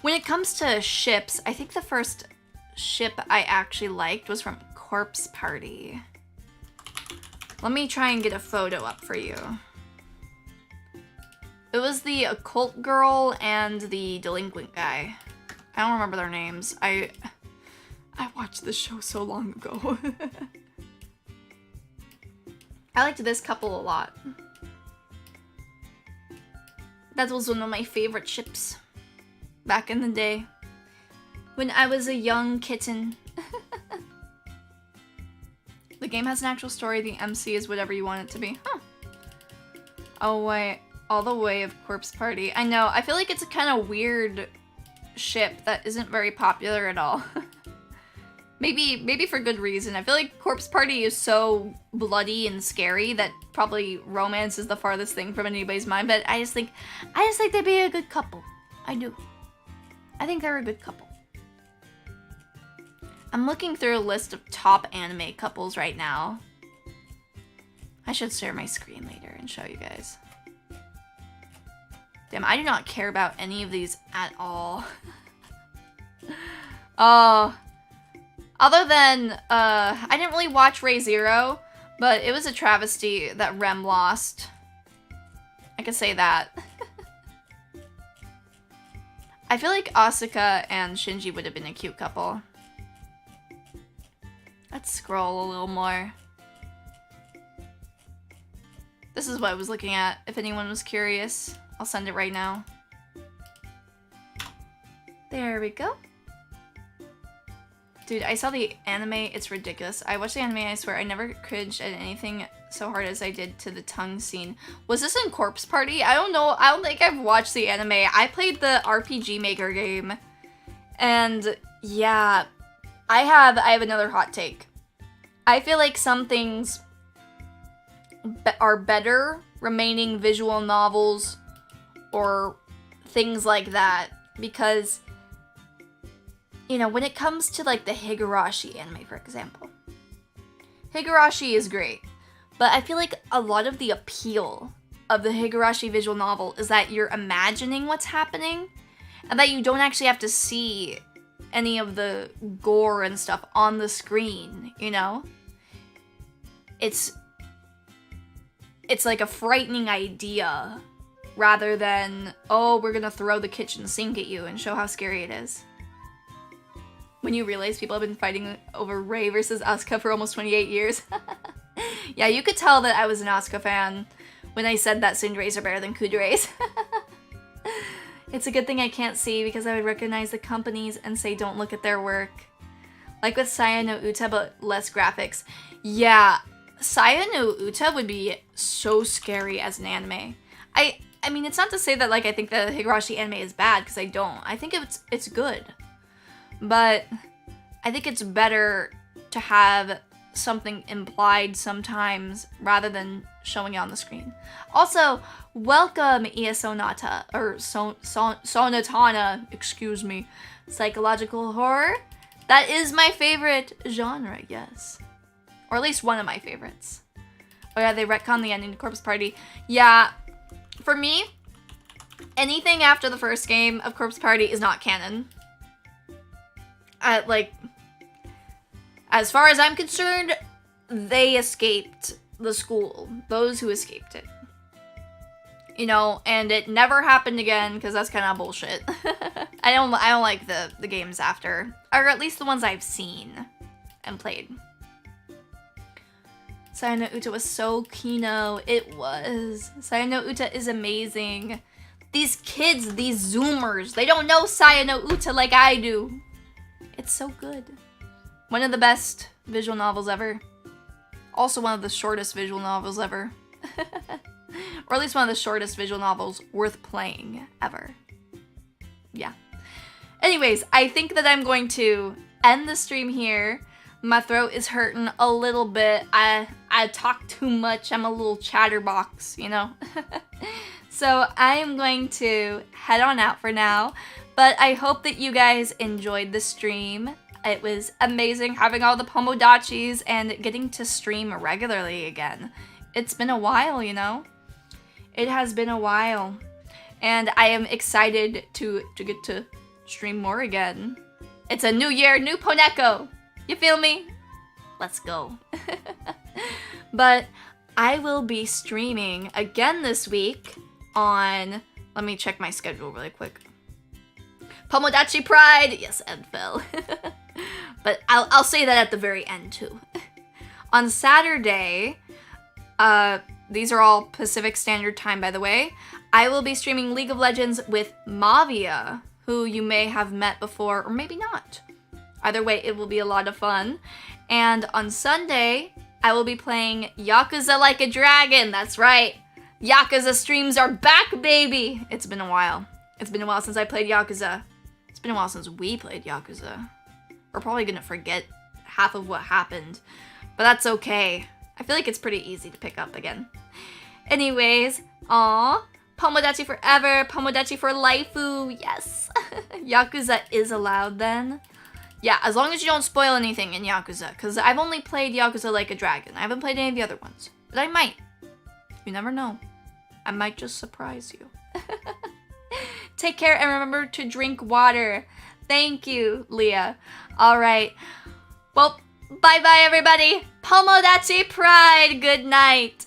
When it comes to ships, I think the first ship I actually liked was from Corpse Party. Let me try and get a photo up for you. It was the occult girl and the delinquent guy. I don't remember their names. I watched this show so long ago. I liked this couple a lot. That was one of my favorite ships back in the day when I was a young kitten. The game has an actual story. The MC is whatever you want it to be. Huh. Oh wait, all the way of Corpse Party. I know. I feel like it's a kind of weird ship that isn't very popular at all. Maybe for good reason. I feel like Corpse Party is so bloody and scary that probably romance is the farthest thing from anybody's mind. But I just think they'd be a good couple. I do. I think they're a good couple. I'm looking through a list of top anime couples right now. I should share my screen later and show you guys. Damn, I do not care about any of these at all. Oh. Other than, I didn't really watch Re:Zero, but it was a travesty that Rem lost. I could say that. I feel like Asuka and Shinji would have been a cute couple. Let's scroll a little more. This is what I was looking at, if anyone was curious. I'll send it right now. There we go. Dude, I saw the anime, it's ridiculous. I watched the anime, I swear, I never cringed at anything so hard as I did to the tongue scene. Was this in Corpse Party? I don't know, I don't think I've watched the anime. I played the RPG Maker game. And yeah, I have another hot take. I feel like some things are better remaining visual novels or things like that because, you know, when it comes to like the Higurashi anime, for example, Higurashi is great, but I feel like a lot of the appeal of the Higurashi visual novel is that you're imagining what's happening and that you don't actually have to see any of the gore and stuff on the screen, you know? It's like a frightening idea rather than, oh, we're gonna throw the kitchen sink at you and show how scary it is. When you realize people have been fighting over Rei versus Asuka for almost 28 years. Yeah, you could tell that I was an Asuka fan when I said that tsunderes are better than kuderes. It's a good thing I can't see because I would recognize the companies and say don't look at their work. Like with Saya no Uta, but less graphics. Yeah, Saya no Uta would be so scary as an anime. I mean, it's not to say that like I think the Higurashi anime is bad, because I don't. I think it's good. But I think it's better to have something implied sometimes rather than showing it on the screen. Also, welcome Sonata, or Sonatana, excuse me. Psychological horror? That is my favorite genre, yes. Or at least one of my favorites. Oh yeah, they retconned the ending to Corpse Party. Yeah, for me, anything after the first game of Corpse Party is not canon. Like, as far as I'm concerned, they escaped the school. Those who escaped it. you know, and it never happened again because that's kind of bullshit. I don't like the games after, or at least the ones I've seen and played. Sayo no Uta was so kino. It was. Sayo no Uta is amazing. These kids, these Zoomers, they don't know Sayo no Uta like I do. It's so good. One of the best visual novels ever. Also one of the shortest visual novels ever. Or at least one of the shortest visual novels worth playing ever. Yeah. Anyways, I think that I'm going to end the stream here. My throat is hurting a little bit. I talk too much. I'm a little chatterbox, you know? So I am going to head on out for now. But I hope that you guys enjoyed the stream. It was amazing having all the Pomodachis and getting to stream regularly again. It's been a while, you know? It has been a while. And I am excited to get to stream more again. It's a new year, new Poneko. You feel me? Let's go. But I will be streaming again this week on... Let me check my schedule really quick. Pomodachi Pride! Yes, Ed fell. But I'll say that at the very end too. On Saturday, these are all Pacific Standard Time by the way, I will be streaming League of Legends with Mavia, who you may have met before or maybe not. Either way, it will be a lot of fun. And on Sunday, I will be playing Yakuza Like a Dragon. That's right. Yakuza streams are back, baby. It's been a while. It's been a while since I played Yakuza. It's been a while since we played Yakuza. We're probably gonna forget half of what happened, but that's okay. I feel like it's pretty easy to pick up again. Anyways, aw, Pomodachi forever, Pomodachi for lifeu, yes. Yakuza is allowed then. Yeah, as long as you don't spoil anything in Yakuza, because I've only played Yakuza Like a Dragon. I haven't played any of the other ones, but I might. You never know. I might just surprise you. Take care and remember to drink water. Thank you, Leah. All right. Well, bye-bye, everybody. Pomodachi Pride. Good night.